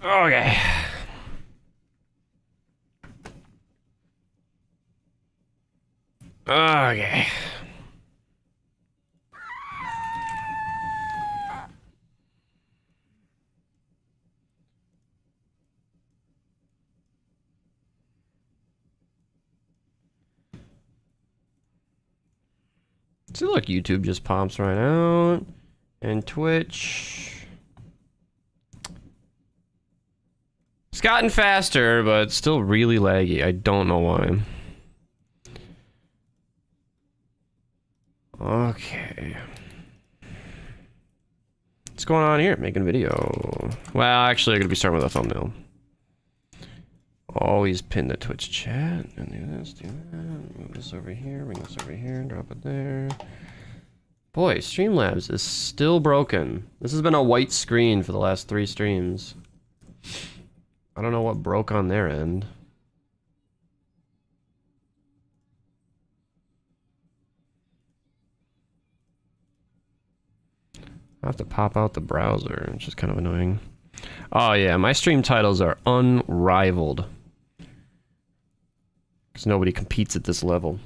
Okay. Okay. See, look, YouTube just pops right out. And Twitch. It's gotten faster, but still really laggy. I don't know why. Okay. What's going on here? Making a video. Well, actually, I'm gonna be starting with a thumbnail. Always pin the Twitch chat. And do this, do that. Move this over here, bring this over here, drop it there. Boy, Streamlabs is still broken. This has been a white screen for the last 3 streams. I don't know what broke on their end. I have to pop out the browser, which is kind of annoying. Oh yeah, my stream titles are unrivaled. Because nobody competes at this level.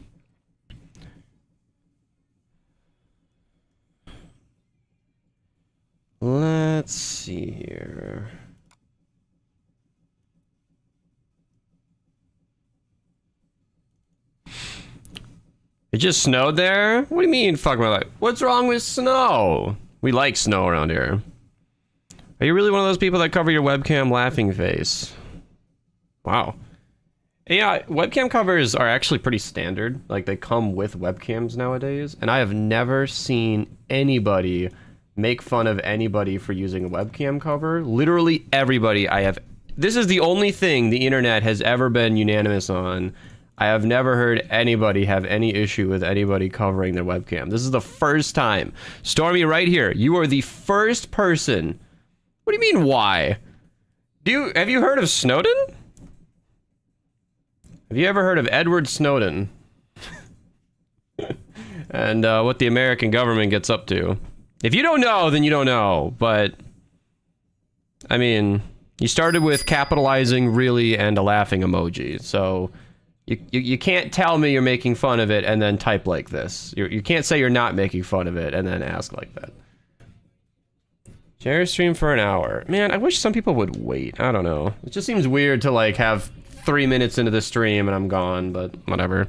Let's see here. It just snowed there? What do you mean, fuck my life? What's wrong with snow? We like snow around here. Are you really one of those people that cover your webcam laughing face? Wow. Yeah, webcam covers are actually pretty standard. Like, they come with webcams nowadays. And I have never seen anybody make fun of anybody for using a webcam cover. Literally everybody I have... This is the only thing the internet has ever been unanimous on. I have never heard anybody have any issue with anybody covering their webcam. This is the first time. Stormy, right here. You are the first person. What do you mean, why? Have you heard of Snowden? Have you ever heard of Edward Snowden? And what the American government gets up to? If you don't know, then you don't know. But, I mean, you started with capitalizing really and a laughing emoji. So, you can't tell me you're making fun of it and then type like this. You can't say you're not making fun of it and then ask like that. Share stream for an hour. Man, I wish some people would wait. I don't know. It just seems weird to, like, have 3 minutes into the stream and I'm gone, but whatever.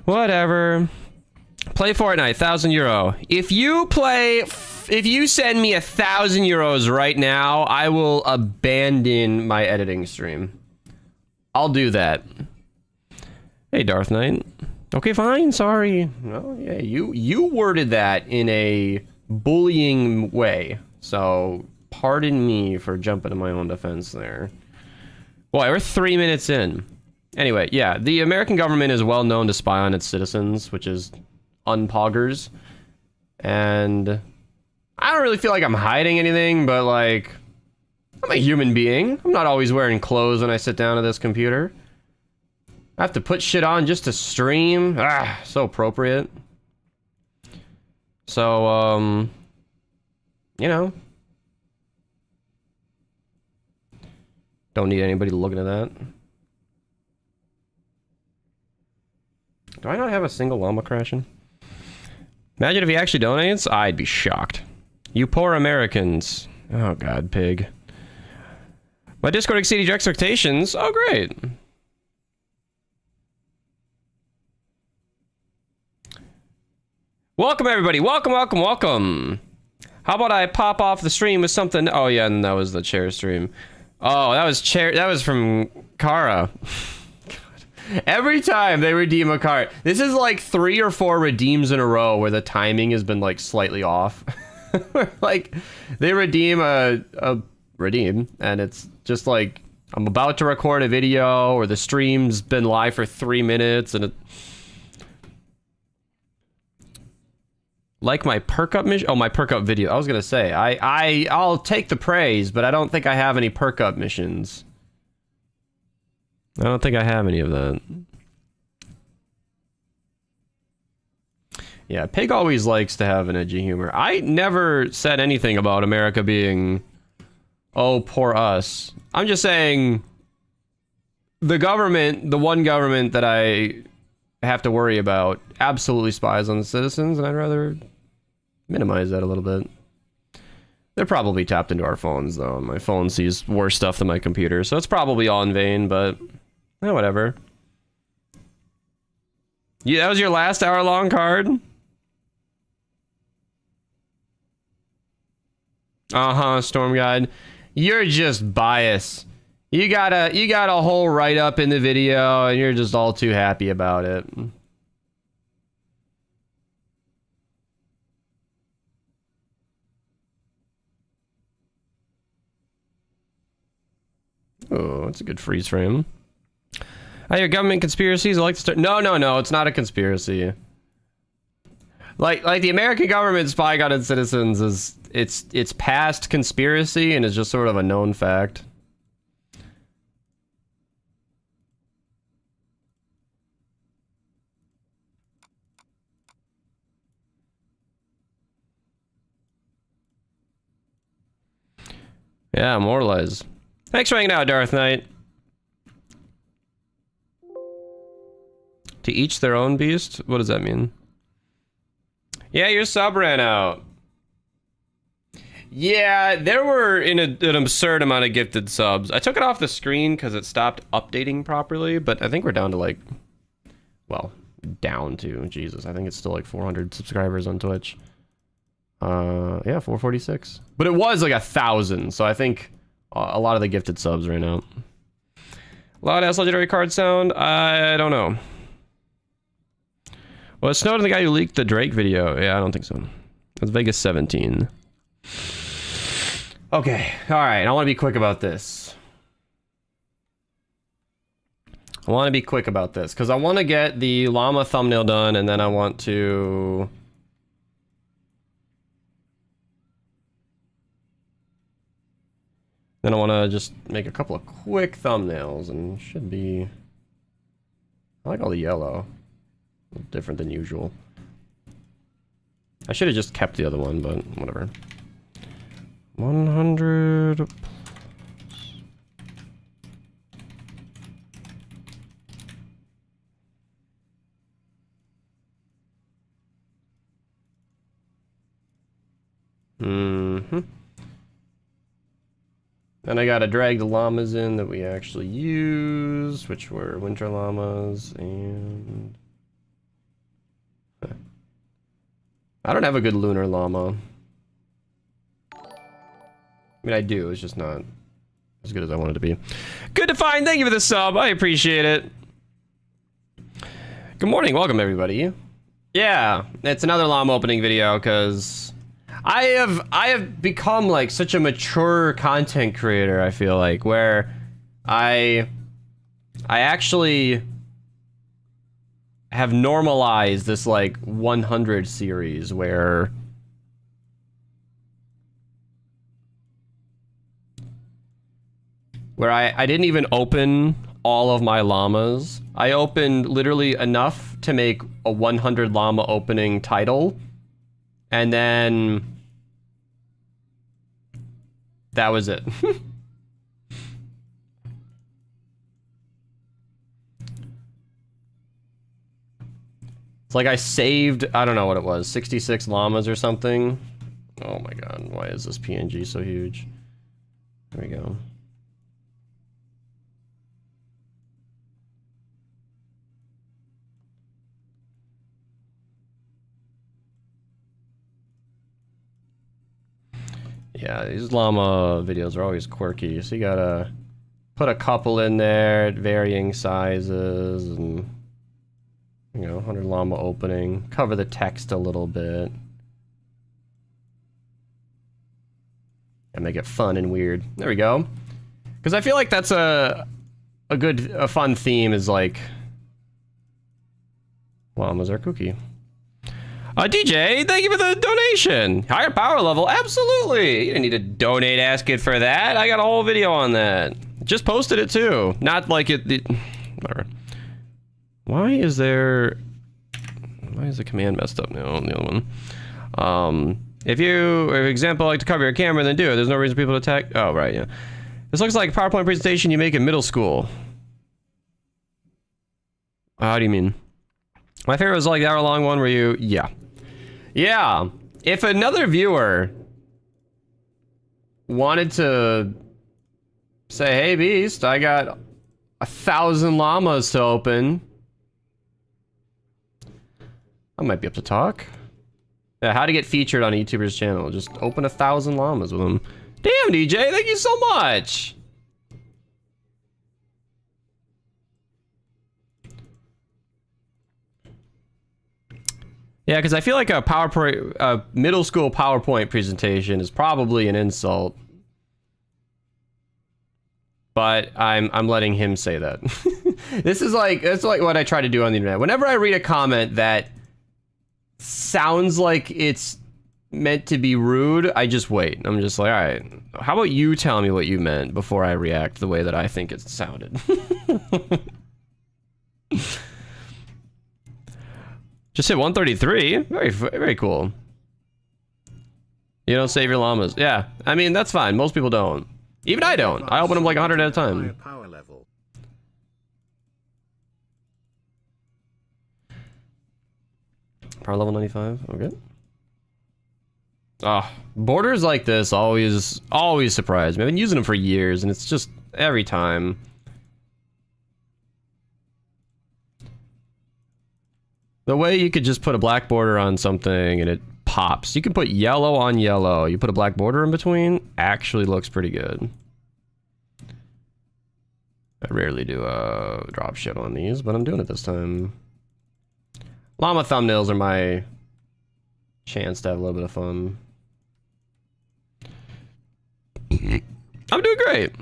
Whatever. Play Fortnite, €1,000. If you send me €1,000 right now, I will abandon my editing stream. I'll do that. Hey, Darth Knight. Okay, fine, sorry. Well, yeah, you worded that in a bullying way, so pardon me for jumping to my own defense there. Boy, we're 3 minutes in. Anyway, yeah, the American government is well known to spy on its citizens, which is unpoggers. And I don't really feel like I'm hiding anything, but, like, I'm a human being. I'm not always wearing clothes when I sit down at this computer. I have to put shit on just to stream. Ah, so appropriate. So, you know. Don't need anybody looking at that. Do I not have a single llama crashing? Imagine if he actually donates, I'd be shocked. You poor Americans. Oh god, pig. My Discord exceeded your expectations. Oh great. Welcome everybody, welcome, welcome, welcome. How about I pop off the stream with something? Oh yeah, and that was the chair stream. Oh, that was from Kara. God. Every time they redeem a card, this is like 3 or 4 redeems in a row where the timing has been like slightly off. Like they redeem a redeem and it's just like I'm about to record a video or the stream's been live for 3 minutes and it like my perk up mission. Oh, my perk up video. I was gonna say I'll take the praise, but I don't think I have any perk up missions. I don't think I have any of that. Yeah, Pig always likes to have an edgy humor. I never said anything about America being oh, poor us. I'm just saying the government, the one government that I have to worry about, absolutely spies on the citizens, and I'd rather minimize that a little bit. They're probably tapped into our phones, though. My phone sees worse stuff than my computer, so it's probably all in vain, but whatever. Yeah, that was your last hour-long card? Uh-huh, Storm Guide. You're just biased. You got a whole write-up in the video, and you're just all too happy about it. Oh, that's a good freeze frame. Oh, your government conspiracies? I like to start. No, it's not a conspiracy. Like the American government spying on its citizens is it's past conspiracy and is just sort of a known fact. Yeah, immortalize. Thanks for hanging out, Darth Knight. To each their own beast? What does that mean? Yeah, your sub ran out. Yeah, there were an absurd amount of gifted subs. I took it off the screen because it stopped updating properly, but I think we're down to like, well, down to, Jesus, I think it's still like 400 subscribers on Twitch. Yeah, 446. But it was like 1,000, so I think a lot of the gifted subs ran out. Loud ass legendary card sound? I don't know. Well, it snowed on the guy who leaked the Drake video. Yeah, I don't think so. It's Vegas 17. Okay, alright, I want to be quick about this. I want to be quick about this, because I want to get the llama thumbnail done, and then I want to... Then I want to just make a couple of quick thumbnails, and should be... I like all the yellow. A little different than usual. I should have just kept the other one, but whatever. 100... Mm-hmm. Then I gotta drag the llamas in that we actually use, which were winter llamas, and... I don't have a good lunar llama. I mean, I do, it's just not as good as I want it to be. Good to find, thank you for the sub, I appreciate it. Good morning, welcome everybody. Yeah, it's another llama opening video, because... I have become like such a mature content creator, I feel like, where I actually have normalized this like 100 series where I didn't even open all of my llamas. I opened literally enough to make a 100 llama opening title. And then that was it. It's like I saved, I don't know what it was, 66 llamas or something. Oh my god, why is this PNG so huge? There we go. Yeah, these llama videos are always quirky, so you gotta put a couple in there at varying sizes, and, you know, 100 llama opening, cover the text a little bit. And make it fun and weird. There we go. Because I feel like that's a fun theme is like, llamas are kooky. DJ, thank you for the donation. Higher power level, absolutely. You didn't need to donate ask it for that. I got a whole video on that. Just posted it too. Not like it whatever. Why is the command messed up now on the other one? If you, for example, like to cover your camera, then do it. There's no reason for people to attack. Oh, right, yeah. This looks like a PowerPoint presentation you make in middle school. How do you mean? My favorite was like the hour-long one where you... Yeah. Yeah. If another viewer wanted to say, hey, Beast, I got 1,000 llamas to open, I might be able to talk. Yeah, how to get featured on a YouTuber's channel. Just open 1,000 llamas with them. Damn, DJ, thank you so much! Yeah, because I feel like a PowerPoint, middle school PowerPoint presentation is probably an insult. But I'm letting him say that. This is like, that's like what I try to do on the internet. Whenever I read a comment that sounds like it's meant to be rude, I just wait. I'm just like, all right, how about you tell me what you meant before I react the way that I think it sounded. Just hit 133. Very cool. You don't save your llamas. Yeah, I mean, that's fine. Most people don't. Even I don't. I open them like 100 at a time. Power level. Power level 95. Okay. Ah, borders like this always surprise me. I've been using them for years, and it's just every time. The way you could just put a black border on something and it pops. You can put yellow on yellow. You put a black border in between, actually looks pretty good. I rarely do drop shit on these, but I'm doing it this time. Llama thumbnails are my chance to have a little bit of fun. I'm doing great.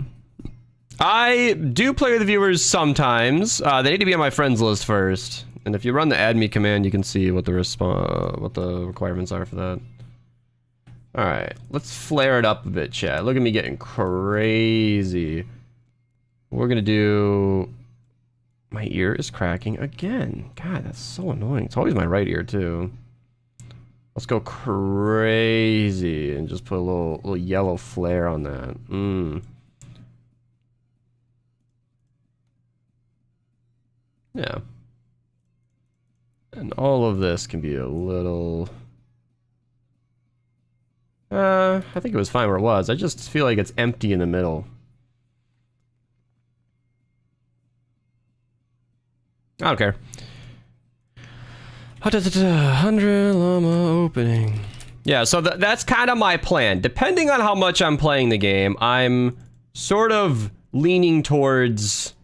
I do play with the viewers sometimes. They need to be on my friends list first. And if you run the add me command, you can see what the requirements are for that. All right, let's flare it up a bit, chat. Look at me getting crazy. We're gonna do... My ear is cracking again. God, that's so annoying. It's always my right ear too. Let's go crazy and just put a little yellow flare on that. Yeah. And all of this can be a little... I think it was fine where it was. I just feel like it's empty in the middle. I don't care. 100 llama opening. Yeah, so that's kind of my plan. Depending on how much I'm playing the game, I'm sort of leaning towards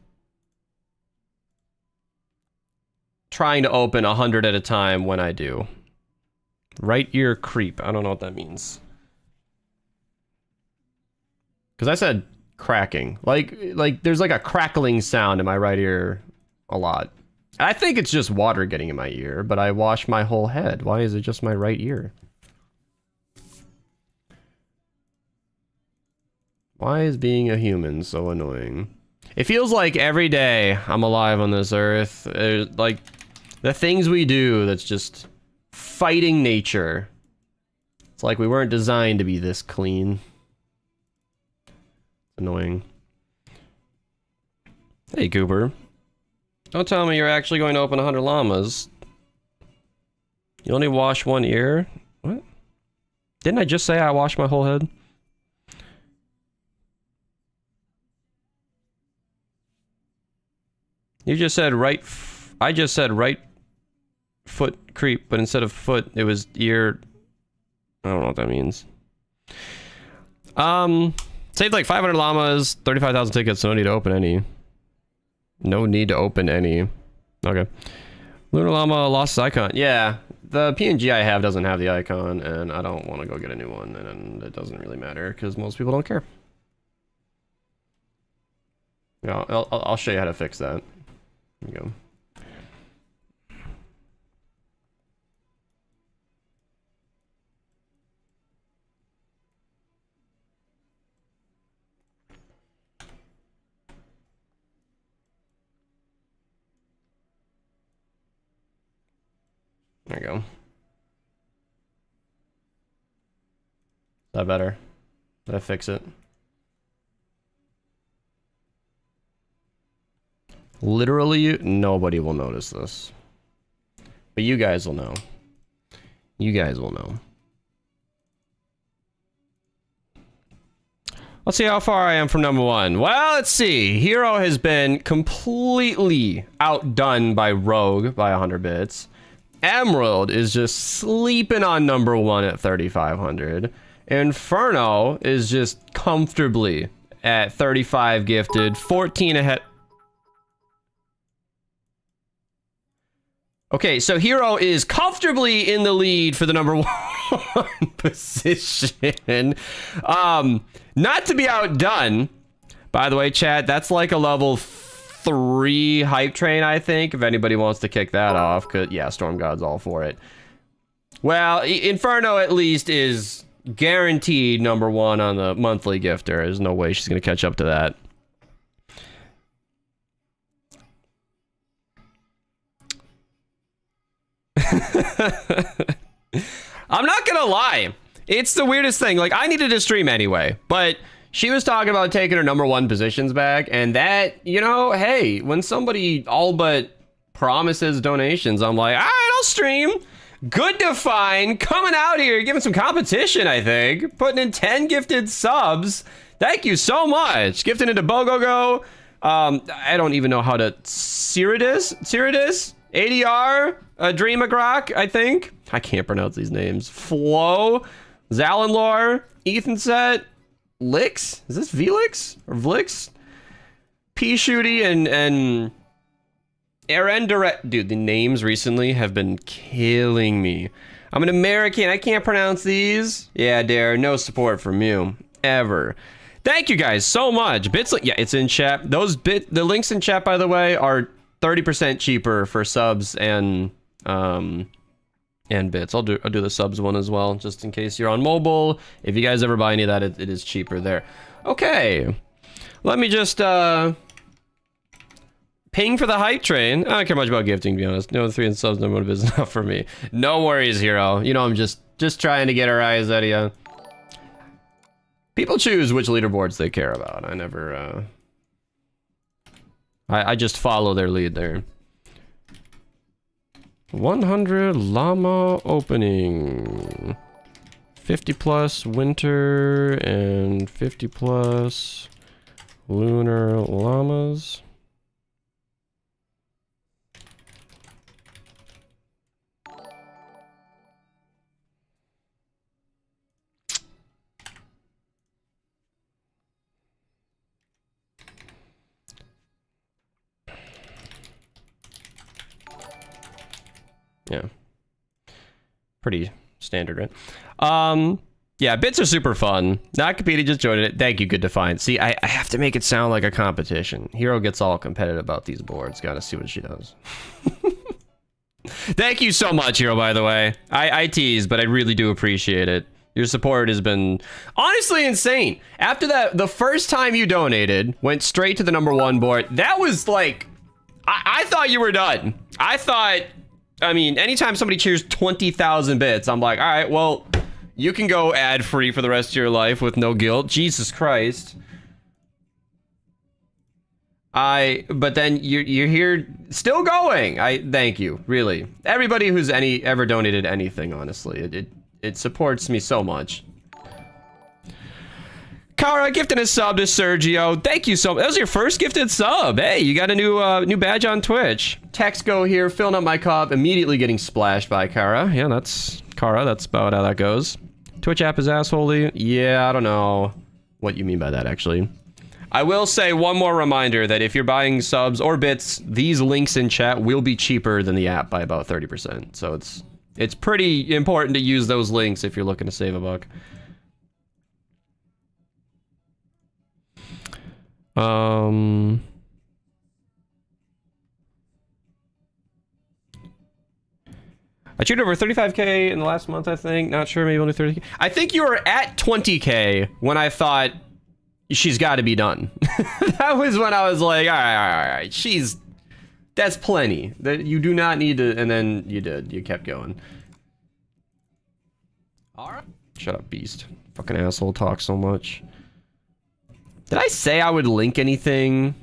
trying to open 100 at a time when I do. Right ear creep. I don't know what that means. Because I said cracking. Like there's like a crackling sound in my right ear a lot. I think it's just water getting in my ear, but I wash my whole head. Why is it just my right ear? Why is being a human so annoying? It feels like every day I'm alive on this earth, like the things we do that's just fighting nature. It's like we weren't designed to be this clean. It's annoying. Hey, Cooper. Don't tell me you're actually going to open 100 llamas. You only wash one ear? What? Didn't I just say I washed my whole head? You just said right... I just said right foot creep, but instead of foot, it was ear... I don't know what that means. Saved like 500 llamas, 35,000 tickets, no need to open any. No need to open any. Okay. Lunar Llama lost its icon. Yeah, the PNG I have doesn't have the icon, and I don't want to go get a new one, and it doesn't really matter, because most people don't care. Yeah, I'll show you how to fix that. There you go. There you go. that better? Did I fix it? Literally, nobody will notice this. But you guys will know. You guys will know. Let's see how far I am from number one. Well, let's see. Hero has been completely outdone by Rogue by 100 bits. Emerald is just sleeping on number one at 3,500. Inferno is just comfortably at 35 gifted, 14 ahead. Okay, so Hero is comfortably in the lead for the number one position. Not to be outdone. By the way, chat, that's like a level 3 hype train, I think, if anybody wants to kick that off. Cause yeah, Storm God's all for it. Well, Inferno at least is guaranteed number one on the monthly gifter. There's no way she's gonna catch up to that. I'm not gonna lie, it's the weirdest thing. Like, I needed to stream anyway, but she was talking about taking her number one positions back, and that, you know, hey, when somebody all but promises donations, I'm like, all right, I'll stream. Good to find, coming out here, giving some competition, I think. Putting in 10 gifted subs. Thank you so much. Gifting into Bogogo. I don't even know how to... Cyridus? ADR? Dreamagrok, I think. I can't pronounce these names. Flo. Zalenlor. Ethan Set. Lix? Is this Velix? Or Vlix? P-Shooty and Erendirect. Dude, the names recently have been killing me. I'm an American. I can't pronounce these. Yeah, Dare. No support from you. Ever. Thank you guys so much. Bits, yeah, it's in chat. The links in chat, by the way, are 30% cheaper for subs and bits. I'll do the subs one as well, just in case you're on mobile. If you guys ever buy any of that, it is cheaper there. Okay. Let me just ping for the hype train. I don't care much about gifting, to be honest. No 3 and subs, no motive is enough for me. No worries, Hero. You know, I'm just trying to get our eyes out of you. People choose which leaderboards they care about. I never, I just follow their lead there. 100 llama opening. 50 plus winter and 50 plus lunar llamas. Yeah. Pretty standard, right? Yeah, bits are super fun. Not competing, just joined it. Thank you, Good to Find. See, I have to make it sound like a competition. Hero gets all competitive about these boards. Gotta see what she does. Thank you so much, Hero, by the way. I tease, but I really do appreciate it. Your support has been honestly insane. After that, the first time you donated, went straight to the number one board. That was like, I thought you were done. I mean, anytime somebody cheers 20,000 bits, I'm like, all right, well, you can go ad-free for the rest of your life with no guilt. Jesus Christ. But then you're here still going. Thank you, really. Everybody who's ever donated anything, honestly. It supports me so much. Kara gifted a sub to Sergio. Thank you so much. That was your first gifted sub. Hey, you got a new badge on Twitch. Texco here, filling up my cup, immediately getting splashed by Kara. Yeah, that's Kara. That's about how that goes. Twitch app is assholey. Yeah, I don't know what you mean by that, actually. I will say one more reminder that if you're buying subs or bits, these links in chat will be cheaper than the app by about 30%. So it's pretty important to use those links if you're looking to save a buck. I cheated over 35k in the last month, I think. Not sure, maybe only 30k. I think you were at 20k when I thought she's got to be done. That was when I was like, all right. That's plenty. That you do not need to, and then you did. You kept going. All right. Shut up, beast. Fucking asshole talks so much. Did I say I would link anything?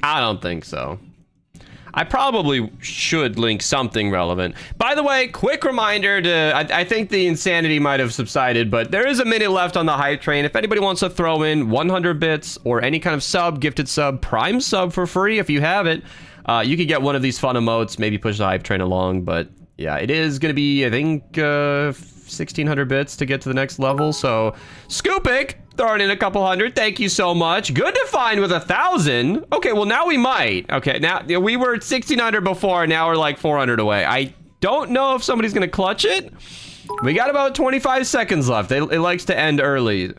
I don't think so. I probably should link something relevant. By the way, quick reminder to, I think the insanity might have subsided, but there is a minute left on the hype train. If anybody wants to throw in 100 bits or any kind of sub, gifted sub, prime sub for free if you have it, you could get one of these fun emotes, maybe push the hype train along. But yeah, it is going to be, I think, 1,600 bits to get to the next level. So, Scoopik, throwing in a couple hundred. Thank you so much. Good to find with 1,000. Okay, well, now we might. Okay, now we were at 1,600 before. Now we're like 400 away. I don't know if somebody's going to clutch it. We got about 25 seconds left. It likes to end early.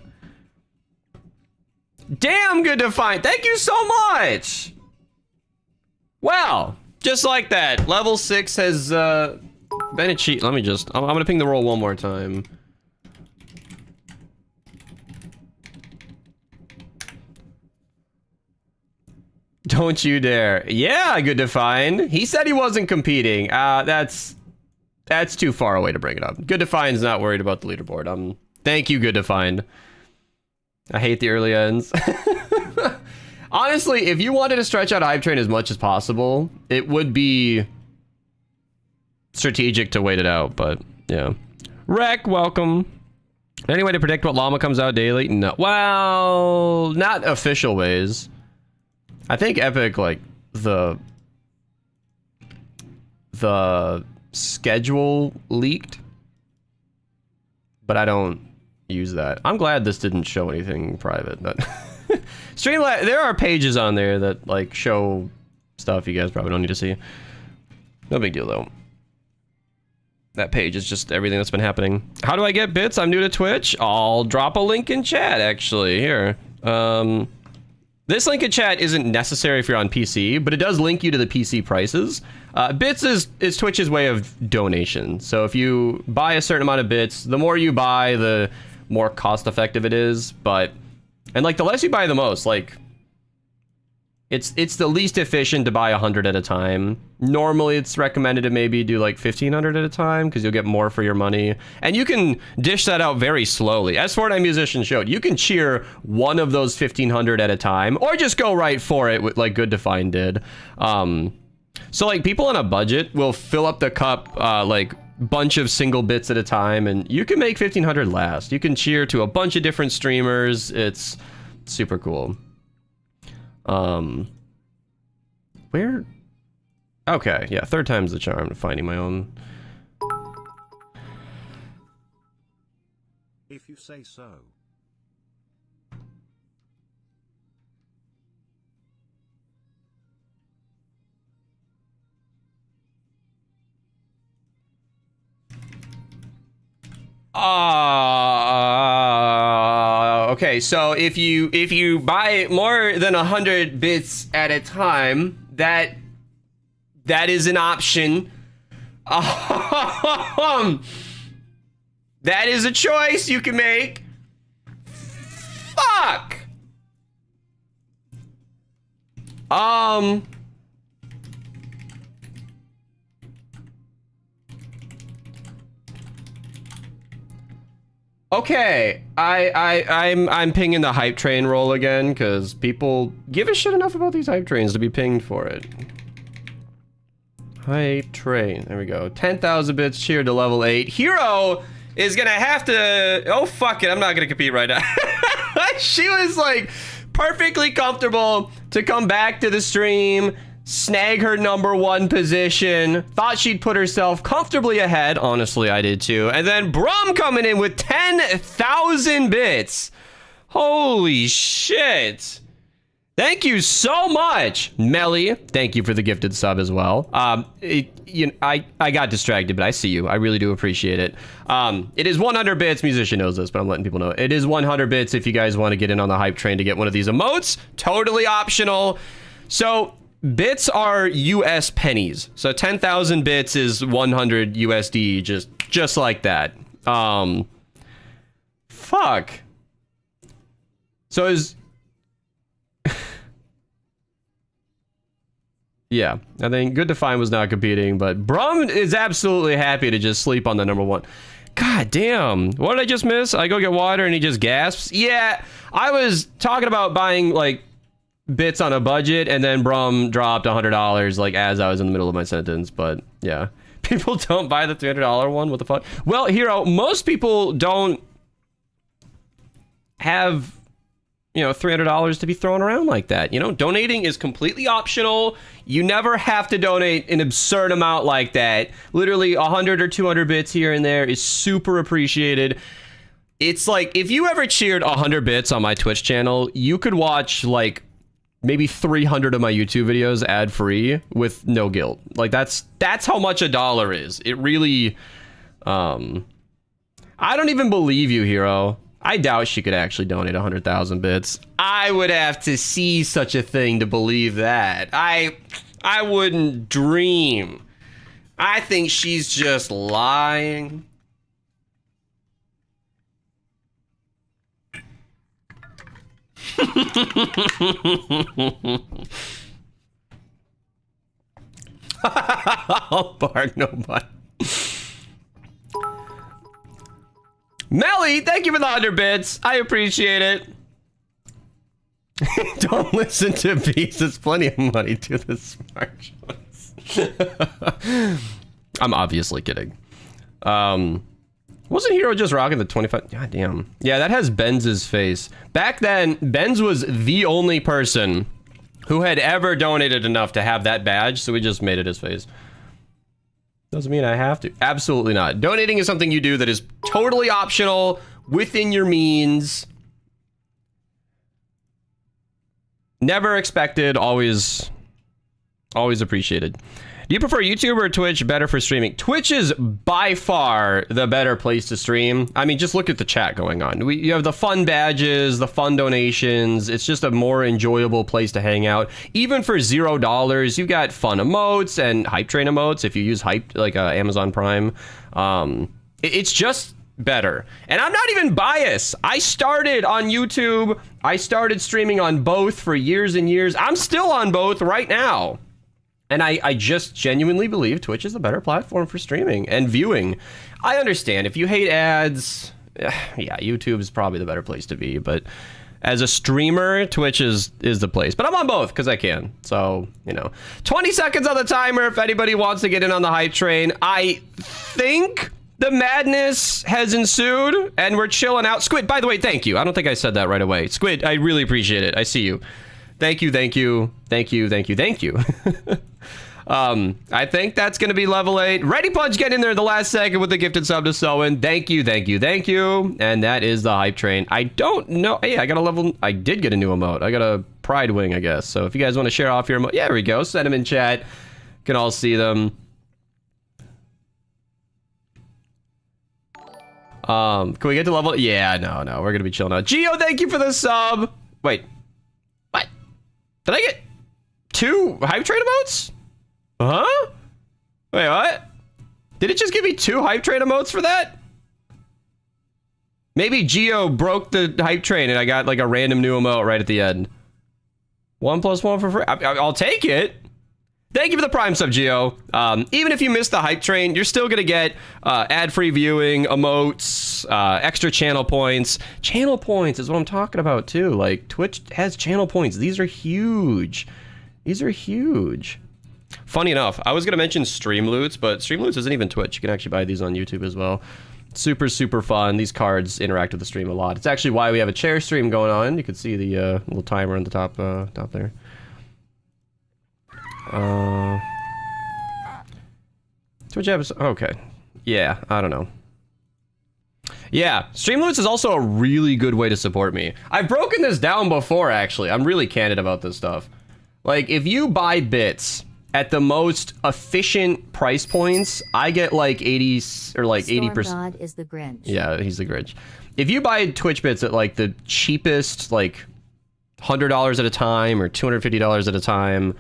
Damn good to find. Thank you so much. Well, just like that. Level 6 has been a cheat. Let me just... I'm going to ping the roll one more time. Don't you dare. Yeah, good to find. He said he wasn't competing. That's too far away to bring it up. Good to find's not worried about the leaderboard. Thank you, good to find. I hate the early ends. Honestly, if you wanted to stretch out hype train as much as possible, it would be strategic to wait it out, but yeah. Rec, welcome. Any way to predict what llama comes out daily? No. Well, not official ways. I think Epic, like, the schedule leaked, but I don't use that. I'm glad this didn't show anything private, but Streamlabs, there are pages on there that, like, show stuff you guys probably don't need to see. No big deal, though. That page is just everything that's been happening. How do I get bits? I'm new to Twitch. I'll drop a link in chat, actually. Here. This link in chat isn't necessary if you're on PC, but it does link you to the PC prices. Bits is Twitch's way of donation. So if you buy a certain amount of bits, the more you buy, the more cost effective it is. And like the less you buy, the most. Like it's the least efficient to buy 100 at a time. Normally it's recommended to maybe do like 1,500 at a time because you'll get more for your money. And you can dish that out very slowly. As Fortnite Musician showed, you can cheer one of those 1,500 at a time or just go right for it like Good to Find did. So like people on a budget will fill up the cup like bunch of single bits at a time and you can make 1,500 last. You can cheer to a bunch of different streamers. It's super cool. Where? Okay, yeah, third time's the charm to finding my own. If you say so. Okay, so if you buy more than 100 bits at a time, that is an option. That is a choice you can make. Fuck. Okay, I'm pinging the hype train roll again because people give a shit enough about these hype trains to be pinged for it. Hype train, there we go. 10,000 bits cheered to level 8. Hero is gonna have to, oh fuck it, I'm not gonna compete right now. She was like perfectly comfortable to come back to the stream, snag her #1 position, thought she'd put herself comfortably ahead. Honestly, I did too. And then Brum coming in with 10,000 bits. Holy shit. Thank you so much, Melly. Thank you for the gifted sub as well. I got distracted, but I see you. I really do appreciate it. It is 100 bits. Musician knows this, but I'm letting people know. It is 100 bits if you guys want to get in on the hype train to get one of these emotes. Totally optional. So bits are US pennies. So 10,000 bits is 100 USD just just like that. Fuck. So is... Yeah, I think Good to Find was not competing, but Brum is absolutely happy to just sleep on the number one. God damn. What did I just miss? I go get water and he just gasps. Yeah, I was talking about buying, like, bits on a budget, and then Brum dropped $100, like, as I was in the middle of my sentence, but, yeah. People don't buy the $300 one? What the fuck? Well, Hero, most people don't have, you know, $300 to be thrown around like that. You know, donating is completely optional. You never have to donate an absurd amount like that. Literally 100 or 200 bits here and there is super appreciated. It's like, if you ever cheered 100 bits on my Twitch channel, you could watch like maybe 300 of my YouTube videos ad-free with no guilt. Like that's how much $1 is. It really, I don't even believe you, Hero. I doubt she could actually donate 100,000 bits. I would have to see such a thing to believe that. I wouldn't dream. I think she's just lying. I'll bark no butt. Melly, thank you for the 100 bits. I appreciate it. Don't listen to Beast. There's plenty of money to the smart choice. I'm obviously kidding. Wasn't Hero just rocking the 25? God damn. Yeah, that has Benz's face. Back then, Benz was the only person who had ever donated enough to have that badge, so we just made it his face. Doesn't mean I have to. Absolutely not. Donating is something you do that is totally optional, within your means. Never expected, always appreciated. Do you prefer YouTube or Twitch better for streaming? Twitch is by far the better place to stream. I mean, just look at the chat going on. You have the fun badges, the fun donations. It's just a more enjoyable place to hang out. Even for $0, you got fun emotes and hype train emotes if you use hype, like Amazon Prime. It's just better. And I'm not even biased. I started on YouTube. I started streaming on both for years and years. I'm still on both right now. And I just genuinely believe Twitch is a better platform for streaming and viewing. I understand if you hate ads, yeah, YouTube is probably the better place to be. But as a streamer, Twitch is the place. But I'm on both because I can. So, you know, 20 seconds on the timer if anybody wants to get in on the hype train. I think the madness has ensued and we're chilling out. Squid, by the way, thank you. I don't think I said that right away. Squid, I really appreciate it. I see you. Thank you, thank you, thank you, thank you, thank you. I think that's going to be level 8. Ready Punch getting in there the last second with the gifted sub to Soen. Thank you, thank you, thank you. And that is the hype train. I don't know. Hey, I got a level. I did get a new emote. I got a pride wing, I guess. So if you guys want to share off your emote, yeah, there we go. Send them in chat. You can all see them. Can we get to level? Yeah, no, we're going to be chilling out. Gio, thank you for the sub. Wait. What? Did I get 2 hype train emotes? Huh? Wait, what? Did it just give me 2 hype train emotes for that? Maybe Geo broke the hype train and I got like a random new emote right at the end. 1 + 1 for free. I'll take it. Thank you for the Prime sub, Geo. Even if you missed the hype train, you're still gonna get ad-free viewing, emotes, extra channel points. Channel points is what I'm talking about too. Like Twitch has channel points. These are huge. These are huge. Funny enough, I was gonna mention Streamloots, but Streamloots isn't even Twitch. You can actually buy these on YouTube as well. Super, super fun. These cards interact with the stream a lot. It's actually why we have a chair stream going on. You can see the little timer on the top there. Twitch episode. Okay. Yeah, I don't know. Yeah, Streamloots is also a really good way to support me. I've broken this down before, actually. I'm really candid about this stuff. Like, if you buy bits at the most efficient price points, I get like 80 or like 80%. God is the Grinch. Yeah, he's the Grinch. If you buy Twitch bits at like the cheapest, like $100 at a time or $250 at a time,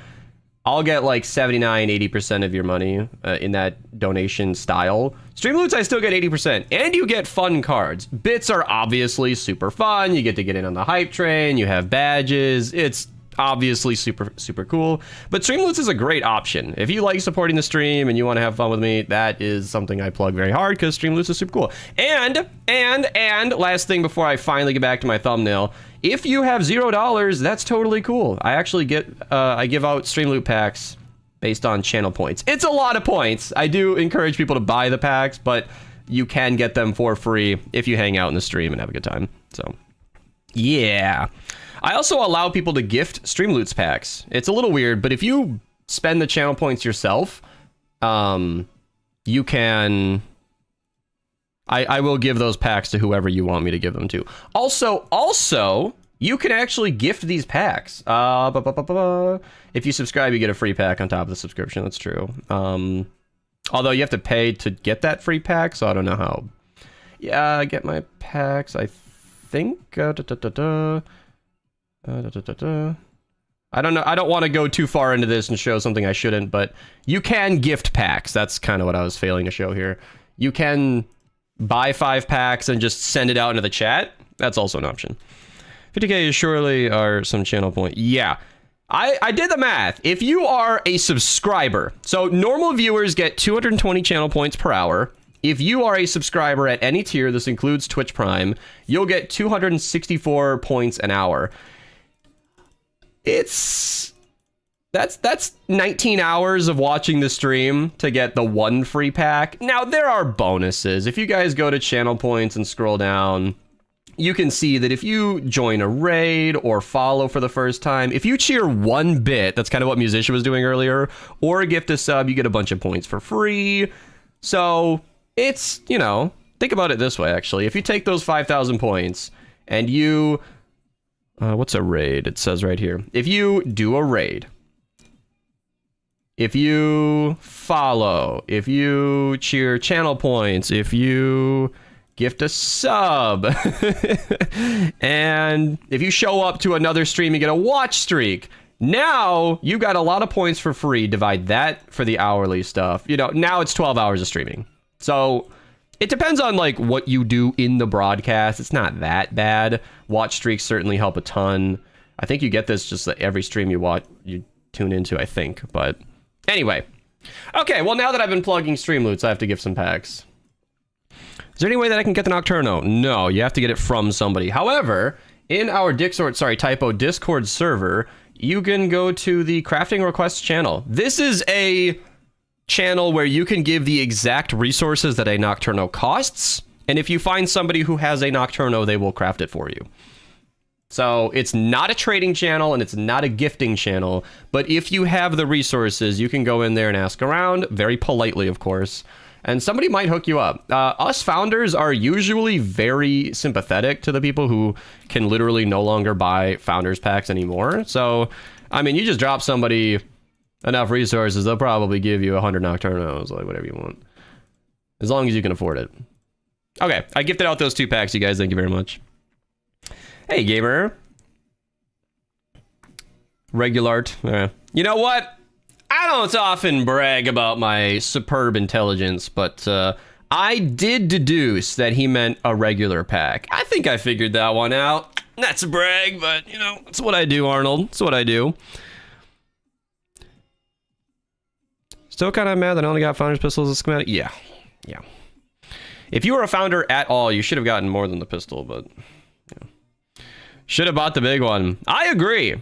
I'll get like 79, 80% of your money in that donation style. Streamloots, I still get 80%. And you get fun cards. Bits are obviously super fun. You get to get in on the hype train. You have badges. It's obviously super, super cool. But Streamloots is a great option. If you like supporting the stream and you want to have fun with me, that is something I plug very hard because Streamloots is super cool. And last thing before I finally get back to my thumbnail, if you have $0, that's totally cool. I actually get, I give out Streamloot packs based on channel points. It's a lot of points. I do encourage people to buy the packs, but you can get them for free if you hang out in the stream and have a good time. So, yeah. I also allow people to gift Streamloots packs. It's a little weird, but if you spend the channel points yourself, you can... I will give those packs to whoever you want me to give them to. Also, you can actually gift these packs. If you subscribe, you get a free pack on top of the subscription. That's true. Although you have to pay to get that free pack, so I don't know how. Yeah, I get my packs, I think. I don't know. I don't want to go too far into this and show something I shouldn't, but you can gift packs. That's kind of what I was failing to show here. You can buy 5 packs and just send it out into the chat. That's also an option. 50k is surely are some channel point. Yeah, I did the math. If you are a subscriber, so normal viewers get 220 channel points per hour. If you are a subscriber at any tier, this includes Twitch Prime, you'll get 264 points an hour. That's 19 hours of watching the stream to get the 1 free pack. Now, there are bonuses. If you guys go to channel points and scroll down, you can see that if you join a raid or follow for the first time, if you cheer 1 bit, that's kind of what Musician was doing earlier, or gift a sub, you get a bunch of points for free. So it's, you know, think about it this way, actually. If you take those 5,000 points and you... what's a raid? It says right here. If you do a raid, if you follow, if you cheer channel points, if you gift a sub, and if you show up to another stream, you get a watch streak. Now you got a lot of points for free. Divide that for the hourly stuff. You know, now it's 12 hours of streaming. So it depends on like what you do in the broadcast. It's not that bad. Watch streaks certainly help a ton. I think you get this just every stream you watch, you tune into, I think, but anyway. Okay, well, now that I've been plugging Streamloots, I have to give some packs. Is there any way that I can get the Nocturno? No, you have to get it from somebody. However, in our Discord server, you can go to the crafting requests channel. This is a channel where you can give the exact resources that a Nocturno costs, and if you find somebody who has a Nocturno, they will craft it for you. So it's not a trading channel and it's not a gifting channel, but if you have the resources, you can go in there and ask around, very politely, of course, and somebody might hook you up. Us founders are usually very sympathetic to the people who can literally no longer buy founders packs anymore. So, I mean, you just drop somebody enough resources, they'll probably give you 100 Nocturnos, like whatever you want, as long as you can afford it. Okay, I gifted out those 2 packs, you guys. Thank you very much. Hey, gamer. Regulart. You know what? I don't often brag about my superb intelligence, but I did deduce that he meant a regular pack. I think I figured that one out. That's a brag, but, you know, it's what I do, Arnold. It's what I do. Still kind of mad that I only got Founder's Pistol as a schematic? Yeah. Yeah. If you were a Founder at all, you should have gotten more than the pistol, but... yeah. Should have bought the big one. I agree.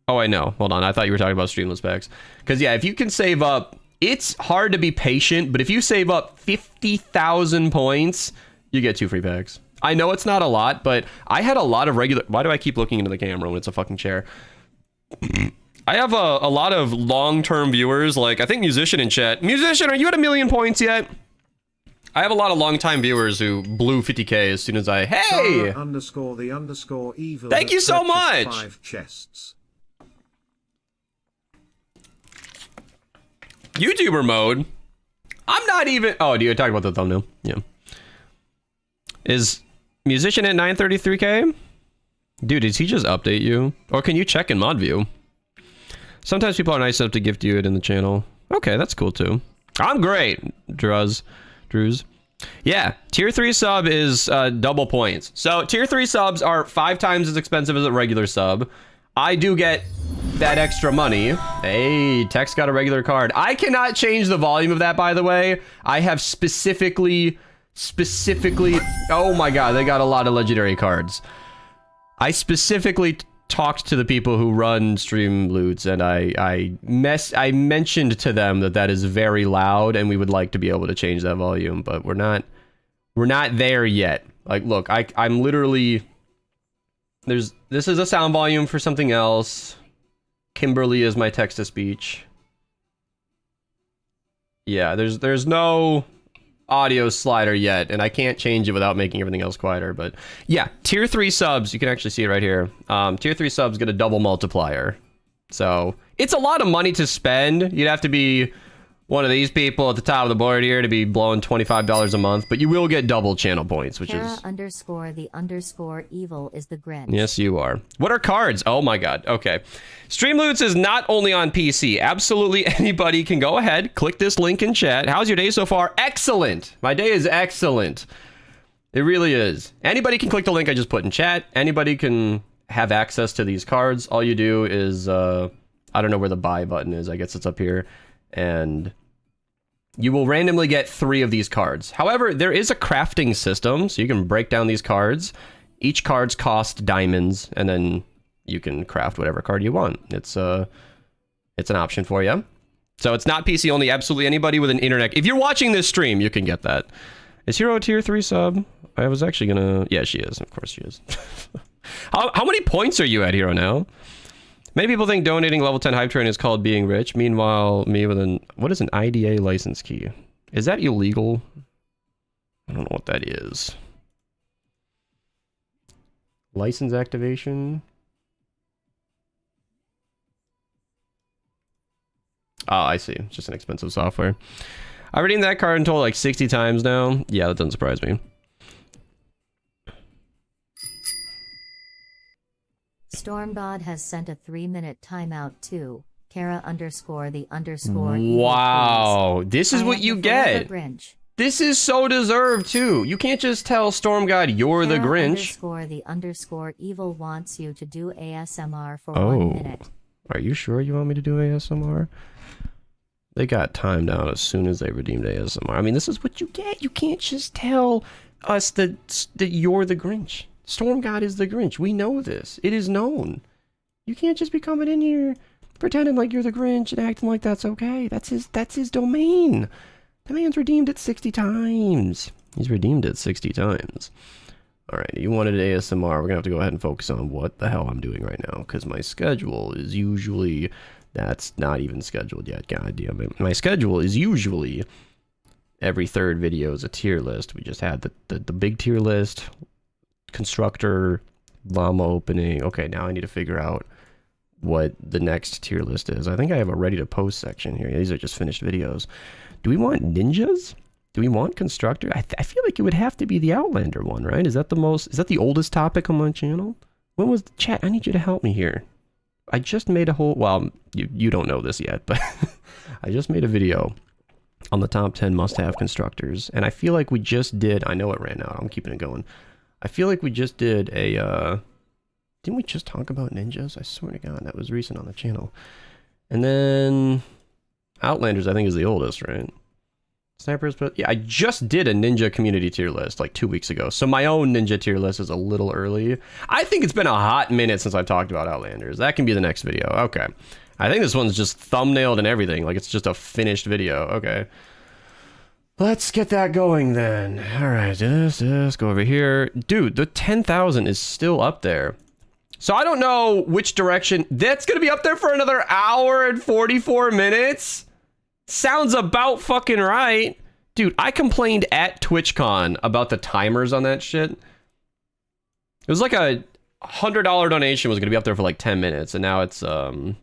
Oh, I know. Hold on. I thought you were talking about streamless packs. Because, yeah, if you can save up... It's hard to be patient, but if you save up 50,000 points, you get 2 free packs. I know it's not a lot, but I had a lot of regular... Why do I keep looking into the camera when it's a fucking chair? I have a lot of long-term viewers, like, I think Musician in chat. Musician, are you at 1,000,000 points yet? I have a lot of long-time viewers who blew 50k as soon as I... Hey! _the_evil. Thank you so much! 5 chests. YouTuber mode? I'm not even... Oh, do you talk about the thumbnail? Yeah. Is Musician at 933k? Dude, did he just update you? Or can you check in mod view? Sometimes people are nice enough to gift you it in the channel. Okay, that's cool too. I'm great, Drews. Yeah, tier 3 sub is double points. So tier 3 subs are 5 times as expensive as a regular sub. I do get that extra money. Hey, Tex got a regular card. I cannot change the volume of that, by the way. I have specifically, oh my god, they got a lot of legendary cards. I specifically talked to the people who run stream loots, and I mentioned to them that that is very loud and we would like to be able to change that volume, but we're not there yet. Like, look, I'm literally, this is a sound volume for something else. Kimberly is my text-to-speech. Yeah, there's no audio slider yet, and I can't change it without making everything else quieter. But yeah, tier 3 subs, you can actually see it right here. Tier 3 subs get a double multiplier. So it's a lot of money to spend. You'd have to be one of these people at the top of the board here to be blowing $25 a month, but you will get double channel points, which is... _the_evil is the Grinch. Yes, you are. What are cards? Oh my god. Okay. Streamloots is not only on PC. Absolutely anybody can go ahead, click this link in chat. How's your day so far? Excellent. My day is excellent. It really is. Anybody can click the link I just put in chat. Anybody can have access to these cards. All you do is, I don't know where the buy button is. I guess it's up here. And you will randomly get 3 of these cards. However, there is a crafting system, so you can break down these cards. Each cards cost diamonds, and then you can craft whatever card you want. It's an option for you. So it's not PC only. Absolutely anybody with an internet. If you're watching this stream, you can get that. Is Hero a tier 3 sub? I was actually gonna... Yeah, she is. Of course she is. How many points are you at, Hero, now? Many people think donating level 10 hype train is called being rich. Meanwhile, me with an... What is an IDA license key? Is that illegal? I don't know what that is. License activation? Oh, I see. It's just an expensive software. I've redeemed that card in total like 60 times now. Yeah, that doesn't surprise me. Stormgod has sent a 3-minute timeout to Kara_the_. Wow, this is what you get. Grinch. This is so deserved too. You can't just tell Stormgod you're the Grinch. _the_ evil wants you to do ASMR for 1 minute. Are you sure you want me to do ASMR? They got timed out as soon as they redeemed ASMR. I mean, this is what you get. You can't just tell us that you're the Grinch. Stormgod is the Grinch. We know this. It is known. You can't just be coming in here pretending like you're the Grinch and acting like that's okay. That's his domain. The man's redeemed it 60 times. He's redeemed it 60 times. Alright, you wanted ASMR. We're gonna have to go ahead and focus on what the hell I'm doing right now, because my schedule is usually... That's not even scheduled yet, god damn it. My schedule is usually every 3rd video is a tier list. We just had the big tier list, constructor, llama opening. Okay, now I need to figure out what the next tier list is. I think I have a ready to post section here. These are just finished videos. Do we want ninjas? Do we want constructor? I feel like it would have to be the Outlander one, right? Is that the oldest topic on my channel? When was the chat? I need you to help me here. I just made a whole, well, you don't know this yet, but I just made a video on the top 10 must-have constructors, and I feel like we just did, I know it ran out, I'm keeping it going. I feel like we just did a, didn't we just talk about ninjas? I swear to God, that was recent on the channel. And then Outlanders, I think, is the oldest, right? Snipers, but yeah, I just did a ninja community tier list like 2 weeks ago. So my own ninja tier list is a little early. I think it's been a hot minute since I've talked about Outlanders. That can be the next video. Okay. I think this one's just thumbnailed and everything. Like it's just a finished video. Okay. Let's get that going then. All right, just go over here. Dude, the 10,000 is still up there. So I don't know which direction. That's going to be up there for another hour and 44 minutes. Sounds about fucking right. Dude, I complained at TwitchCon about the timers on that shit. It was like a $100 donation was gonna be up there for like 10 minutes, and now it's No!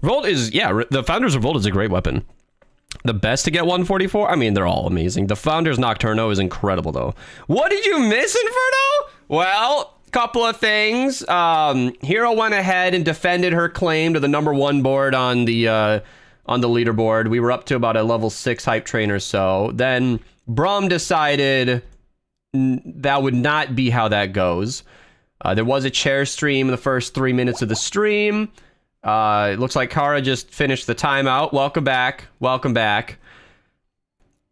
Revolt is, yeah, the Founder's Revolt is a great weapon. The best to get 144? I mean, they're all amazing. The Founder's Nocturno is incredible, though. What did you miss, Inferno? Well, couple of things. Hero went ahead and defended her claim to the #1 board on the leaderboard. We were up to about a level 6 hype train or so. Then Brum decided that would not be how that goes. There was a chair stream in the first 3 minutes of the stream. It looks like Kara just finished the timeout. Welcome back. Welcome back.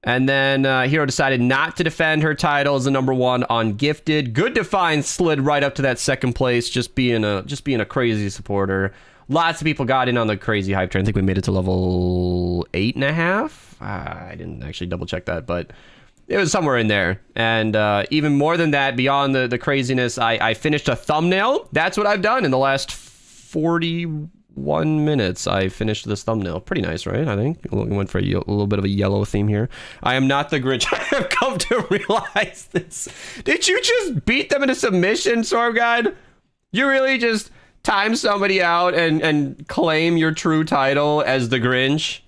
And then Hero decided not to defend her title as the #1 on Gifted. Good Define slid right up to that second place, just being a crazy supporter. Lots of people got in on the crazy hype train. I think we made it to level 8.5. I didn't actually double check that, but it was somewhere in there. And even more than that, beyond the craziness, I finished a thumbnail. That's what I've done in the last 41 minutes. I finished this thumbnail. Pretty nice, right? I think we went for a little bit of a yellow theme here. I am not the Grinch. I have come to realize this. Did you just beat them in a submission, Storm God? You really just time somebody out and claim your true title as the Grinch?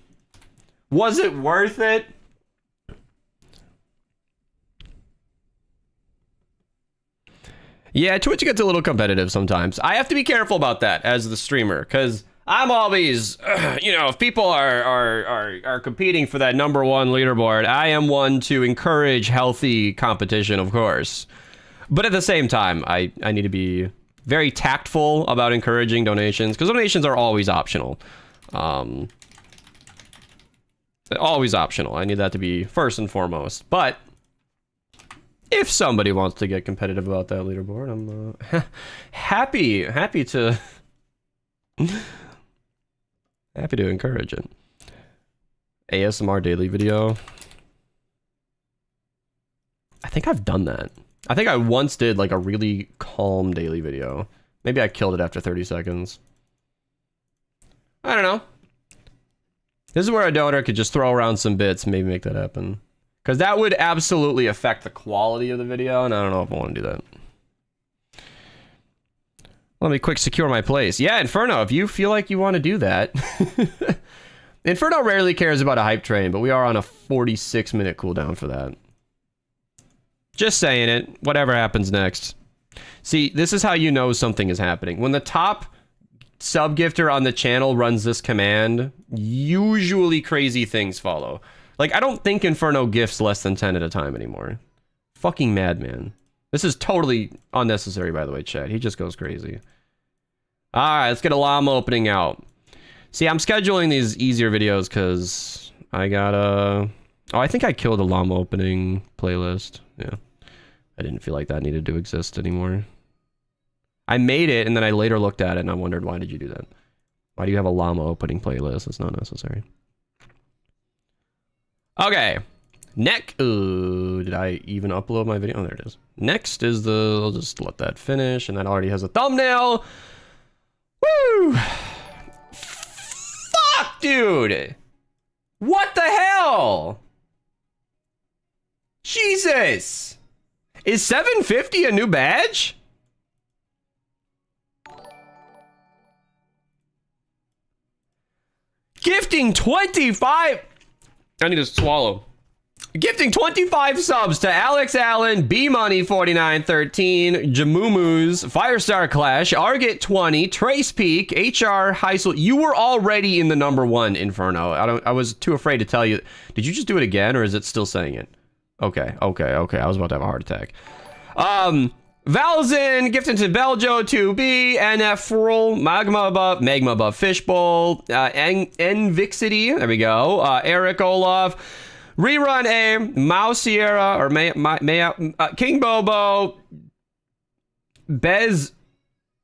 Was it worth it? Yeah, Twitch gets a little competitive sometimes. I have to be careful about that as the streamer, because I'm always, if people are competing for that #1 leaderboard, I am one to encourage healthy competition, of course. But at the same time, I need to be very tactful about encouraging donations, because donations are always optional. Always optional. I need that to be first and foremost. But if somebody wants to get competitive about that leaderboard, I'm happy to happy to encourage it. ASMR daily video. I think I've done that. I think I once did like a really calm daily video. Maybe I killed it after 30 seconds. I don't know. This is where a donor could just throw around some bits, maybe make that happen. Because that would absolutely affect the quality of the video, and I don't know if I want to do that. Let me quick secure my place. Yeah, Inferno, if you feel like you want to do that. Inferno rarely cares about a hype train, but we are on a 46-minute cooldown for that. Just saying it. Whatever happens next. See, this is how you know something is happening. When the top sub-gifter on the channel runs this command, usually crazy things follow. Like, I don't think Inferno gifts less than 10 at a time anymore. Fucking madman. This is totally unnecessary, by the way, chat. He just goes crazy. Alright, let's get a llama opening out. See, I'm scheduling these easier videos because I got a... Oh, I think I killed a llama opening playlist. Yeah. I didn't feel like that needed to exist anymore. I made it, and then I later looked at it, and I wondered, why did you do that? Why do you have a llama opening playlist? It's not necessary. Okay. Did I even upload my video? Oh, there it is. Next is the... I'll just let that finish, and that already has a thumbnail. Woo! Fuck, dude! What the hell? Jesus! Is 750 a new badge? Gifting 25... I need to swallow. Gifting 25 subs to Alex Allen, B Money 4913, Jamumu's, Firestar Clash, Argit 20, Trace Peak, HR Heisel. You were already in the #1 Inferno. I was too afraid to tell you. Did you just do it again, or is it still saying it? Okay. I was about to have a heart attack. Valzin, gifted to Beljo 2B, NF Furl, Magma Buff Fishbowl, Envixity, there we go, Eric Olaf, Rerun A, Mao Sierra, or King Bobo, Bez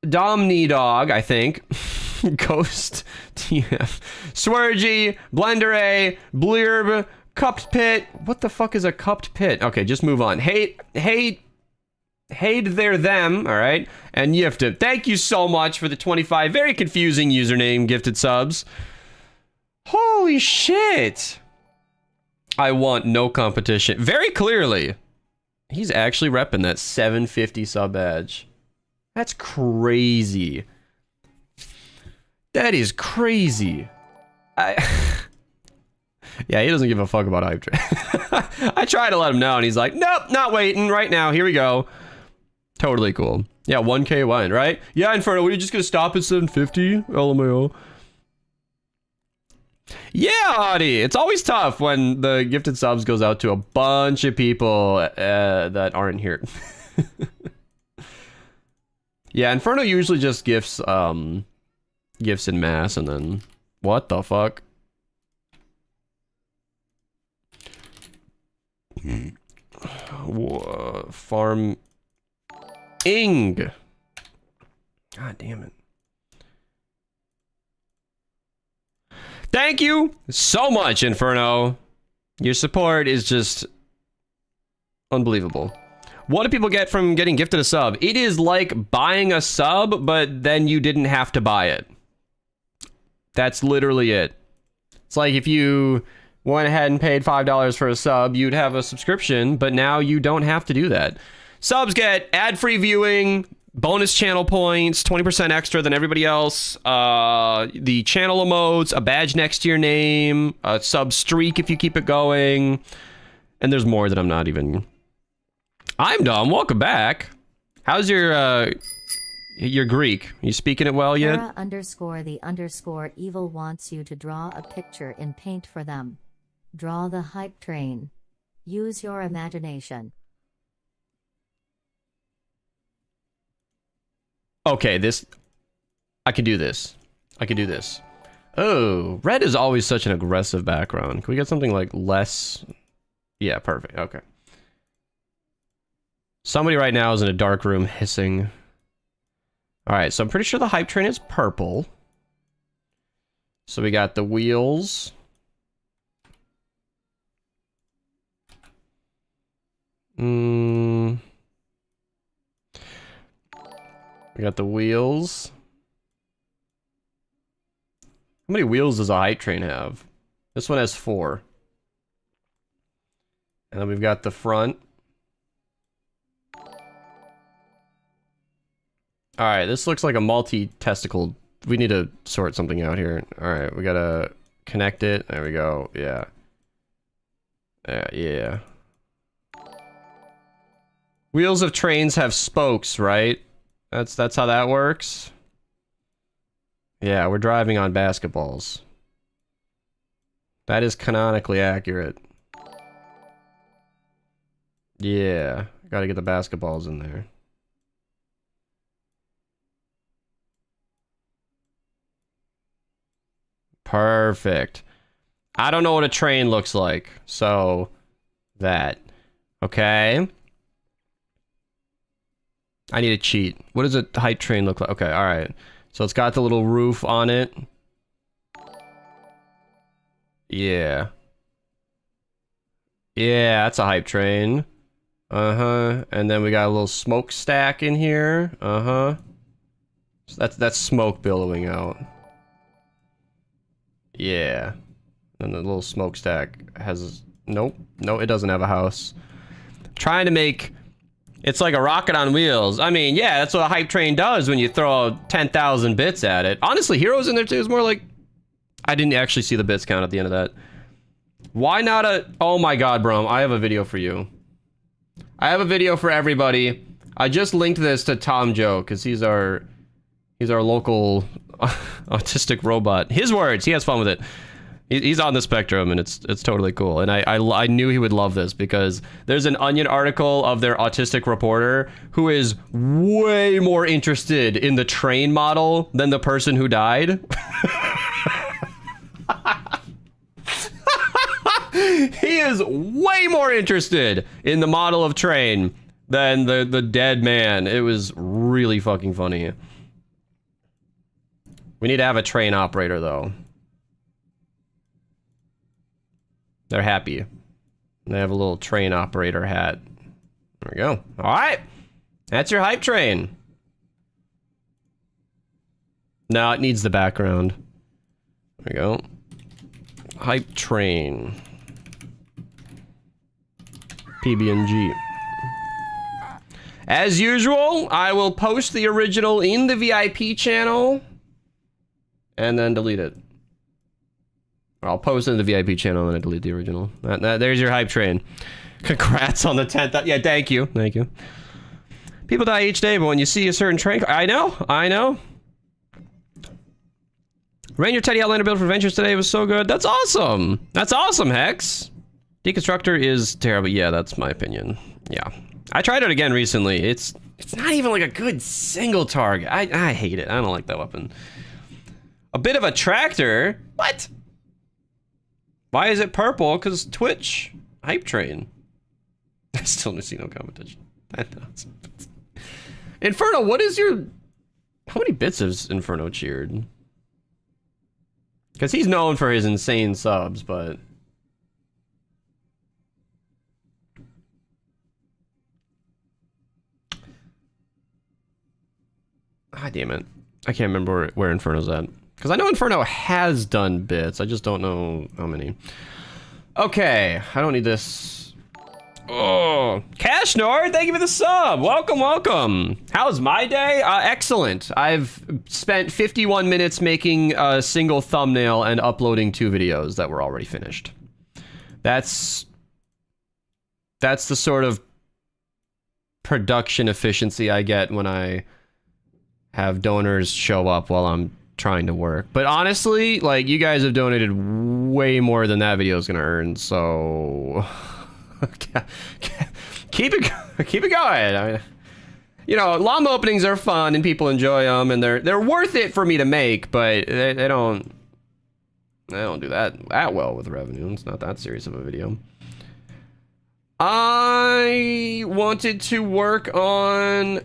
Domni Dog, I think, Ghost TF, Swergy, Blender A, Blurb, Cupped Pit. What the fuck is a Cupped Pit? Okay, just move on. Hate there them, all right, and Gifted. Thank you so much for the 25 very confusing username gifted subs. Holy shit. I want no competition. Very clearly, he's actually repping that 750 sub badge. That's crazy. That is crazy. Yeah, he doesn't give a fuck about hype train. I try to let him know, and he's like, nope, not waiting right now. Here we go. Totally cool. Yeah, 1K went, right? Yeah, Inferno, were you just gonna stop at 750? LMAO. Yeah, Audie. It's always tough when the gifted subs goes out to a bunch of people that aren't here. Yeah, Inferno usually just gifts gifts in mass, and then what the fuck? Farm Ing. God damn it. Thank you so much, Inferno. Your support is just unbelievable. What do people get from getting gifted a sub? It is like buying a sub, but then you didn't have to buy it. That's literally it. It's like if you went ahead and paid $5 for a sub, you'd have a subscription, but now you don't have to do that. Subs get ad-free viewing, bonus channel points, 20% extra than everybody else, the channel emotes, a badge next to your name, a sub streak if you keep it going, and there's more that I'm not even... I'm dumb. Welcome back. How's your Greek? You speaking it well yet? Kara_the_evil wants you to draw a picture in paint for them. Draw the hype train. Use your imagination. Okay, I can do this. I can do this. Oh, red is always such an aggressive background. Can we get something like less? Yeah, perfect. Okay. Somebody right now is in a dark room hissing. All right, so I'm pretty sure the hype train is purple. So we got the wheels. We got the wheels. How many wheels does a hype train have? This one has 4. And then we've got the front. Alright, this looks like a multi-testicle. We need to sort something out here. Alright, we gotta connect it. There we go. Yeah. Yeah. Wheels of trains have spokes, right? That's how that works. Yeah, we're driving on basketballs. That is canonically accurate. Yeah, gotta get the basketballs in there. Perfect. I don't know what a train looks like, so that. Okay. I need a cheat. What does a hype train look like? Okay, alright. So it's got the little roof on it. Yeah. Yeah, that's a hype train. Uh-huh. And then we got a little smokestack in here. Uh-huh. So that's smoke billowing out. Yeah. And the little smokestack has... Nope. No, it doesn't have a house. Trying to make... It's like a rocket on wheels. I mean, yeah, that's what a hype train does when you throw 10,000 bits at it. Honestly, Heroes in there too is more like... I didn't actually see the bits count at the end of that. Why not a... Oh my god, bro. I have a video for you. I have a video for everybody. I just linked this to Tom Joe, because he's our local autistic robot. His words. He has fun with it. He's on the spectrum, and it's totally cool. And I knew he would love this, because there's an Onion article of their autistic reporter who is way more interested in the train model than the person who died. He is way more interested in the model of train than the dead man. It was really fucking funny. We need to have a train operator, though. They're happy. They have a little train operator hat. There we go. All right. That's your hype train. No, it needs the background. There we go. Hype train. PB&G. As usual, I will post the original in the VIP channel. and then delete it. Or I'll post it in the VIP channel and I delete the original. There's your hype train. Congrats on the 10th. Yeah, thank you. Thank you. People die each day, but when you see a certain train... I know. Ran your Teddy Outlander build for Adventures today. It was so good. That's awesome. That's awesome, Hex. Deconstructor is terrible. Yeah, that's my opinion. Yeah. I tried it again recently. It's not even like a good single target. I hate it. I don't like that weapon. A bit of a tractor? What? Why is it purple? Because Twitch. Hype train. I still see no competition. Inferno, what is your... How many bits has Inferno cheered? Because he's known for his insane subs, but... Ah, damn it. I can't remember where Inferno's at. Because I know Inferno has done bits, I just don't know how many. Okay, I don't need this. Oh, Cash Nord, thank you for the sub. Welcome, welcome. How's my day? Excellent. I've spent 51 minutes making a single thumbnail and uploading 2 videos that were already finished. That's the sort of production efficiency I get when I have donors show up while I'm trying to work. But honestly, like, you guys have donated way more than that video is gonna earn, so keep it going. I mean, you know, llama openings are fun and people enjoy them, and they're worth it for me to make, but they don't do that well with revenue. It's not that serious of a video. I wanted to work on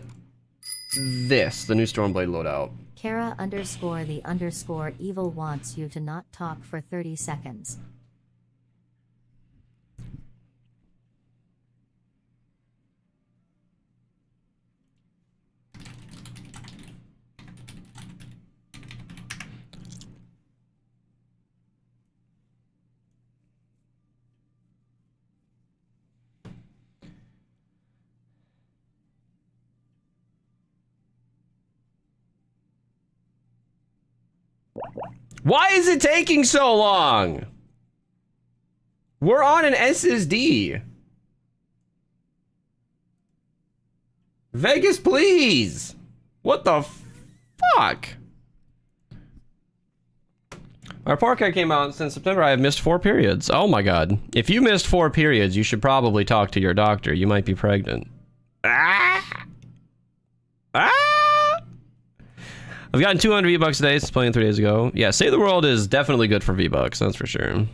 this, the new Stormblade loadout. Kara_the_evil wants you to not talk for 30 seconds. Why is it taking so long? We're on an SSD. Vegas, please. What the fuck? My report card came out since September. I have missed 4 periods. Oh my god. If you missed 4 periods, you should probably talk to your doctor. You might be pregnant. Ah! Ah! I've gotten 200 V-Bucks today since playing 3 days ago. Yeah, Save the World is definitely good for V-Bucks, that's for sure.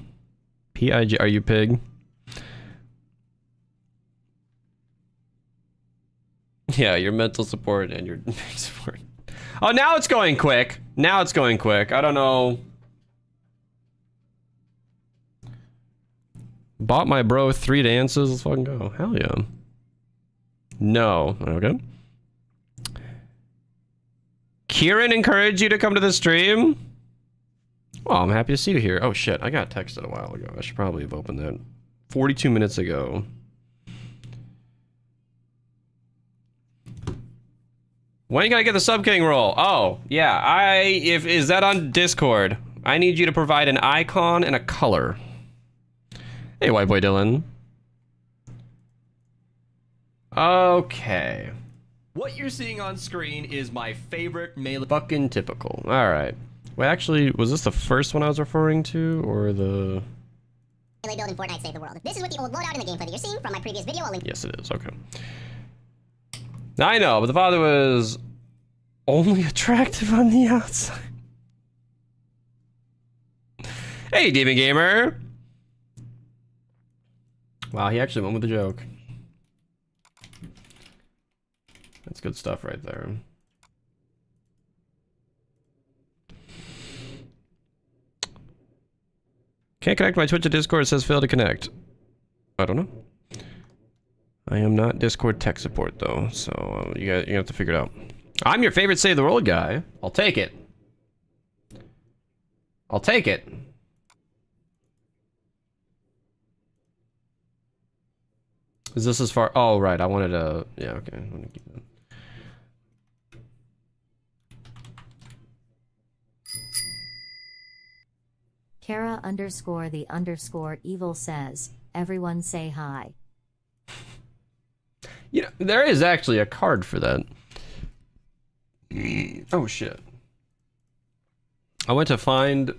PIG, are you pig? Yeah, your mental support and your support. Oh, now it's going quick. Now it's going quick. I don't know. Bought my bro 3 dances. Let's fucking go. Hell yeah. No. Okay. Kieran encouraged you to come to the stream? Well, I'm happy to see you here. Oh shit, I got texted a while ago. I should probably have opened that 42 minutes ago. When you gonna get the Sub King roll? Oh, yeah, is that on Discord? I need you to provide an icon and a color. Hey, white boy Dylan. Okay. What you're seeing on screen is my favorite melee. Fucking typical. Alright. Wait, actually, was this the first one I was referring to, or the... Melee build in Fortnite Save the World. This is with the old loadout in the gameplay that you're seeing from my previous video. I'll link. Yes, it is. Okay. Now, I know, but the father was only attractive on the outside. Hey, Demon Gamer! Wow, he actually went with the joke. That's good stuff right there. Can't connect my Twitch to Discord. It says fail to connect. I don't know. I am not Discord tech support though, so you have to figure it out. I'm your favorite Save the World guy. I'll take it. I'll take it. Is this as far? Oh, right. I wanted to. Yeah, okay. I want to keep that. Kara underscore the underscore evil says, everyone say hi. You know, there is actually a card for that. Oh shit. I went to find...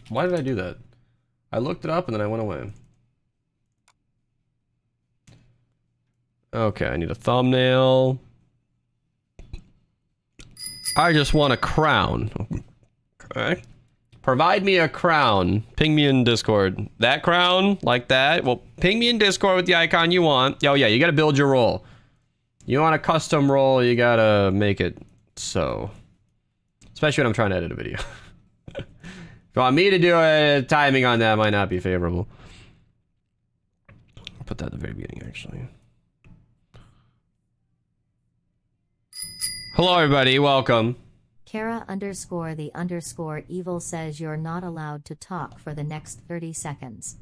Why did I do that? I looked it up and then I went away. Okay, I need a thumbnail. I just want a crown. Okay. Provide me a crown. Ping me in Discord. That crown? Like that? Well, ping me in Discord with the icon you want. Oh yeah, you gotta build your role. You want a custom role, you gotta make it so. Especially when I'm trying to edit a video. If you want me to do it, timing on that might not be favorable. I'll put that at the very beginning, actually. Hello, everybody. Welcome. Kara underscore the underscore evil says you're not allowed to talk for the next 30 seconds.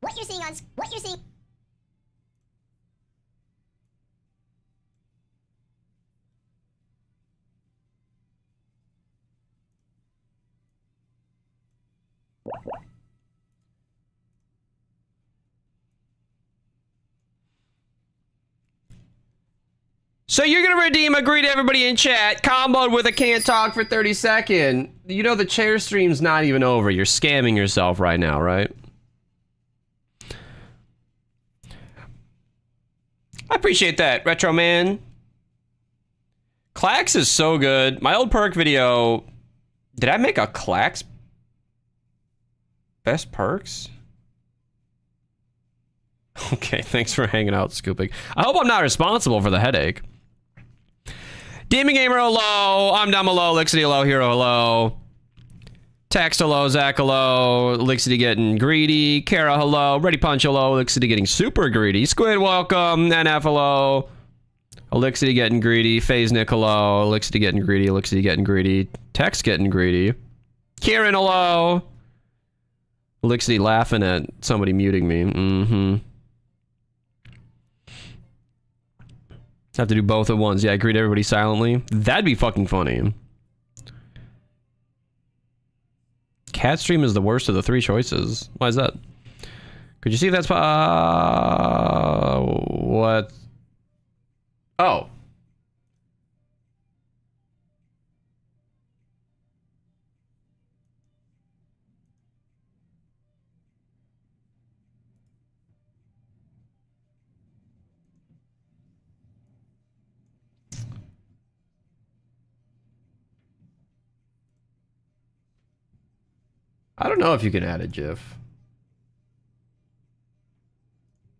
What you're seeing So you're gonna redeem, agree to everybody in chat, comboed with a can't talk for 30 seconds. You know the chair stream's not even over. You're scamming yourself right now, right? I appreciate that, Retro Man. Clax is so good. My old perk video, did I make a Clax best perks? Okay, thanks for hanging out, Scooping. I hope I'm not responsible for the headache. Demon Gamer, hello. I'm Dom, hello. Lixity, hello. Hero, hello. Text, hello. Zach, hello. Lixity getting greedy. Kara, hello. Ready Punch, hello. Lixity getting super greedy. Squid, welcome. NF, hello. Elixity getting greedy. FaZe Nick, hello. Elixity getting greedy. Elixity getting greedy. Text getting greedy. Kieran, hello. Elixity laughing at somebody muting me. Mm-hmm. Have to do both at once. Yeah, greet everybody silently. That'd be fucking funny. Cat stream is the worst of the three choices. Why is that? Could you see if that's... what? Oh. I don't know if you can add a GIF.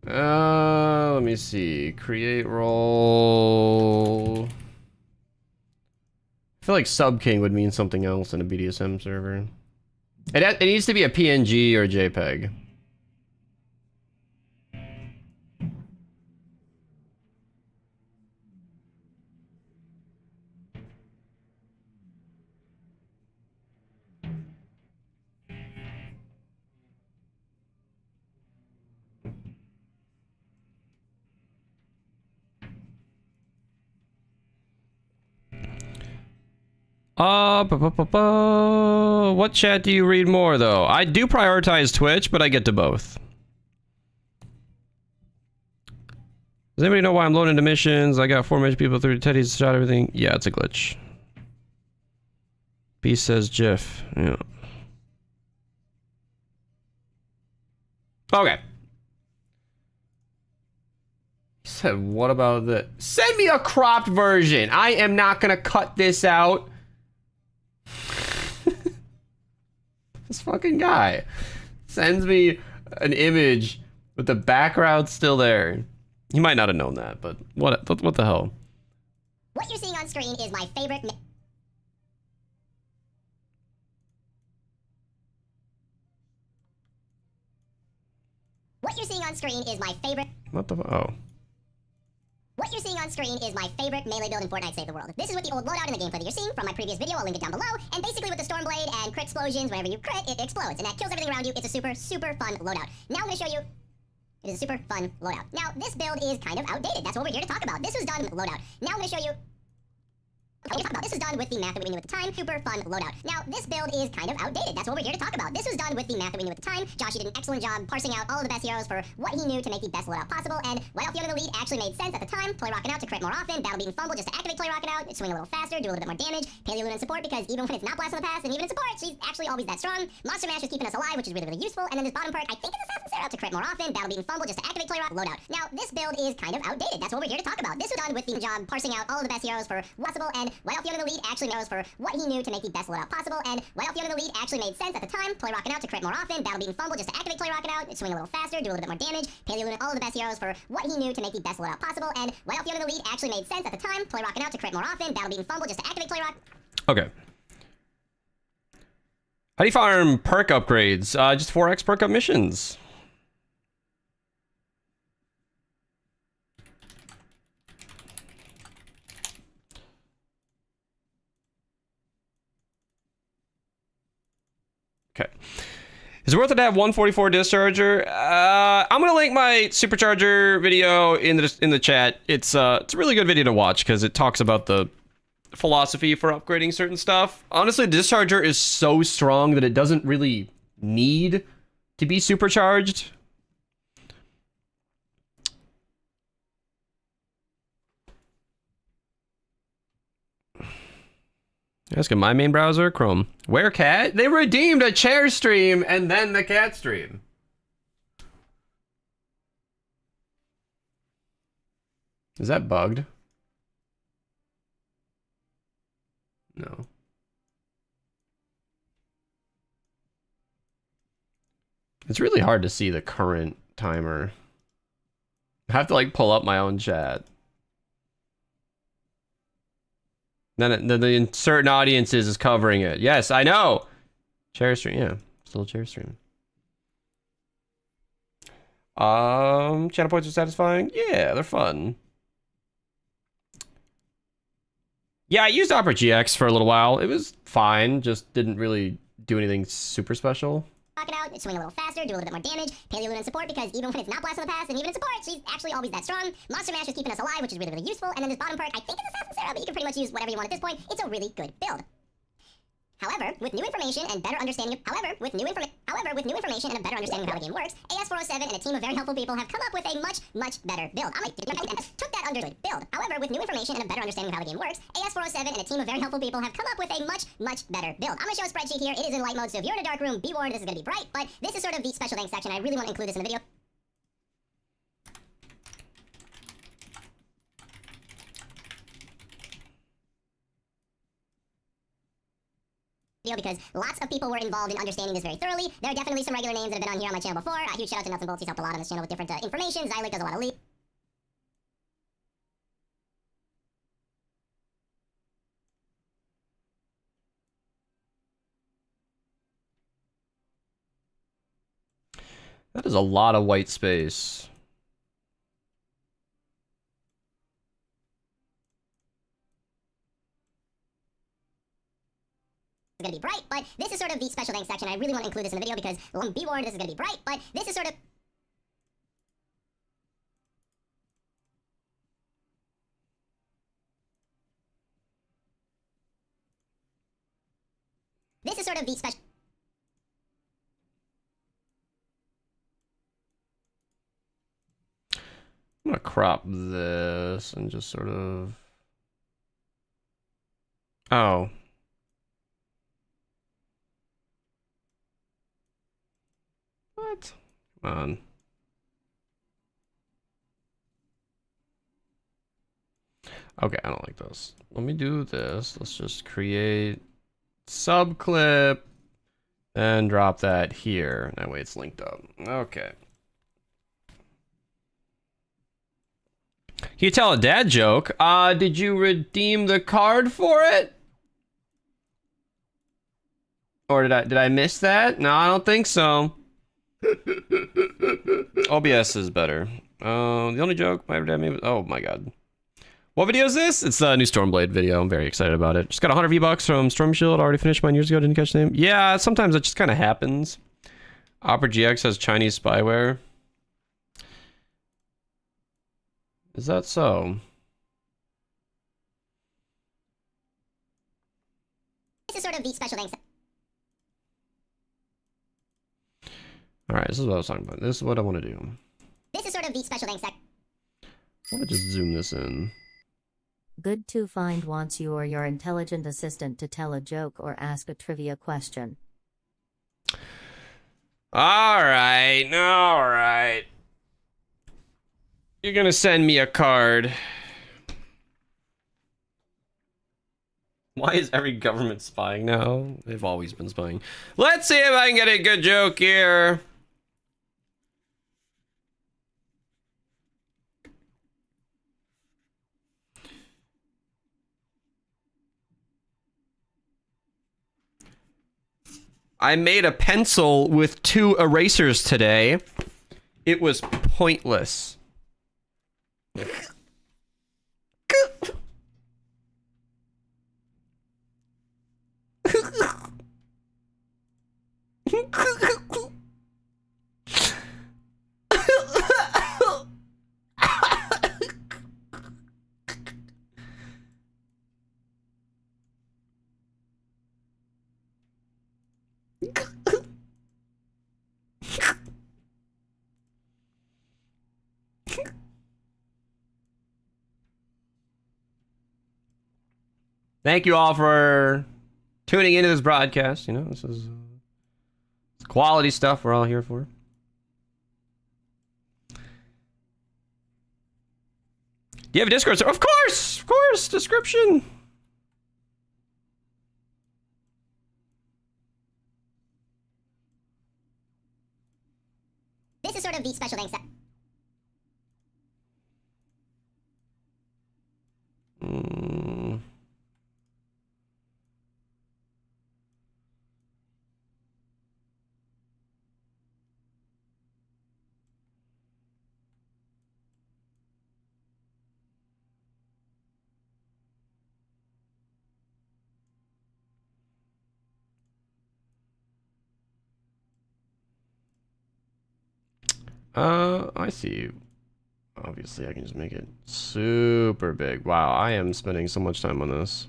Let me see. Create role. I feel like Sub King would mean something else in a BDSM server. It needs to be a PNG or a JPEG. What chat do you read more, though? I do prioritize Twitch, but I get to both. Does anybody know why I'm loading into missions? I got 4 mission people, 30 teddies, shot everything. Yeah, it's a glitch. B says GIF. Yeah. Okay. He said, what about the... Send me a cropped version. I am not gonna cut this out. This fucking guy sends me an image with the background still there. He might not have known that, but what the hell? What you're seeing on screen is my favorite. What you're seeing on screen is my favorite. What the? Oh. What you're seeing on screen is my favorite melee build in Fortnite Save the World. This is with the old loadout in the gameplay that you're seeing from my previous video. I'll link it down below. And basically with the Stormblade and crit explosions. Whenever you crit, it explodes, and that kills everything around you. It's a super, super fun loadout. Now I'm going to show you. It is a super fun loadout. Now, this build is kind of outdated. That's what we're here to talk about. This was done loadout. Now I'm going to show you. This was done with the math that we knew at the time. Super fun loadout. Now, this build is kind of outdated. That's what we're here to talk about. This was done with the math that we knew at the time. Josh, did an excellent job parsing out all of the best heroes for what he knew to make the best loadout possible. And White Elf Yoda in the lead actually made sense at the time. Play Rockin' Out to crit more often. Battle Beat and Fumble just to activate Play Rockin' Out. Swing a little faster, do a little bit more damage. Paleo Luna in support because even when it's not Blast from the Past and even in support, she's actually always that strong. Monster Mash is keeping us alive, which is really, really useful. And then this bottom perk, I think it's Assassin's Arrow to crit more often. Battle Beat and Fumble just to activate Play Rock loadout. Now, this build is kind of outdated. That's what we're here to talk about. This was done with the job parsing out all of the best heroes for possible. And White Elf Yoda in the lead actually knows for what he knew to make the best loadout possible. And White Elf Yoda in the lead actually made sense at the time. Play Rockin' Out to crit more often. Battle Beat and Fumble just to activate Play Rockin' Out. Swing a little faster, do a little bit more damage. Paleo Luna, all of the best heroes for what he knew to make the best loadout possible. And White Elf Yoda in the lead actually made sense at the time. Play Rockin' Out to crit more often. Battle Beat and Fumble just to activate Play Rock. Okay. How do you farm perk upgrades? Just 4x perk up missions. Okay. Is it worth it to have 144 discharger? I'm gonna link my supercharger video in the chat. It's a really good video to watch because it talks about the philosophy for upgrading certain stuff. Honestly, the discharger is so strong that it doesn't really need to be supercharged. Asking my main browser, Chrome. Where cat? They redeemed a chair stream and then the cat stream. Is that bugged? No. It's really hard to see the current timer. I have to like pull up my own chat. Then the certain audiences is covering it. Yes, I know. Chair stream, yeah, still a chair stream. Channel points are satisfying. Yeah, they're fun. Yeah, I used Opera GX for a little while. It was fine, just didn't really do anything super special. Rock it out, swing a little faster, do a little bit more damage. Paleo Luna in support because even when it's not Blast from the Past and even in support, she's actually always that strong. Monster Mash is keeping us alive, which is really, really useful. And then this bottom perk, I think it's Assassin's Arrow, but you can pretty much use whatever you want at this point. It's a really good build. However, with new information and better understanding of, with new information and a better understanding of how the game works, AS407 and a team of very helpful people have come up with a much, much better build. Took that under good build. However, with new information and a better understanding of how the game works, AS407 and a team of very helpful people have come up with a much, much better build. I'm gonna show a spreadsheet here. It is in light mode, so if you're in a dark room, be warned, this is gonna be bright, but this is sort of the special thanks section. I really want to include this in the video. Because lots of people were involved in understanding this very thoroughly. There are definitely some regular names that have been on here on my channel before. A huge shout out to Nuts and Bolts. He's helped a lot on this channel with different information. Zylic does a lot of lead. That is a lot of white space. Gonna be bright, but this is sort of the special thanks section. I really want to include this in the video because be warned, this is gonna be bright, but this is sort of the special. I'm gonna crop this and just sort of. Oh. What? Come on. Okay, I don't like this. Let me do this. Let's just create subclip and drop that here. That way it's linked up. Okay. Can you tell a dad joke? Did you redeem the card for it? Or did I miss that? No, I don't think so. OBS is better. The only joke my dad made was, oh my god. What video is this? It's the new Stormblade video. I'm very excited about it. Just got 100 V-Bucks from Storm Shield. Already finished mine years ago. Didn't catch the name. Yeah, sometimes it just kind of happens. Opera GX has Chinese spyware. Is that so? This is sort of the special thanks. Alright, this is what I was talking about. This is what I want to do. This is sort of the special thanks. I want to just zoom this in. Good to find wants you or your intelligent assistant to tell a joke or ask a trivia question. Alright. You're gonna send me a card. Why is every government spying now? They've always been spying. Let's see if I can get a good joke here. I made a pencil with 2 erasers today. It was pointless. Thank you all for tuning into this broadcast. You know, this is it's quality stuff we're all here for. Do you have a Discord server? Of course, description. This is sort of the special thanks. I see. Obviously, I can just make it super big. Wow, I am spending so much time on this.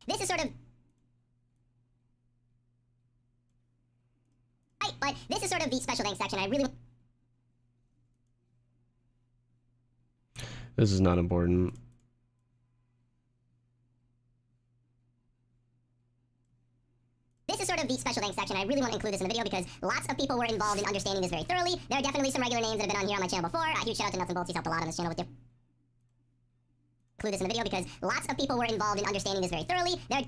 This is sort of... Right, but this is sort of the special thanks section. I really... This is not important. This is sort of the special thanks section. I really want to include this in the video because lots of people were involved in understanding this very thoroughly. There are definitely some regular names that have been on here on my channel before. A huge shout out to Nuts and Bolts. He's helped a lot on this channel with include this in the video because lots of people were involved in understanding this very thoroughly. There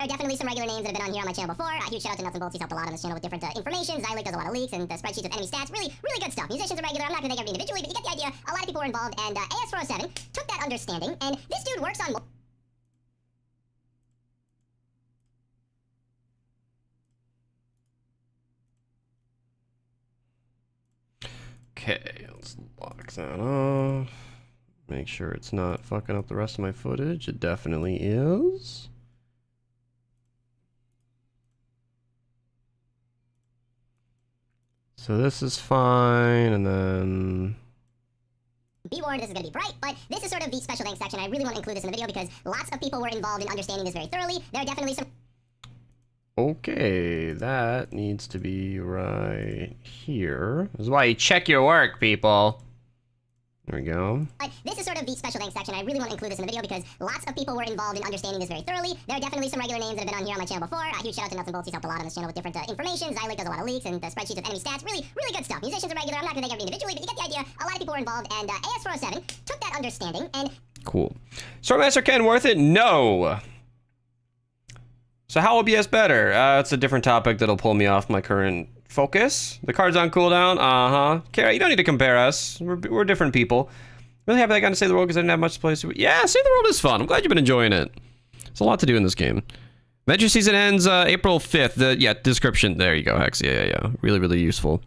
are definitely some regular names that have been on here on my channel before. A huge shout out to Nuts and Bolts. He's helped a lot on this channel with different information. Zylic does a lot of leaks and spreadsheets of enemy stats. Really good stuff. Musicians are regular. I'm not going to thank everybody individually, but you get the idea. A lot of people were involved, and AS407 took that understanding, and this dude works on... Okay, let's lock that off. Make sure it's not fucking up the rest of my footage. It definitely is. So this is fine, and then... Be warned, this is going to be bright, but this is sort of the special thanks section. I really want to include this in the video because lots of people were involved in understanding this very thoroughly. There are definitely some... Okay, that needs to be right here. This is why you check your work, people. There we go. But this is sort of the special thanks section. I really want to include this in the video because lots of people were involved in understanding this very thoroughly. There are definitely some regular names that have been on here on my channel before. A huge shout out to Nuts and Bolts. He's helped a lot on this channel with different information. Zylic does a lot of leaks and spreadsheets of enemy stats. Really good stuff. Musicians are regular. I'm not going to thank everybody individually, but you get the idea. A lot of people were involved, and AS407 took that understanding and... Cool. Swordmaster Ken, worth it? No. So how OBS better? It's a different topic that'll pull me off my current Focus. The card's on cooldown. Uh-huh. Kara, you don't need to compare us. We're different people. Really happy I got to save the world because I didn't have much place to... Yeah, save the world is fun. I'm glad you've been enjoying it. There's a lot to do in this game. Adventure season ends April 5th. Yeah, description. There you go, Hex. Yeah. Really, really useful.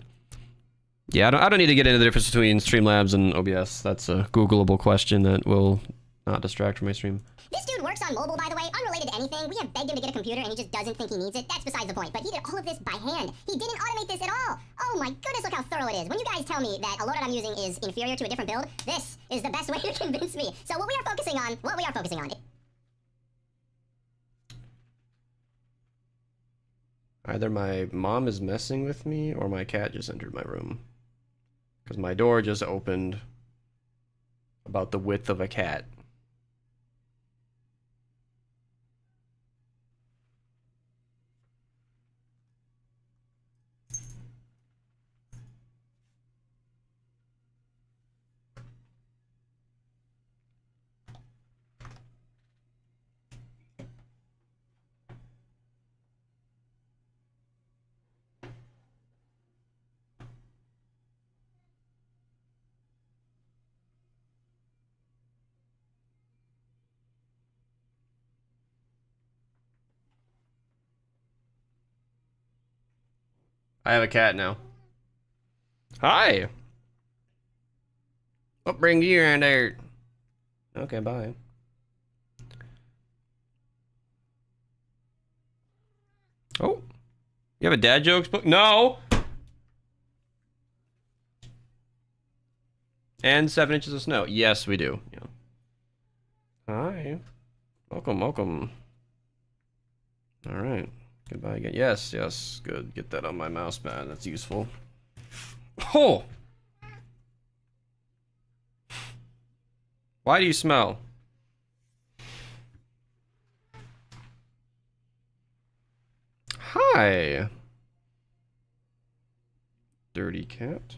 Yeah, I don't need to get into the difference between Streamlabs and OBS. That's a Googleable question that will not distract from my stream. This dude works on mobile, by the way, unrelated to anything. We have begged him to get a computer, and he just doesn't think he needs it. That's besides the point. But he did all of this by hand. He didn't automate this at all. Oh my goodness, look how thorough it is. When you guys tell me that a loadout I'm using is inferior to a different build, this is the best way to convince me. So what we are focusing on, Either my mom is messing with me, or my cat just entered my room. Because my door just opened about the width of a cat. I have a cat now. Hi! What brings you around there? Okay, bye. Oh. You have a dad jokes book? No! And 7 inches of snow. Yes, we do. Yeah. Hi. Welcome. Alright. Goodbye again. Yes. Good. Get that on my mouse pad. That's useful. Oh! Why do you smell? Hi. Dirty cat.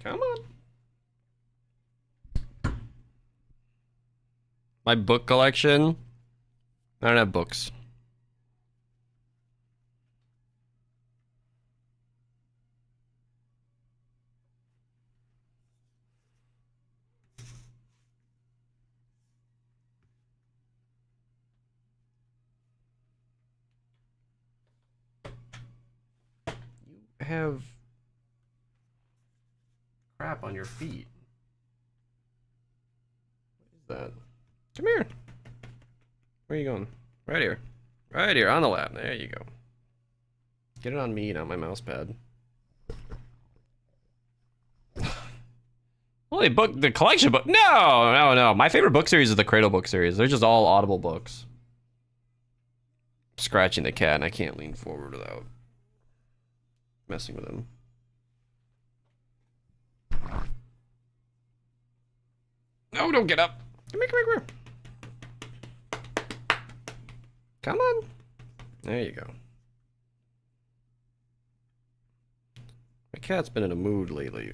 Come on. My book collection. I don't have books. You have crap on your feet. What is that? Come here. Where are you going? Right here. Right here on the lap. There you go. Get it on me, not my mouse pad. Holy book, the collection book. No. My favorite book series is the Cradle book series. They're just all Audible books. Scratching the cat, and I can't lean forward without messing with him. No, don't get up. Come here. Come on. There you go. My cat's been in a mood lately.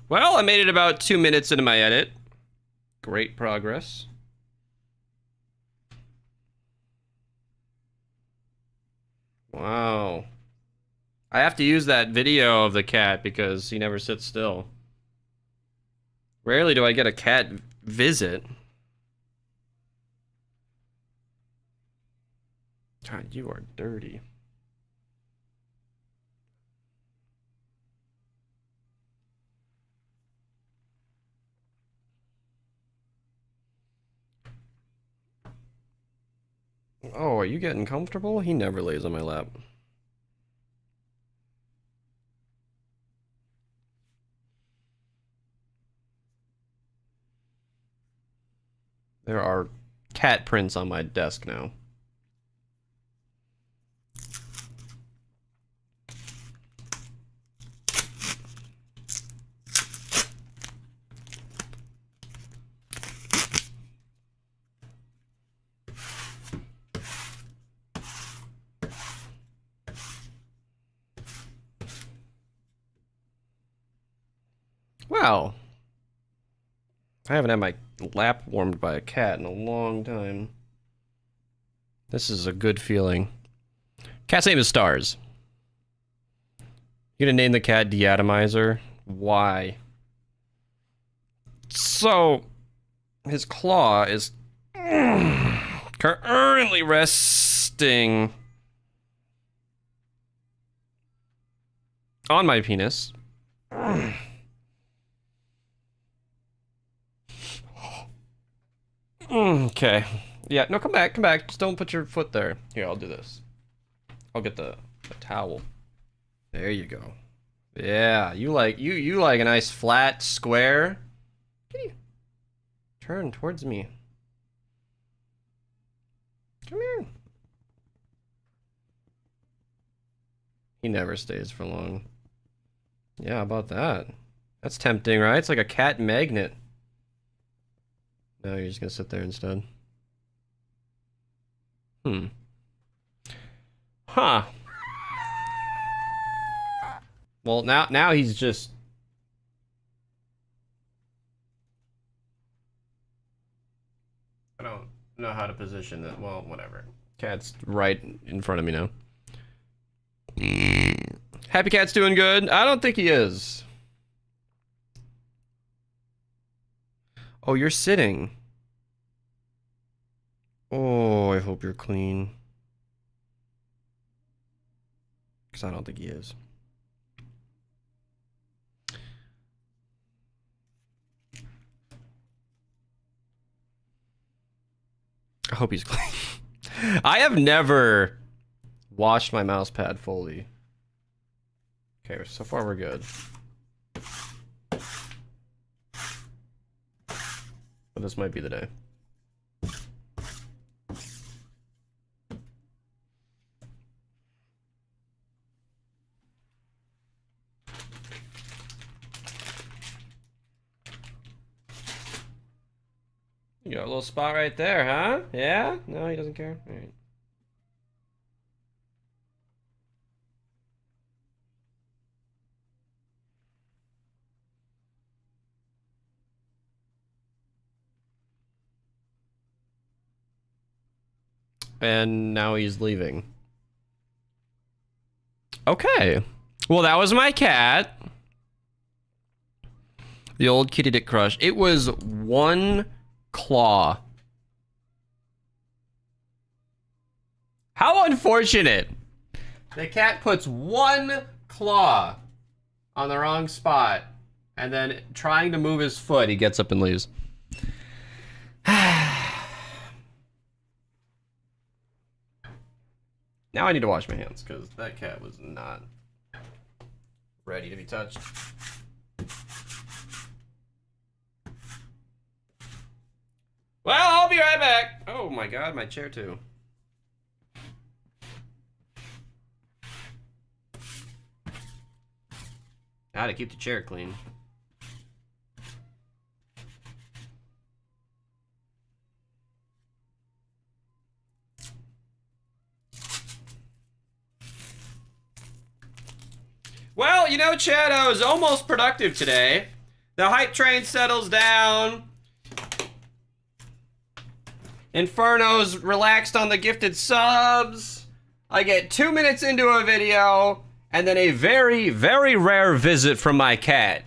Well, I made it about 2 minutes into my edit. Great progress. Wow. I have to use that video of the cat because he never sits still. Rarely do I get a cat visit. God, you are dirty. Oh, are you getting comfortable? He never lays on my lap. There are cat prints on my desk now. Wow. I haven't had my lap warmed by a cat in a long time. This is a good feeling. Cat's name is Stars. You gonna name the cat Deatomizer? Why? So, his claw is currently resting on my penis. Okay. Yeah, no, come back, come back. Just don't put your foot there. Here, I'll do this. I'll get the towel. There you go. Yeah, you like a nice flat square. Kitty, turn towards me. Come here. He never stays for long. Yeah, how about that? That's tempting, right? It's like a cat magnet. No, you're just gonna sit there instead. Huh. Well, now he's just... I don't know how to position it. Well, whatever. Cat's right in front of me now. Happy Cat's doing good? I don't think he is. Oh, you're sitting. Oh, I hope you're clean. Because I don't think he is. I hope he's clean. I have never washed my mouse pad fully. Okay, so far we're good. But this might be the day. You got a little spot right there, huh? Yeah? No, he doesn't care? Alright. And now he's leaving. Okay. Well, that was my cat. The old kitty dick crush. It was one claw. How unfortunate. The cat puts one claw on the wrong spot, and then trying to move his foot, he gets up and leaves. Now I need to wash my hands, because that cat was not ready to be touched. Well, I'll be right back. Oh my god, my chair too. How to keep the chair clean. Well, you know, Chad, I was almost productive today. The hype train settles down. Inferno's relaxed on the gifted subs. I get 2 minutes into a video, and then a very, very rare visit from my cat.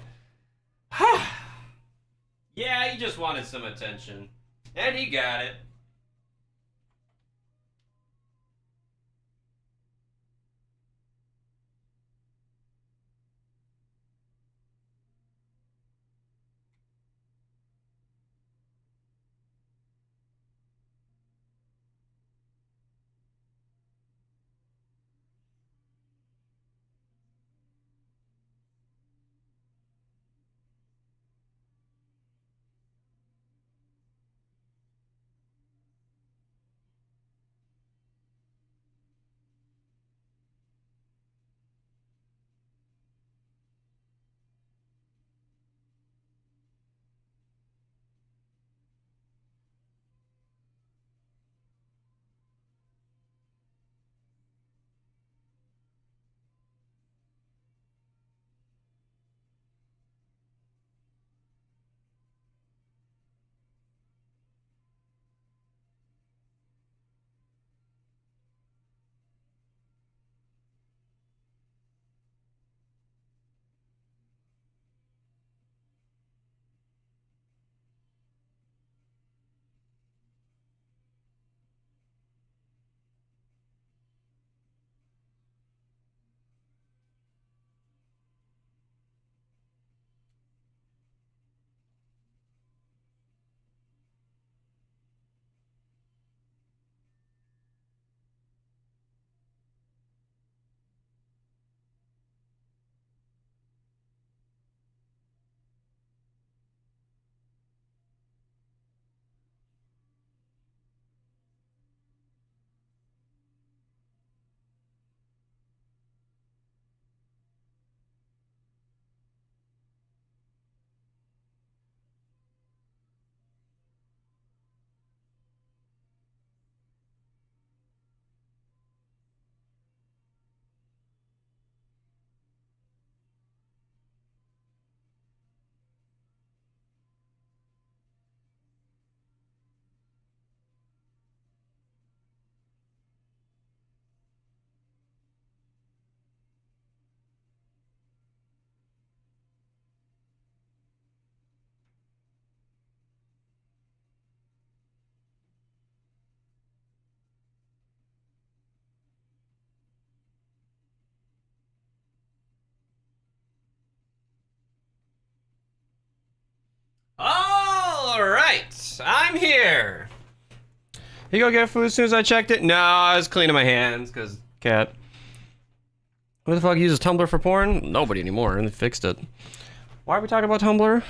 Yeah, he just wanted some attention. And he got it. I'm here. You go get food as soon as I checked it? No, I was cleaning my hands because cat. Who the fuck uses Tumblr for porn? Nobody anymore. They fixed it. Why are we talking about Tumblr?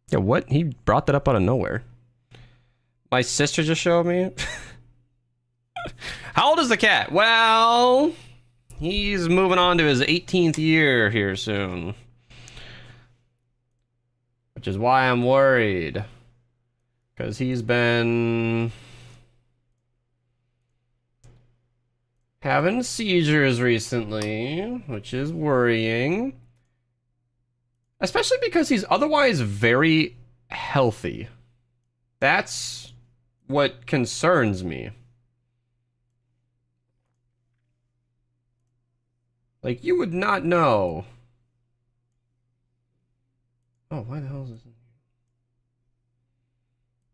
Yeah, what? He brought that up out of nowhere. My sister just showed me. How old is the cat? Well, he's moving on to his 18th year here soon. Which is why I'm worried. Because he's been having seizures recently, which is worrying. Especially because he's otherwise very healthy. That's what concerns me. Like, you would not know. Oh, why the hell is this?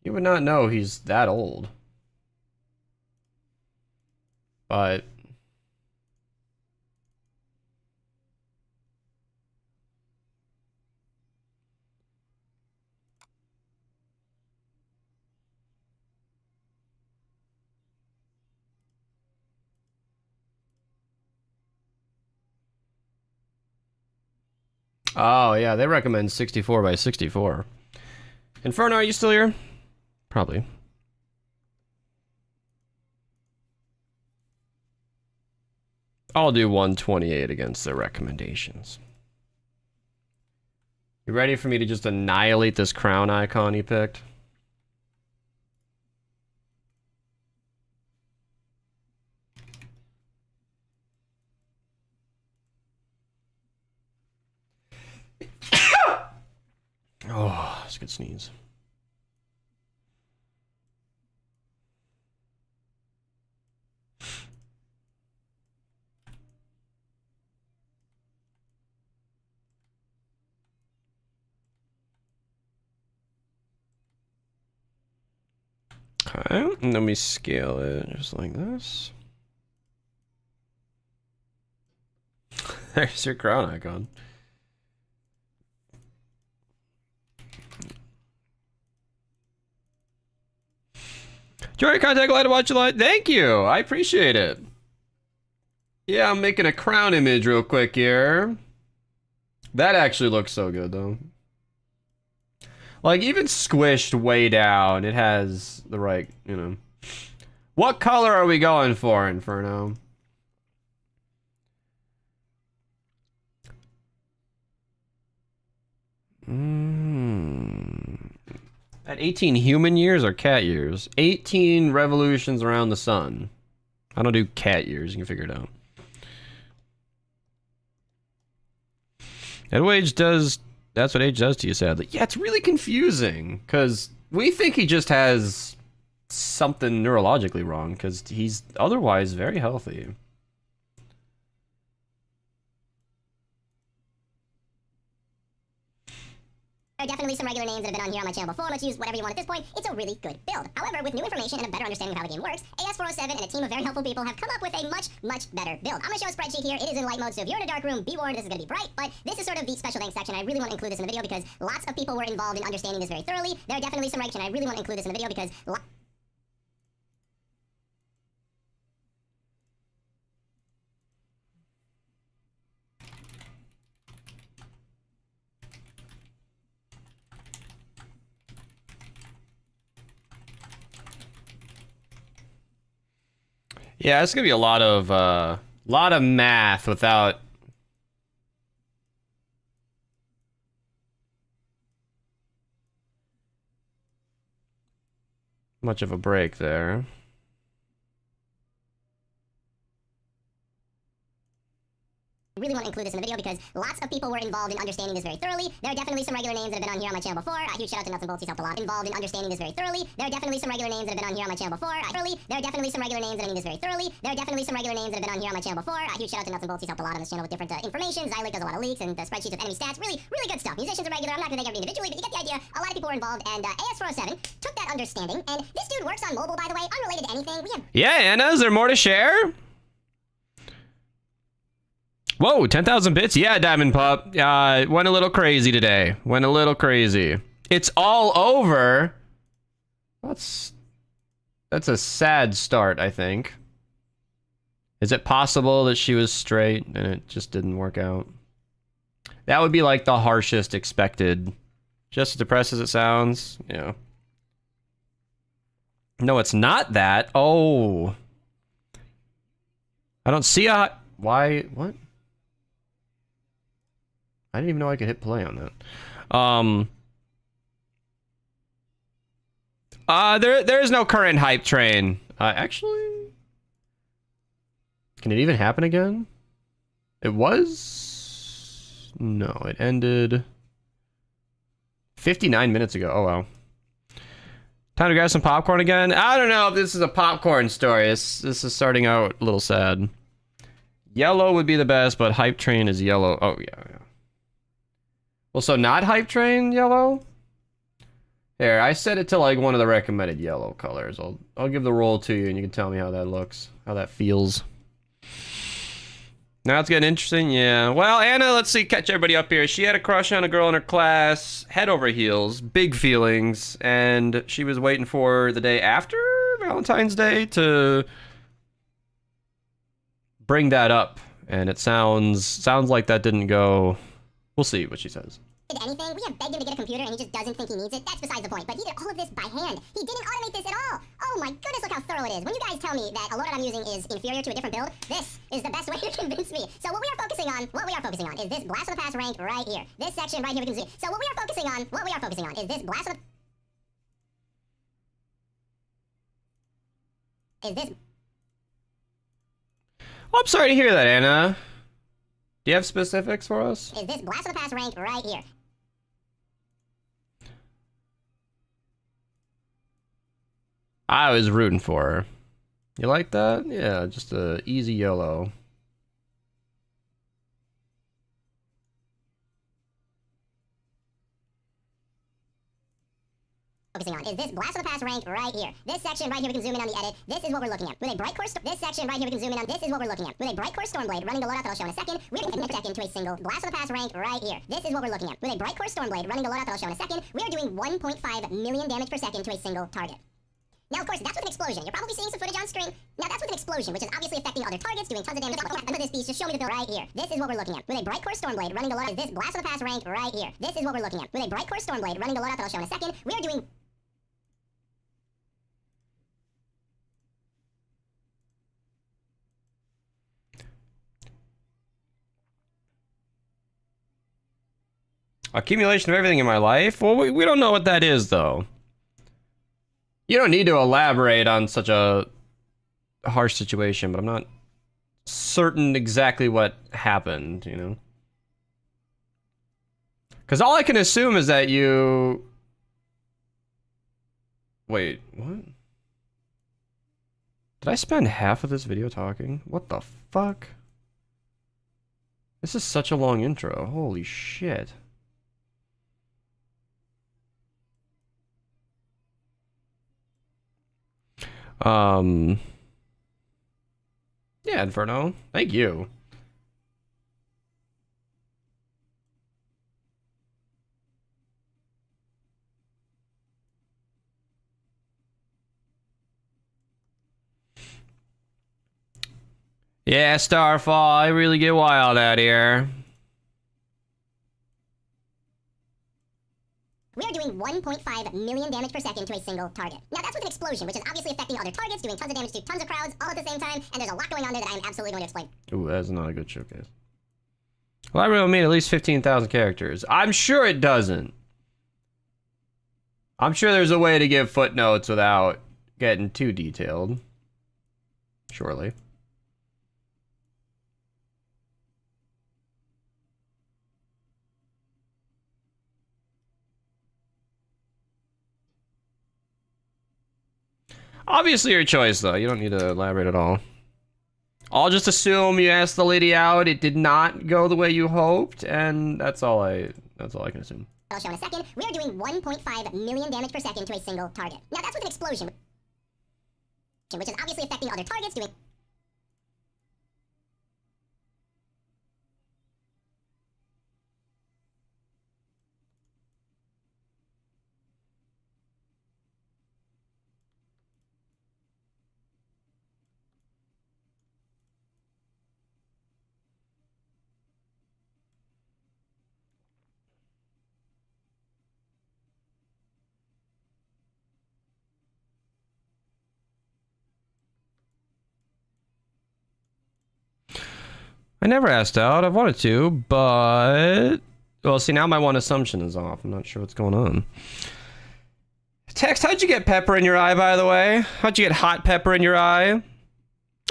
You would not know he's that old. But oh, yeah, they recommend 64 by 64. Inferno, are you still here? Probably. I'll do 128 against their recommendations. You ready for me to just annihilate this crown icon you picked? Oh, that's a good sneeze. Okay, let me scale it just like this. There's your crown icon. Join contact light to watch a light. Thank you. I appreciate it. Yeah, I'm making a crown image real quick here. That actually looks so good though. Like, even squished way down, it has the right, you know. What color are we going for, Inferno? At 18 human years or cat years? 18 revolutions around the sun. I don't do cat years, you can figure it out. That's what age does. That's what age does to you, sadly. Yeah, it's really confusing because we think he just has something neurologically wrong because he's otherwise very healthy. There are definitely some regular names that have been on here on my channel before. Let's use whatever you want at this point. It's a really good build. However, with new information and a better understanding of how the game works, AS407 and a team of very helpful people have come up with a much, much better build. I'm going to show a spreadsheet here. It is in light mode, so if you're in a dark room, be warned, this is going to be bright. But this is sort of the special thanks section. I really want to include this in the video because lots of people were involved in understanding this very thoroughly. There are definitely some regular, and I really want to include this in the video because Yeah, it's gonna be a lot of math without much of a break there. I really want to include this in the video because lots of people were involved in understanding this very thoroughly. There are definitely some regular names that have been on here on my channel before. A huge shout out to Nuts and Bolts, he's helped a lot. Involved in understanding this very thoroughly. There are definitely some regular names that have been on here on my channel before. There are definitely some regular names that I mean this very thoroughly. There are definitely some regular names that have been on here on my channel before. A huge shout out to Nuts and Bolts, he's helped a lot on this channel with different information. Zylic does a lot of leaks and the spreadsheets of enemy stats. Really, really good stuff. Musicians are regular. I'm not going to thank everybody individually, but you get the idea. A lot of people were involved, and AS407 took that understanding. And this dude works on mobile, by the way, unrelated to anything. We have Yeah, Anna, is there more to share? Whoa, 10,000 bits? Yeah, Diamond Pup. Went a little crazy today. Went a little crazy. It's all over. That's a sad start, I think. Is it possible that she was straight and it just didn't work out? That would be like the harshest expected. Just as depressed as it sounds, yeah. No, it's not that. Oh. I don't see a... Why? What? I didn't even know I could hit play on that. There is no current hype train. Actually... Can it even happen again? It was... No, it ended 59 minutes ago. Oh, wow. Time to grab some popcorn again? I don't know if this is a popcorn story. This is starting out a little sad. Yellow would be the best, but hype train is yellow. Oh, yeah. Well, so not hype train yellow? Here, I set it to like one of the recommended yellow colors. I'll give the roll to you and you can tell me how that looks, how that feels. Now it's getting interesting, yeah. Well, Anna, let's see, catch everybody up here. She had a crush on a girl in her class, head over heels, big feelings, and she was waiting for the day after Valentine's Day to bring that up. And it sounds like that didn't go. We'll see what she says. Anything. We have begged him to get a computer and he just doesn't think he needs it. That's besides the point. But he did all of this by hand. He didn't automate this at all. Oh my goodness, look how thorough it is. When you guys tell me that a loadout I'm using is inferior to a different build, this is the best way to convince me. So what we are focusing on is this Blast of the Past rank right here. This section right here we can zoom. So what we are focusing on is this Blast of the... Is this... Oh, I'm sorry to hear that, Anna. Do you have specifics for us? Is this Blast of the Past rank right here. I was rooting for her. You like that? Yeah, just a easy yellow. Focusing on is this Blast of the Past rank right here. This section right here we can zoom in on the edit. This is what we're looking at. With a bright core this section right here we can zoom in on. This is what we're looking at. With a bright core Stormblade running the loadout that I'll show in a second. We're going to second to a single Blast of the Past rank right here. This is what we're looking at. With a bright core Stormblade running the loadout that I'll show in a second. We are doing 1.5 million damage per second to a single target. Now, of course, that's with an explosion. You're probably seeing some footage on screen. Now, that's with an explosion, which is obviously affecting other targets, doing tons of damage. Under this piece, just show me the build right here. This is what we're looking at. With a bright core Stormblade running the loadout. Is this Blast of the Past rank right here. This is what we're looking at. With a bright core Stormblade running the loadout that I'll show in a second. We are doing... Accumulation of everything in my life? Well, we don't know what that is, though. You don't need to elaborate on such a harsh situation, but I'm not certain exactly what happened, you know? Because all I can assume is that you... Wait, what? Did I spend half of this video talking? What the fuck? This is such a long intro. Holy shit. Yeah, Inferno. Thank you. Yeah, Starfall, I really get wild out here. We are doing 1.5 million damage per second to a single target. Now that's with an explosion, which is obviously affecting other targets, doing tons of damage to tons of crowds all at the same time, and there's a lot going on there that I'm absolutely going to explain. Ooh, that's not a good showcase. Well, I really mean at least 15,000 characters. I'm sure it doesn't. I'm sure there's a way to give footnotes without getting too detailed. Surely. Obviously your choice, though. You don't need to elaborate at all. I'll just assume you asked the lady out, it did not go the way you hoped, and that's all I can assume. I'll show in a second. We are doing 1.5 million damage per second to a single target. Now that's with an explosion, which is obviously affecting other targets, doing... I never asked out. I've wanted to, but... Well, see, now my one assumption is off. I'm not sure what's going on. Text, how'd you get pepper in your eye, by the way? How'd you get hot pepper in your eye?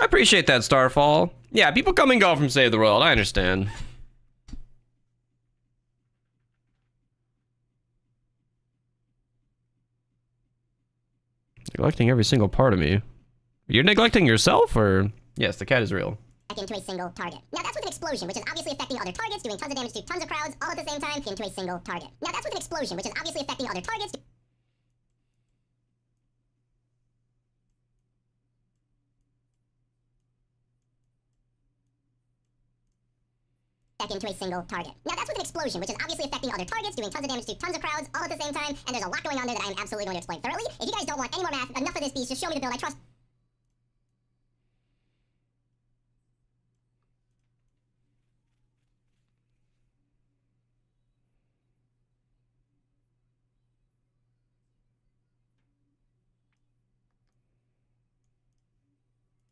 I appreciate that, Starfall. Yeah, people come and go from Save the World. I understand. Neglecting every single part of me. You're neglecting yourself, or...? Yes, the cat is real. Back into a single target. Now that's with an explosion, which is obviously affecting other targets, doing tons of damage to tons of crowds, all at the same time, into a single target. Now that's with an explosion, which is obviously affecting other targets. Back into a single target. Now that's with an explosion, which is obviously affecting other targets, doing tons of damage to tons of crowds, all at the same time, and there's a lot going on there that I am absolutely going to explain thoroughly. If you guys don't want any more math, enough of this beast, just show me the build I trust.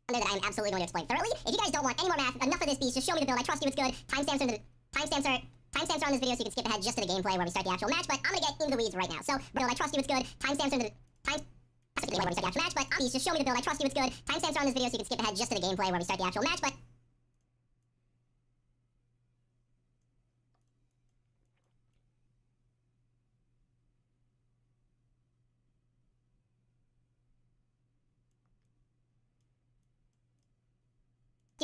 That I am absolutely going to explain thoroughly. If you guys don't want any more math, enough of this beast, just show me the build. I trust you, it's good. Timestamps are on this video, so you can skip ahead just to the gameplay where we start the actual match. But I'm gonna get into the weeds right now. So, build, I trust you, it's good. Timestamps are where we start the actual match. But just show me the build. I trust you, it's good. Timestamps are on this video, so you can skip ahead just to the gameplay where we start the actual match. But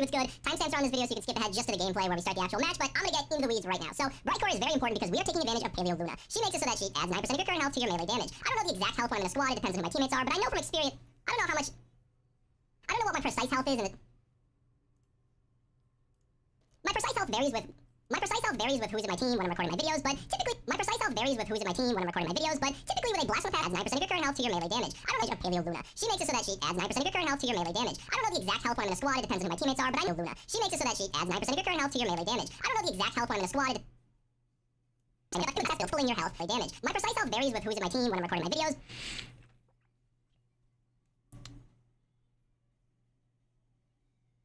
it's good. Timestamps are on this video, so you can skip ahead just to the gameplay where we start the actual match, but I'm gonna get into the weeds right now. So, Brightcore is very important because we are taking advantage of Paleo Luna. She makes it so that she adds 9% of your current health to your melee damage. I don't know the exact health when I'm in a squad, it depends on who my teammates are, but I know from experience, I don't know what my precise health is, and my precise health varies with who's in my team when I'm recording my videos, but typically, with a Blasphemy Pass adds 9% of your current health to your melee damage. I don't know of Paleo Luna. She makes it so that she adds 9% of your current health to your melee damage. I don't know the exact health when I'm in a squad, it depends on who my teammates are, but I know Luna. She makes it so that she adds 9% of your current health to your melee damage. I don't know the exact health when I'm in a squad, pulling your health damage. My precise health varies with who's in my team when I'm recording my videos.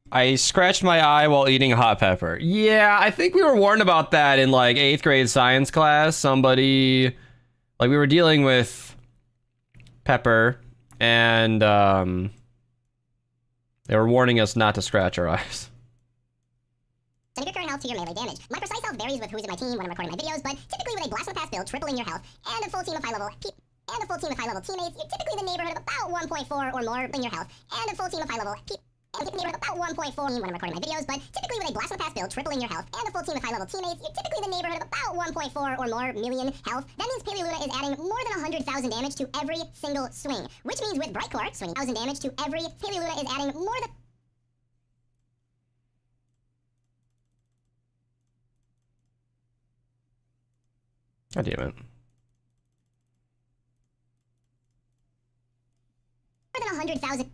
I scratched my eye while eating hot pepper. Yeah, I think we were warned about that in like 8th grade science class. Somebody, like, we were dealing with pepper, and they were warning us not to scratch our eyes. Send your current health to your melee damage. My precise health varies with who's in my team when I'm recording my videos, but typically with a Blasphemy Pass build, tripling your health, and a full team of high level teammates, you're typically in the neighborhood of about 1.4 or more in your health, and a full team of high level about 1.4 when I'm recording my videos, but typically with a Blasphemy Pass build, tripling your health, and a full team of high-level teammates, you're typically in the neighborhood of about 1.4 or more million health. That means Paleo Luna is adding more than 100,000 damage to every single swing, which means with Brightcore, swinging 1,000 damage to every, Paleo Luna is adding more than... God damn it. More than 100,000...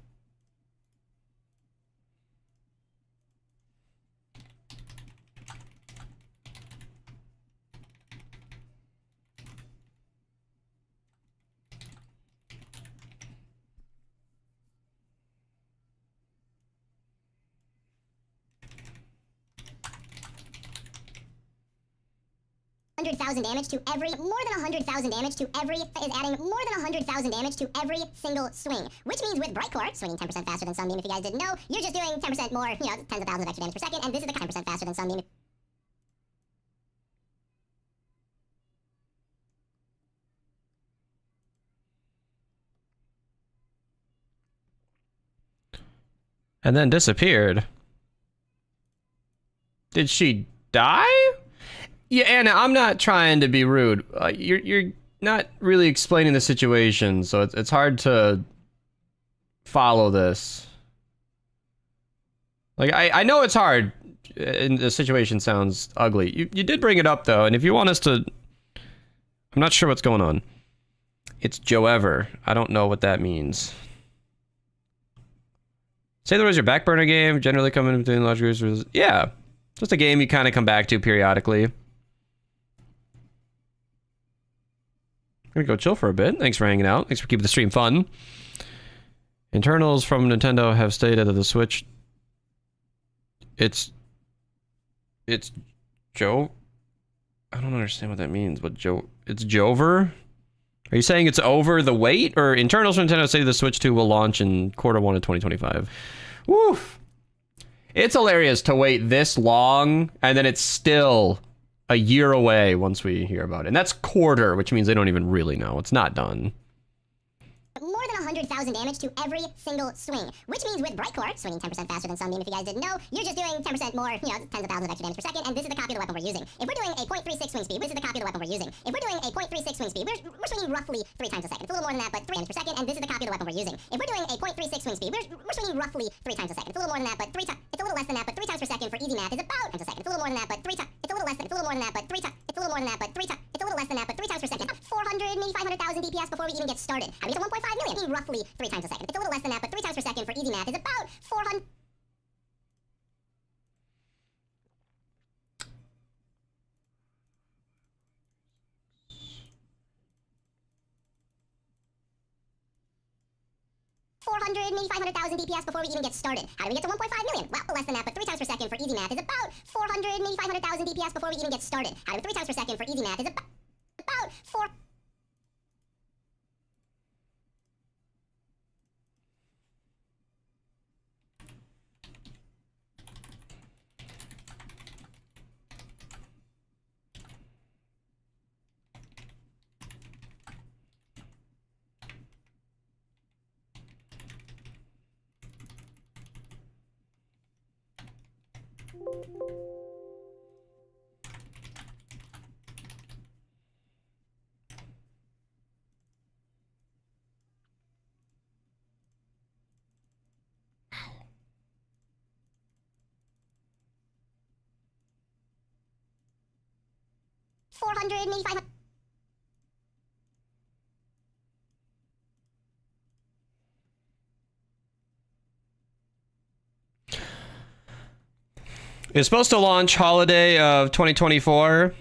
100,000 damage to every, more than 100,000 damage to every, is adding more than 100,000 damage to every single swing, which means with Brightcore, swinging 10% faster than Sunbeam, if you guys didn't know, you're just doing 10% more, you know, tens of thousands of extra damage per second, and this is the 10% faster than Sunbeam. And then disappeared. Did she die? Yeah, Anna, I'm not trying to be rude. You're not really explaining the situation, so it's hard to follow this. Like, I know it's hard, and the situation sounds ugly. You did bring it up, though, and if you want us to... I'm not sure what's going on. It's Joe Ever. I don't know what that means. Say there was your back burner game, generally coming between large groups. Yeah, just a game you kind of come back to periodically. I'm gonna go chill for a bit. Thanks for hanging out. Thanks for keeping the stream fun. Internals from Nintendo have stated that the Switch... It's It's Joe. I don't understand what that means, but it's Jover? Are you saying it's over the wait? Or internals from Nintendo say the Switch 2 will launch in Q1 of 2025. Woof. It's hilarious to wait this long, and then it's still a year away once we hear about it. And that's quarter, which means they don't even really know. It's not done. More than 100,000 damage to every single swing, which means with Bright Core, swinging 10% faster than Sunbeam, if you guys didn't know, you're just doing 10% more, you know, tens of thousands of extra damage per second, and this is the copy of the weapon we're using. If we're doing a 0.36 swing speed, this is the copy of the weapon we're using. If we're doing a 0.36 swing speed, we're swinging roughly 3 times a second. It's a little more than that, but 3 damage per second, and this is the copy of the weapon we're using. If we're doing a 0.36 swing speed, we're swinging roughly 3 times a second. It's a little more than that, but 3 times. It's a little less than that, but 3 times per second for easy math is about times a second. It's a little more than that, but 3 times. It's a little less than. It's a little more than that, but 3 times. It's a little more than that, but 3 times. It's a little less than that, but 3 times per second. 400, maybe 500,000 DPS before we even get started. How do we get to 1.5 million? Roughly 3 times a second. It's a little less than that, but 3 times per second for easy math is about 400. Maybe 500,000 DPS before we even get started. How do we get to 1.5 million? Well, less than that, but 3 times per second for easy math is about 400, maybe 500,000 DPS before we even get started. How do we 3 times per second for easy math is about 4. 400, maybe 500. It's supposed to launch holiday of 2024.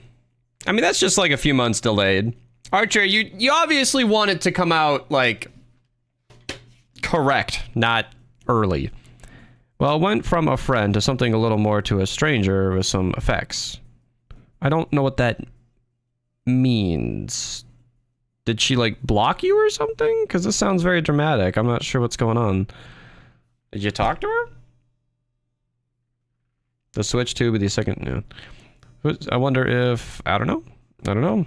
I mean, that's just like a few months delayed. Archer, you obviously want it to come out, like, correct, not early. Well, it went from a friend to something a little more to a stranger with some effects. I don't know what that means. Did she, like, block you or something? Because this sounds very dramatic. I'm not sure what's going on. Did you talk to her? The Switch 2 with the second... No. I wonder if... I don't know.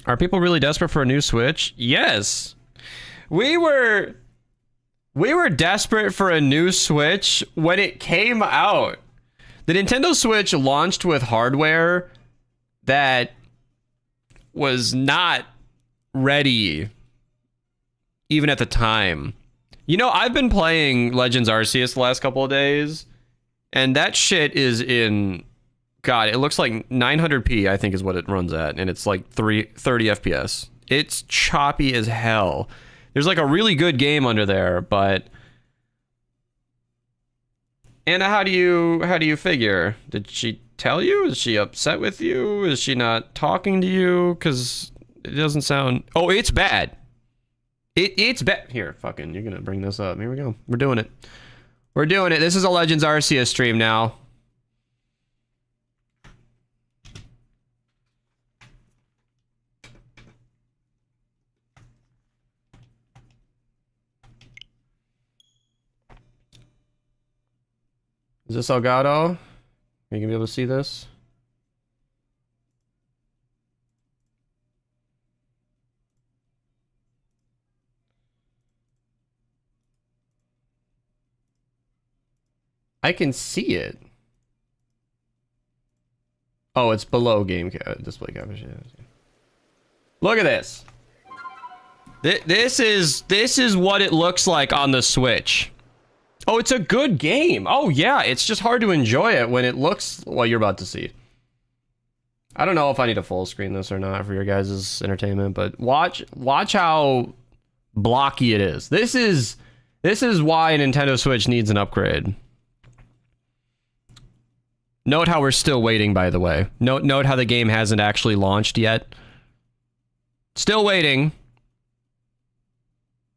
Are people really desperate for a new Switch? Yes! We were desperate for a new Switch when it came out. The Nintendo Switch launched with hardware that was not ready even at the time. You know, I've been playing Legends Arceus the last couple of days, and that shit is in... God, it looks like 900p, I think is what it runs at, and it's like 30 FPS. It's choppy as hell. There's like a really good game under there, but... Anna, how do you figure? Did she tell you? Is she upset with you? Is she not talking to you? Because it doesn't sound... Oh, it's bad. It's bad. Here, fucking, you're gonna bring this up. Here we go. We're doing it. We're doing it. This is a Legends Arceus stream now. Is this Elgato? Are you gonna be able to see this? I can see it. Oh, it's below game display capture. Look at this. This is what it looks like on the Switch. Oh, it's a good game. Oh, yeah. It's just hard to enjoy it when it looks what you're about to see. I don't know if I need to full screen this or not for your guys' entertainment, but watch how blocky it is. This is why a Nintendo Switch needs an upgrade. Note how we're still waiting, by the way. Note how the game hasn't actually launched yet. Still waiting.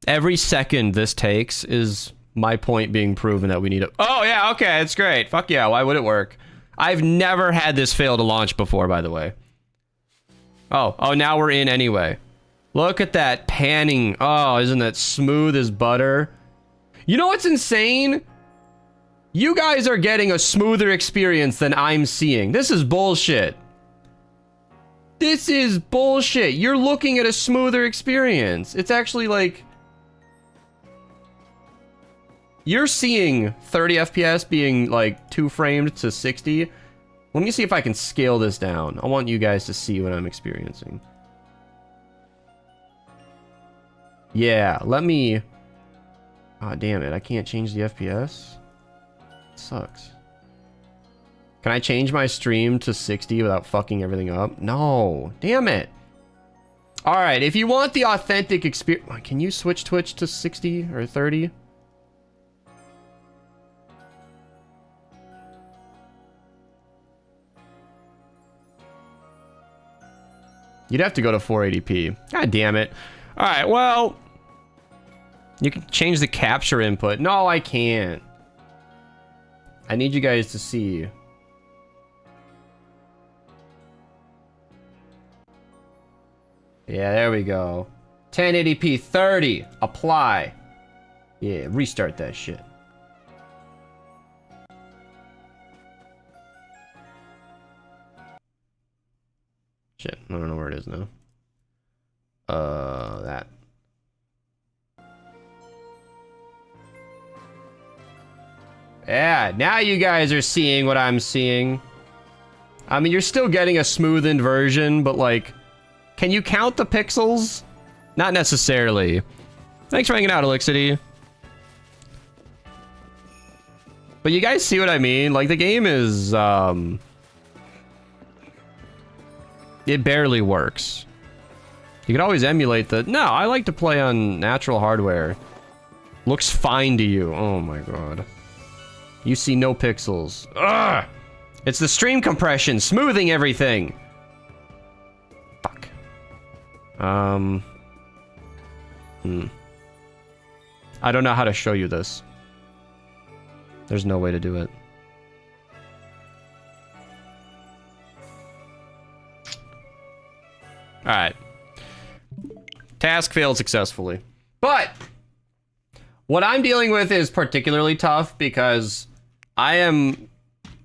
Every second this takes is... my point being proven that we need a... Oh, yeah, okay, it's great. Fuck yeah, why would it work? I've never had this fail to launch before, by the way. Oh, now we're in anyway. Look at that panning. Oh, isn't that smooth as butter? You know what's insane? You guys are getting a smoother experience than I'm seeing. This is bullshit. This is bullshit. You're looking at a smoother experience. It's actually like... You're seeing 30 FPS being like 2 framed to 60. Let me see if I can scale this down. I want you guys to see what I'm experiencing. Yeah, let me... Ah, damn it. I can't change the FPS. It sucks. Can I change my stream to 60 without fucking everything up? No. Damn it. Alright, if you want the authentic experience... Can you switch Twitch to 60 or 30? You'd have to go to 480p. God damn it. Alright, well... You can change the capture input. No, I can't. I need you guys to see. Yeah, there we go. 1080p 30. Apply. Yeah, restart that shit. Shit, I don't know where it is now. That. Yeah, now you guys are seeing what I'm seeing. I mean, you're still getting a smoothened version, but like, can you count the pixels? Not necessarily. Thanks for hanging out, Elixity. But you guys see what I mean? Like, the game is, it barely works. You can always emulate the... No, I like to play on natural hardware. Looks fine to you. Oh my god. You see no pixels. Ugh! It's the stream compression, smoothing everything! Fuck. I don't know how to show you this. There's no way to do it. Alright. Task failed successfully. But what I'm dealing with is particularly tough because I am...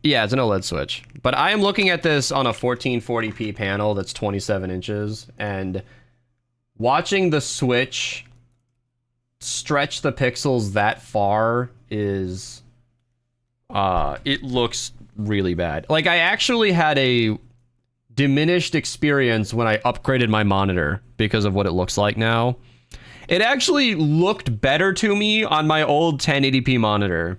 Yeah, it's an OLED Switch. But I am looking at this on a 1440p panel that's 27 inches, and watching the Switch stretch the pixels that far is... it looks really bad. Like, I actually had a diminished experience when I upgraded my monitor because of what it looks like now. It actually looked better to me on my old 1080p monitor.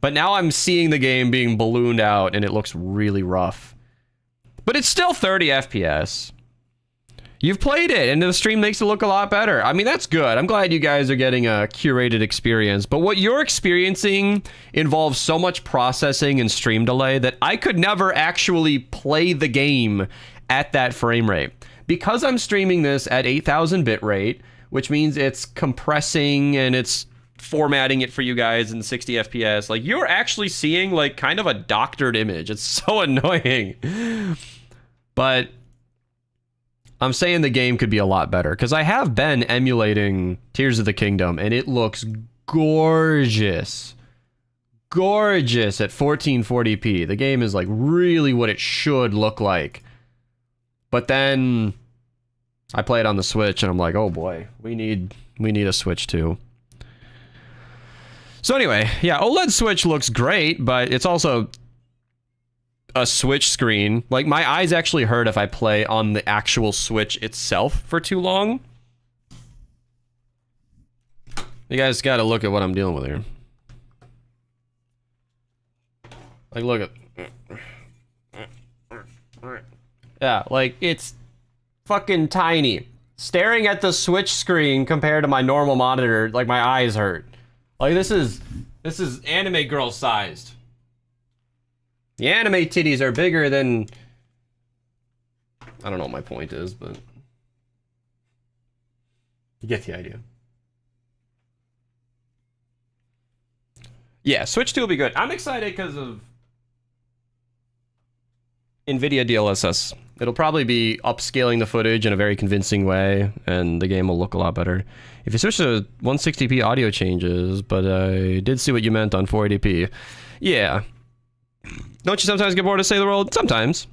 But now I'm seeing the game being ballooned out and it looks really rough. But it's still 30 FPS. You've played it and the stream makes it look a lot better. I mean, that's good. I'm glad you guys are getting a curated experience. But what you're experiencing involves so much processing and stream delay that I could never actually play the game at that frame rate. Because I'm streaming this at 8,000 bitrate, which means it's compressing and it's formatting it for you guys in 60 FPS. Like, you're actually seeing like kind of a doctored image. It's so annoying. But I'm saying the game could be a lot better because I have been emulating Tears of the Kingdom and it looks gorgeous. Gorgeous at 1440p. The game is like really what it should look like. But then I play it on the Switch and I'm like, oh boy, we need a Switch too. So anyway, yeah, OLED Switch looks great, but it's also a Switch screen. Like, my eyes actually hurt if I play on the actual Switch itself for too long. You guys gotta look at what I'm dealing with here. Like, look at... Yeah, like, it's fucking tiny. Staring at the Switch screen compared to my normal monitor, like, my eyes hurt. Like, this is anime girl sized. The anime titties are bigger than... I don't know what my point is, but... You get the idea. Yeah, Switch 2 will be good. I'm excited because of NVIDIA DLSS. It'll probably be upscaling the footage in a very convincing way, and the game will look a lot better. If you switch to 160p audio changes, but I did see what you meant on 480p. Yeah. Don't you sometimes get bored of Sailor World? Sometimes.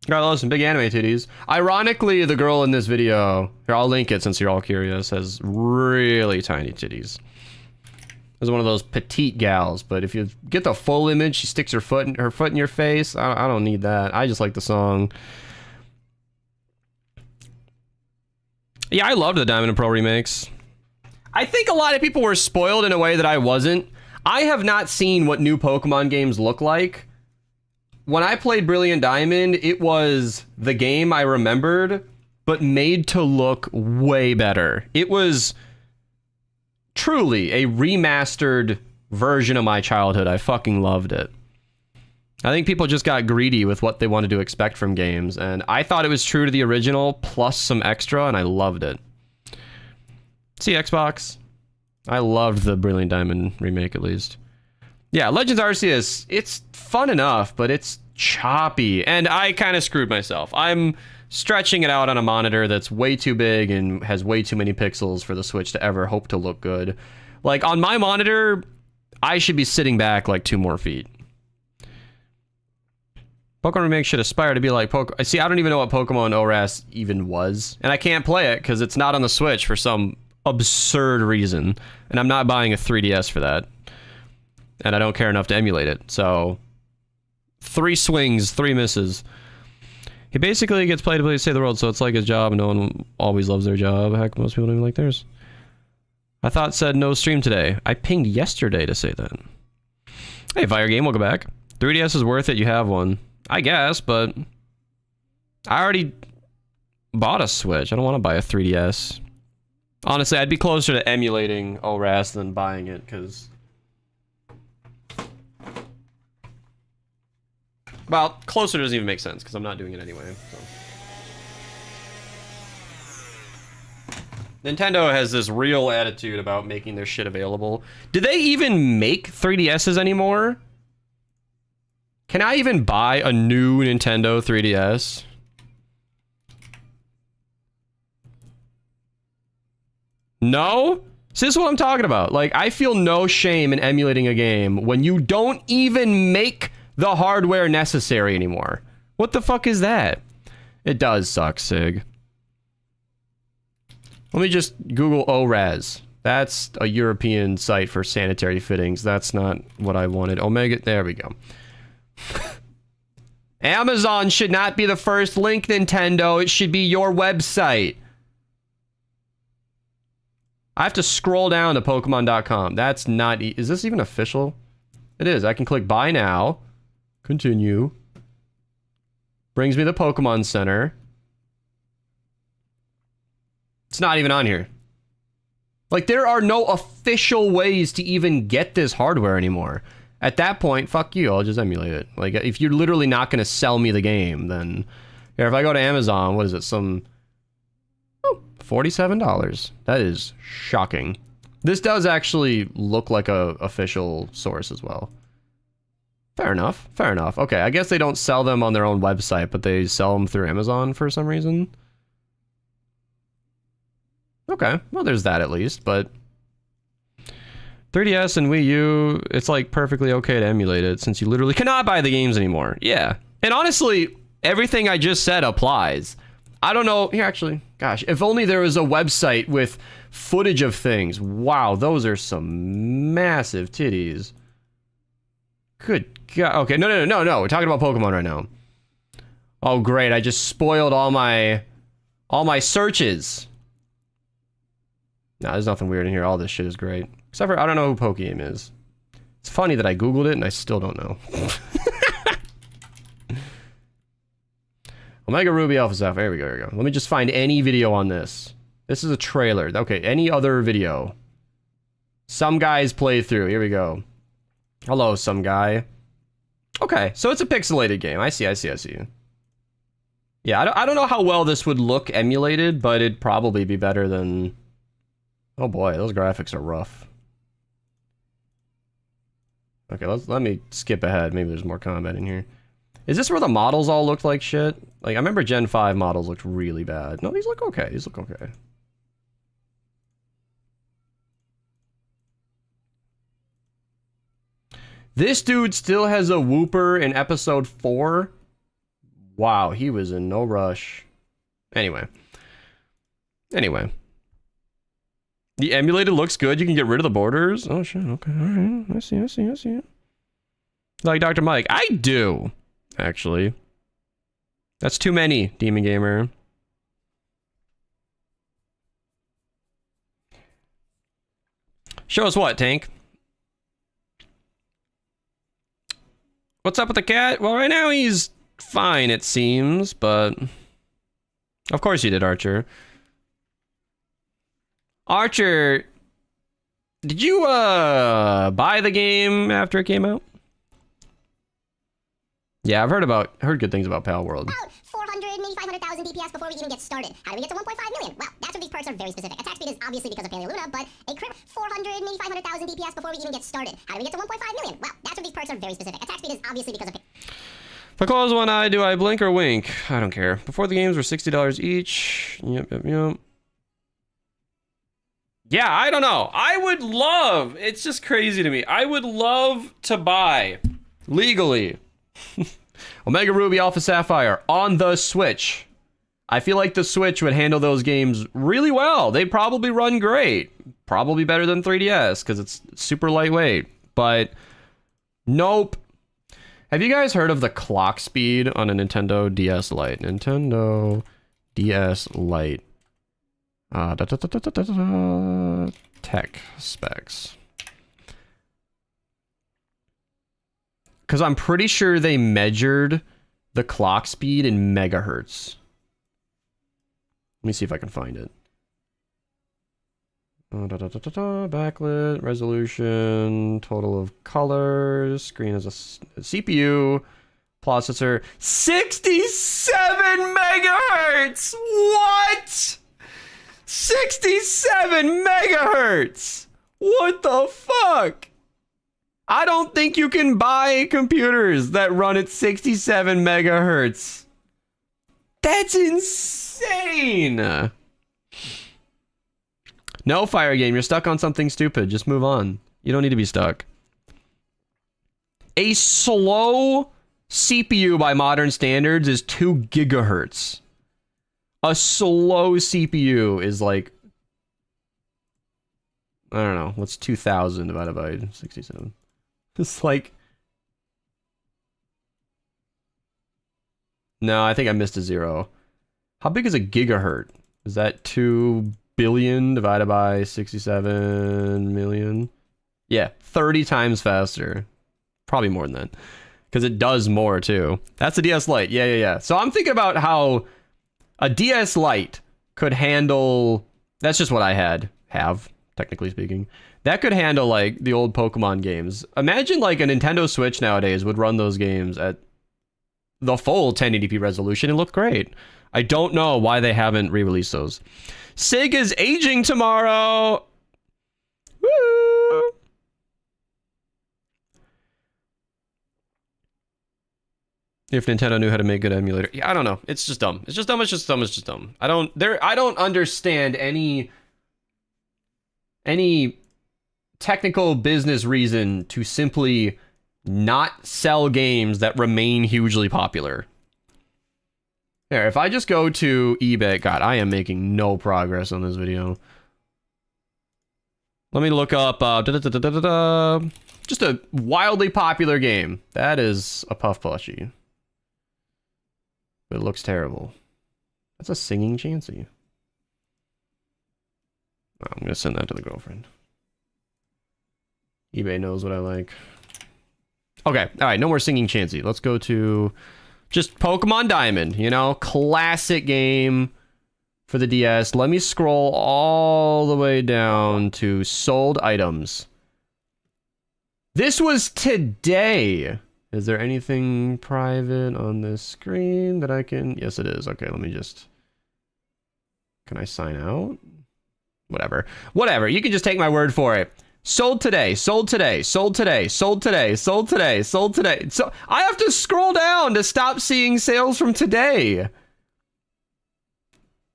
Gotta love some big anime titties. Ironically, the girl in this video, here, I'll link it since you're all curious, has really tiny titties. Is one of those petite gals, but if you get the full image, she sticks her foot in your face. I don't need that. I just like the song. Yeah, I loved the Diamond and Pearl remakes. I think a lot of people were spoiled in a way that I wasn't. I have not seen what new Pokemon games look like. When I played Brilliant Diamond, it was the game I remembered, but made to look way better. It was truly a remastered version of my childhood. I fucking loved it. I think people just got greedy with what they wanted to expect from games, and I thought it was true to the original plus some extra, and I loved it. See, Xbox? I loved the Brilliant Diamond remake, at least. Yeah, Legends Arceus, it's fun enough, but it's choppy, and I kind of screwed myself. I'm stretching it out on a monitor that's way too big and has way too many pixels for the Switch to ever hope to look good. Like, on my monitor, I should be sitting back like 2 more feet. Pokemon Remake should aspire to be like Pokemon. See, I don't even know what Pokemon ORAS even was, and I can't play it because it's not on the Switch for some absurd reason, and I'm not buying a 3DS for that. And I don't care enough to emulate it, so 3 swings, 3 misses. He basically gets paid to play Save the World, so it's like his job, and no one always loves their job. Heck, most people don't even like theirs. I thought said no stream today. I pinged yesterday to say that. Hey, Fire Game, welcome back. 3DS is worth it, you have one. I guess, but I already bought a Switch. I don't want to buy a 3DS. Honestly, I'd be closer to emulating ORAS than buying it, because... Well, closer doesn't even make sense, because I'm not doing it anyway, so. Nintendo has this real attitude about making their shit available. Do they even make 3DSs anymore? Can I even buy a new Nintendo 3DS? No? So this is what I'm talking about. Like, I feel no shame in emulating a game when you don't even make the hardware necessary anymore. What the fuck is that? It does suck, Sig. Let me just Google ORAS. That's a European site for sanitary fittings. That's not what I wanted. Omega, there we go. Amazon should not be the first link, Nintendo. It should be your website. I have to scroll down to Pokemon.com. That's not... Is this even official? It is. I can click buy now. Continue. Brings me to the Pokemon Center. It's not even on here. Like, there are no official ways to even get this hardware anymore. At that point, fuck you, I'll just emulate it. Like, if you're literally not going to sell me the game, then... Here, if I go to Amazon, what is it, Oh, $47. That is shocking. This does actually look like a official source as well. Fair enough, fair enough. Okay, I guess they don't sell them on their own website, but they sell them through Amazon for some reason. Okay, well, there's that at least, but... 3DS and Wii U, it's like perfectly okay to emulate it since you literally cannot buy the games anymore. Yeah. And honestly, everything I just said applies. I don't know. Here, actually, gosh, if only there was a website with footage of things. Wow, those are some massive titties. Good God. Okay, no. We're talking about Pokemon right now. Oh, great. I just spoiled all my searches. Nah, there's nothing weird in here. All this shit is great. Except for, I don't know who Pokemon is. It's funny that I Googled it and I still don't know. Omega Ruby Alpha Sapphire. There we go. Let me just find any video on this. This is a trailer. Okay, any other video. Some guy's playthrough. Here we go. Hello, some guy. Okay, so it's a pixelated game. I see. Yeah, I don't know how well this would look emulated, but it'd probably be better than... Oh boy, those graphics are rough. Okay, let me skip ahead. Maybe there's more combat in here. Is this where the models all looked like shit? Like, I remember Gen 5 models looked really bad. No, these look okay. These look okay. This dude still has a whooper in episode 4? Wow, he was in no rush. Anyway. The emulated looks good. You can get rid of the borders. Oh, shit. Okay, alright. I see. Like Dr. Mike. I do, actually. That's too many, Demon Gamer. Show us what, Tank? What's up with the cat? Well, right now he's fine, it seems, but... Of course you did, Archer. Archer... Did you, buy the game after it came out? Yeah, I've heard good things about Pal World. About 400, maybe 500,000 DPS before we even get started. How do we get to 1.5 million? Well, that's where these perks are very specific. Attack speed is obviously because of Paleo Luna, but a crit 400, maybe 500,000 DPS before we even get started. How do we get to 1.5 million? Well, that's where these perks are very specific. Attack speed is obviously because of... If I close one eye, do I blink or wink? I don't care. Before the games were $60 each. Yep. Yeah, I don't know. I would love... It's just crazy to me. I would love to buy, legally, Omega Ruby Alpha Sapphire on the Switch. I feel like the Switch would handle those games really well. They'd probably run great. Probably better than 3DS, because it's super lightweight. But, nope. Have you guys heard of the clock speed on a Nintendo DS Lite? Nintendo DS Lite. Tech specs. Because I'm pretty sure they measured the clock speed in megahertz. Let me see if I can find it. Backlit, resolution, total of colors, screen as a CPU, processor, 67 megahertz! What? 67 megahertz! What the fuck? I don't think you can buy computers that run at 67 megahertz. That's insane! No, Fire Game, you're stuck on something stupid. Just move on. You don't need to be stuck. A slow CPU by modern standards is 2 gigahertz. A slow CPU is like... I don't know. What's 2,000 divided by 67? It's like... No, I think I missed a zero. How big is a gigahertz? Is that 2 billion divided by 67 million? Yeah, 30 times faster. Probably more than that. Because it does more, too. That's a DS Lite. Yeah. So I'm thinking about how a DS Lite could handle... That's just what I have, technically speaking. That could handle, like, the old Pokemon games. Imagine, like, a Nintendo Switch nowadays would run those games at the full 1080p resolution and look great. I don't know why they haven't re-released those. Sig is aging tomorrow! Woo! If Nintendo knew how to make good emulator. Yeah, I don't know. It's just dumb. It's just dumb. I don't understand any technical business reason to simply not sell games that remain hugely popular. There, if I just go to eBay, God, I am making no progress on this video. Let me look up, just a wildly popular game. That is a Puff plushie. But it looks terrible. That's a singing Chansey. Oh, I'm gonna send that to the girlfriend. eBay knows what I like. Okay, alright, no more singing Chansey. Let's go to just Pokemon Diamond, you know? Classic game for the DS. Let me scroll all the way down to sold items. This was today. Is there anything private on this screen that I can... Yes, it is. Okay, let me just... Can I sign out? Whatever. You can just take my word for it. Sold today, sold today, sold today, sold today, sold today, sold today. So I have to scroll down to stop seeing sales from today.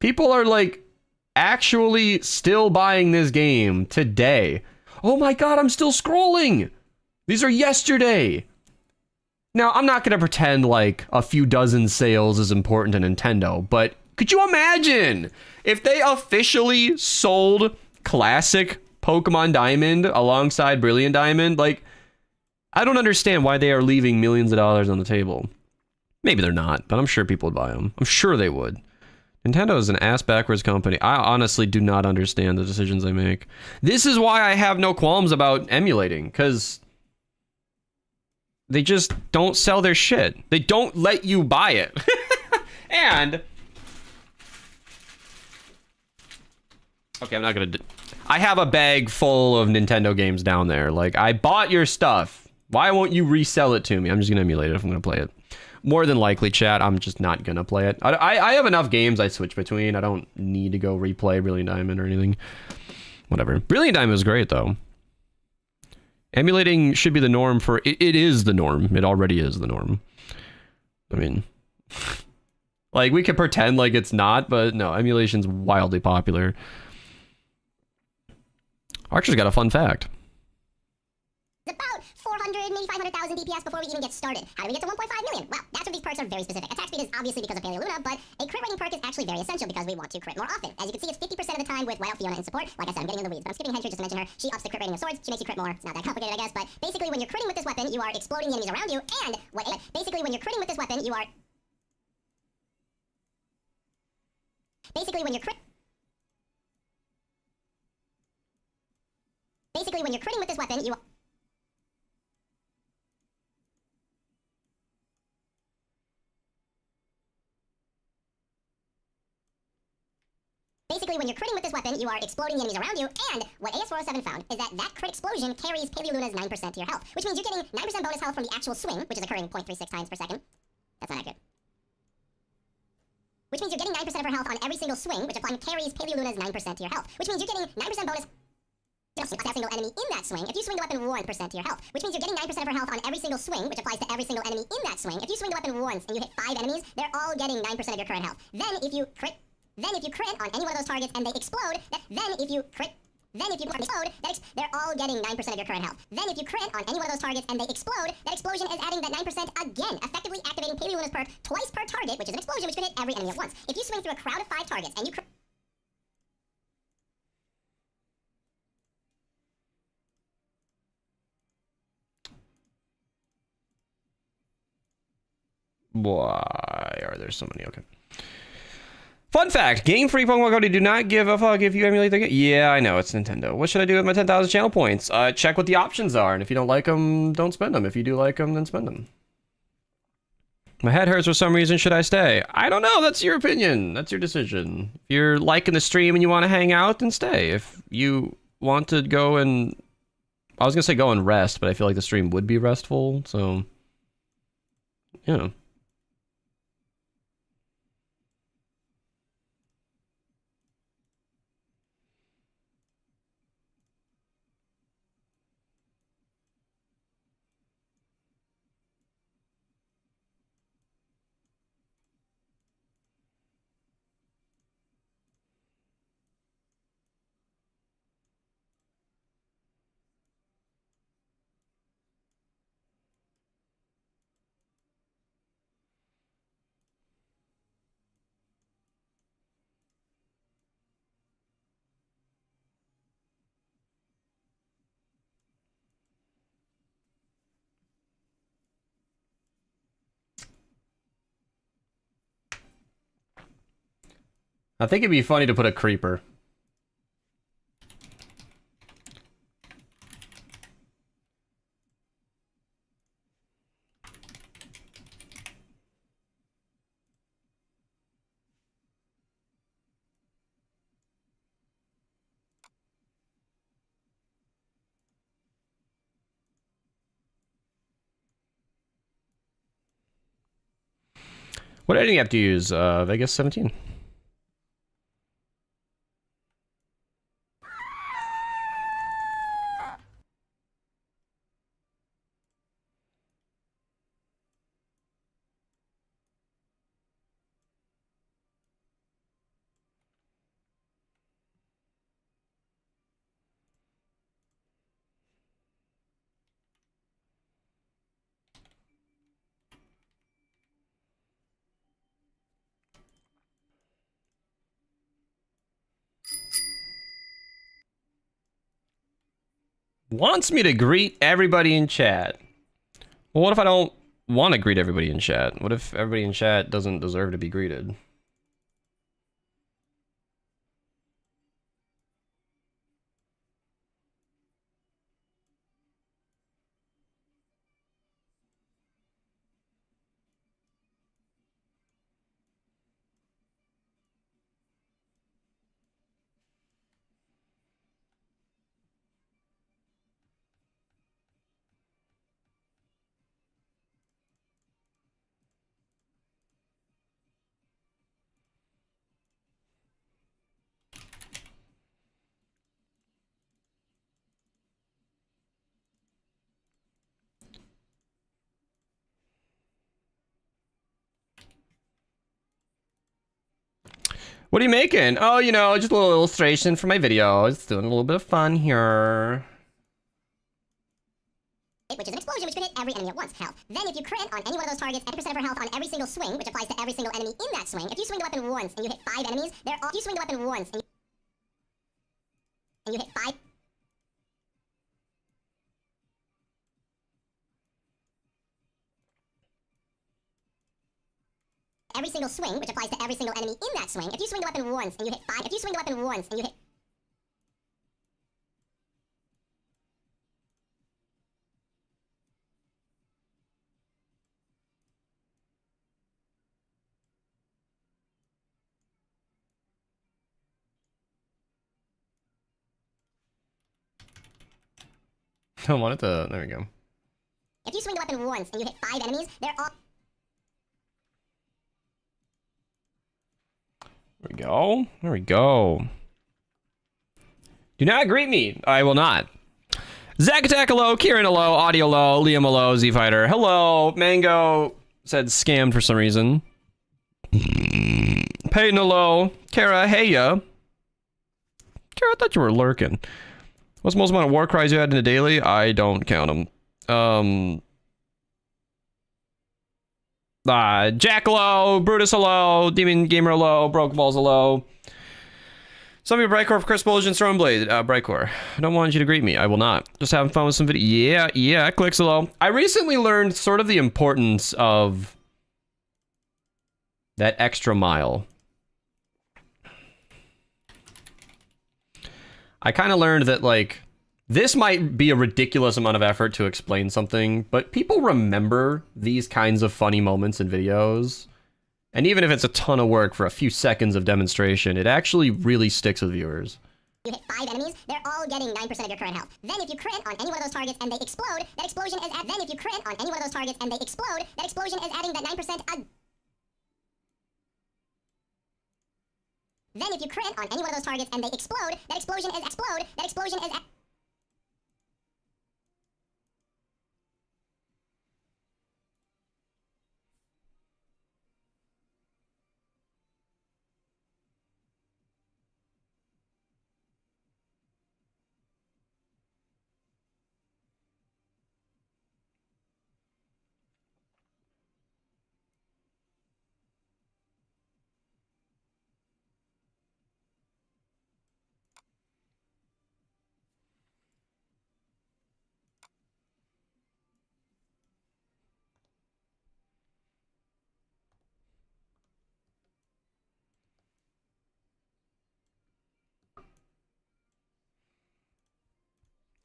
People are like actually still buying this game today. Oh my god, I'm still scrolling. These are yesterday. Now, I'm not going to pretend like a few dozen sales is important to Nintendo, but could you imagine if they officially sold classic Pokemon Diamond alongside Brilliant Diamond? Like, I don't understand why they are leaving millions of dollars on the table. Maybe they're not, but I'm sure people would buy them. I'm sure they would. Nintendo is an ass-backwards company. I honestly do not understand the decisions they make. This is why I have no qualms about emulating, because they just don't sell their shit. They don't let you buy it. And... okay, I'm not gonna... I have a bag full of Nintendo games down there. Like, I bought your stuff. Why won't you resell it to me? I'm just gonna emulate it if I'm gonna play it. More than likely, chat, I'm just not gonna play it. I have enough games I switch between. I don't need to go replay Brilliant Diamond or anything. Whatever. Brilliant Diamond was great, though. Emulating should be the norm for... It is the norm. It already is the norm. I mean... like, we could pretend like it's not, but no, emulation's wildly popular. Archer's got a fun fact. It's about 400, maybe 500,000 DPS before we even get started. How do we get to 1.5 million? Well, that's when these perks are very specific. Attack speed is obviously because of Paleoluna, but a crit rating perk is actually very essential because we want to crit more often. As you can see, it's 50% of the time with Wild Fiona in support. Like I said, I'm getting in the weeds, but I'm skipping ahead here just to mention her. She ups the crit rating of swords. She makes you crit more. It's not that complicated, I guess, but basically when you're critting with this weapon, you are exploding the enemies around you, and basically when you're critting with this weapon, you are... basically when you're critting with this weapon, you are... basically, when you're critting with this weapon, you are exploding the enemies around you, and what AS407 found is that that crit explosion carries Paleoluna's 9% to your health, which means you're getting 9% bonus health from the actual swing, which is occurring 0.36 times per second. That's not accurate. Which means you're getting 9% of her health on every single swing, which applying carries Paleoluna's 9% to your health, which means you're getting 9% bonus to every single enemy in that swing if you swing the weapon 1% to your health, which means you're getting 9% of her health on every single swing, which applies to every single enemy in that swing. If you swing the weapon once and you hit 5 enemies, they're all getting 9% of your current health. Then if you crit on any one of those targets and they explode, they're all getting 9% of your current health. Then if you crit on any one of those targets and they explode, that explosion is adding that 9% again, effectively activating Paleoluna's perk twice per target, which is an explosion which could hit every enemy at once. If you swing through a crowd of 5 targets and you why are there so many? Okay. Fun fact, Game Freak Pokemon Company do not give a fuck if you emulate the game. Yeah, I know, it's Nintendo. What should I do with my 10,000 channel points? Check what the options are, and if you don't like them, don't spend them. If you do like them, then spend them. My head hurts for some reason, should I stay? I don't know, that's your opinion. That's your decision. If you're liking the stream and you want to hang out, then stay. If you want to go and... I was going to say go and rest, but I feel like the stream would be restful, so... yeah. I think it'd be funny to put a creeper. What editing app do you use? Vegas 17. Wants me to greet everybody in chat. Well, what if I don't want to greet everybody in chat? What if everybody in chat doesn't deserve to be greeted? What are you making? Oh, you know, just a little illustration for my video. Just doing a little bit of fun here. Which is an explosion which can hit every enemy at once. Health. Then if you crit on any one of those targets, 10% of her health on every single swing, which applies to every single enemy in that swing. If you swing the weapon once and you hit 5 enemies, they're all. If you swing the weapon once and you hit 5. Every single swing, which applies to every single enemy in that swing. If you swing the weapon once and you hit 5. If you swing the weapon once and you hit. I want it to. There we go. If you swing the weapon once and you hit 5 enemies, they're all. There we go. There we go. Do not greet me. I will not. Zack Attack, hello. Kieran, hello. Audio, hello. Liam, hello. Z Fighter, hello. Mango said scammed for some reason. Peyton, hello. Kara, hey ya. Kara, I thought you were lurking. What's the most amount of war cries you had in a daily? I don't count them. Jack, hello. Brutus, hello. Demon Gamer, hello. Broke Balls, hello. Some of you Brightcore for Chris Bulge and Stormblade. Brightcore, I don't want you to greet me. I will not. Just having fun with some video. Yeah, clicks hello. I recently learned sort of the importance of that extra mile. I kind of learned that, like, this might be a ridiculous amount of effort to explain something, but people remember these kinds of funny moments in videos. And even if it's a ton of work for a few seconds of demonstration, it actually really sticks with viewers. You hit 5 enemies, they're all getting 9% of your current health. Then if you crit on any one of those targets and they explode, that explosion is at. Then if you crit on any one of those targets and they explode, that explosion is adding that 9%. Then if you crit on any one of those targets and they explode, that explosion is explode. That explosion is.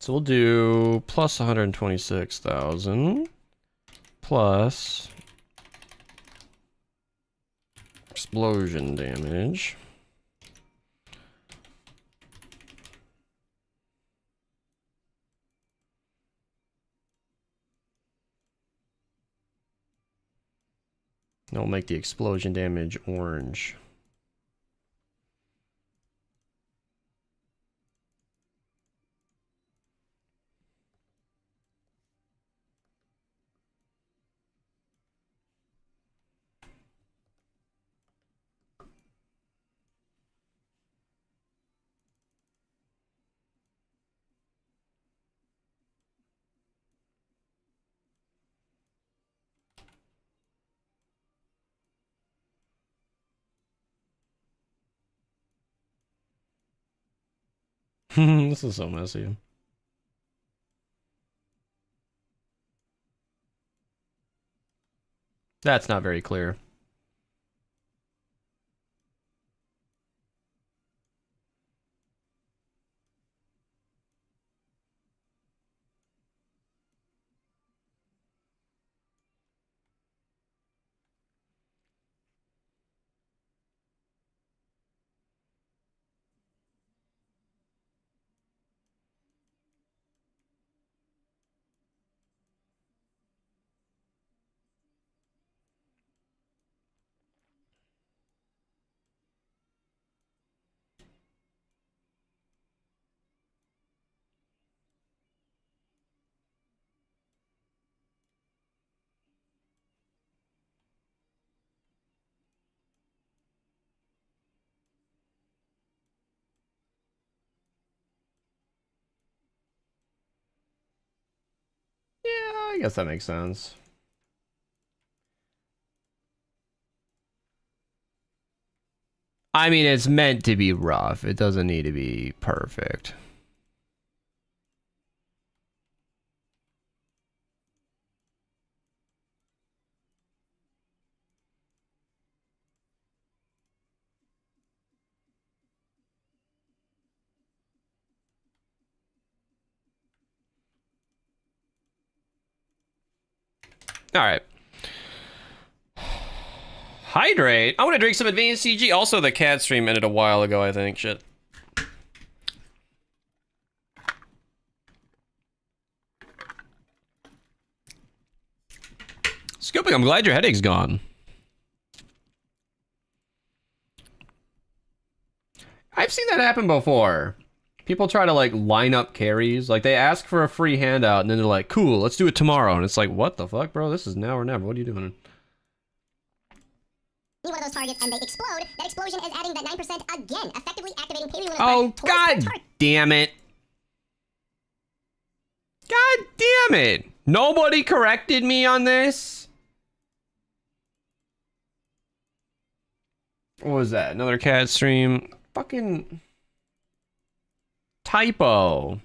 So we'll do plus 126,000 plus explosion damage. And we'll make the explosion damage orange. This is so messy. That's not very clear. Yeah, I guess that makes sense. I mean, it's meant to be rough. It doesn't need to be perfect. All right. Hydrate. I want to drink some advanced CG. Also, the cat stream ended a while ago, I think. Shit. Scooping, I'm glad your headache's gone. I've seen that happen before. People try to like line up carries. Like they ask for a free handout and then they're like, cool, let's do it tomorrow. And it's like, what the fuck, bro? This is now or never. What are you doing? One of those targets and they explode. That explosion is adding that 9% again, effectively activating payload. Oh, god damn it. God damn it. Nobody corrected me on this. What was that? Another cat stream? Fucking typo.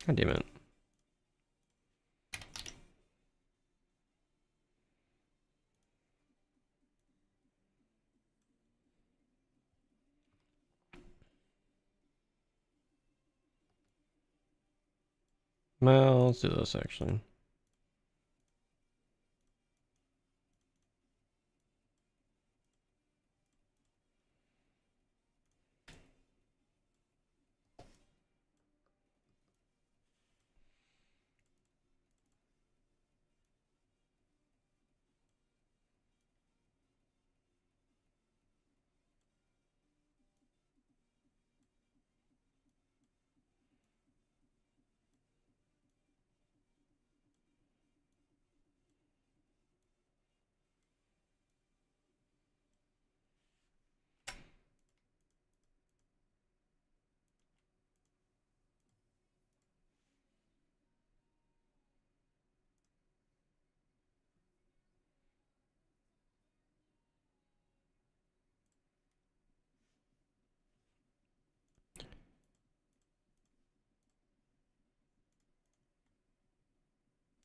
God damn it. Well, let's do this actually.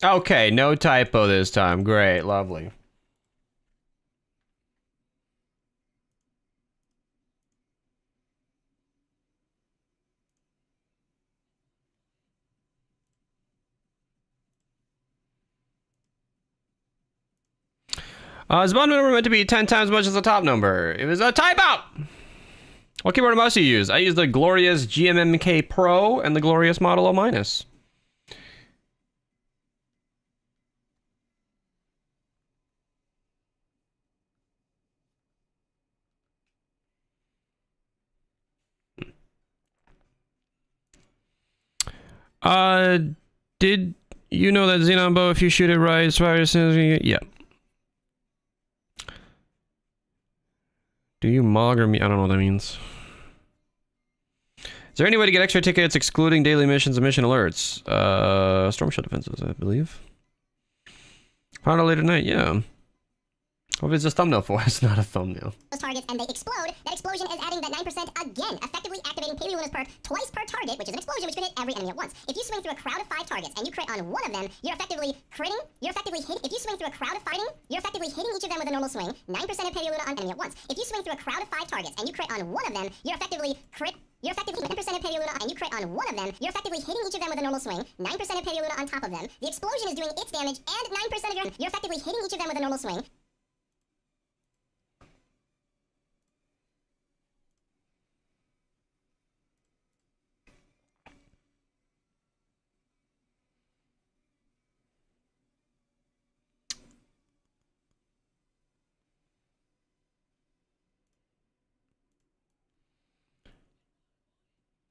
Okay, no typo this time. Great, lovely. Is the bottom number meant to be 10 times as much as the top number? It was a typo! What keyboard and mouse do you use? I use the glorious GMMK Pro and the glorious Model O minus. Did you know that Xenon bow, if you shoot it right, as far as yeah. Do you mog or me? I don't know what that means. there any way to get extra tickets excluding daily missions and mission alerts? Storm Shadow defenses, I believe. Found out late at night, yeah. Hope it's just a thumbnail for us, not a thumbnail. Those targets and they explode. That explosion is adding that 9% again, effectively activating Paley Luna's perk twice per target, which is an explosion which can hit every enemy at once. If you swing through a crowd of 5 targets and you crit on one of them, you're effectively critting. You're effectively hitting. If you swing through a crowd of fighting, you're effectively hitting each of them with a normal swing. 9% of Paley Luna on enemy at once. If you swing through a crowd of 5 targets and you crit on one of them, you're effectively crit. You're effectively 10% of Paley Luna and you crit on one of them. You're effectively hitting each of them with a normal swing. 9% of Paley Luna on top of them. The explosion is doing its damage and 9% of your. You're effectively hitting each of them with a normal swing.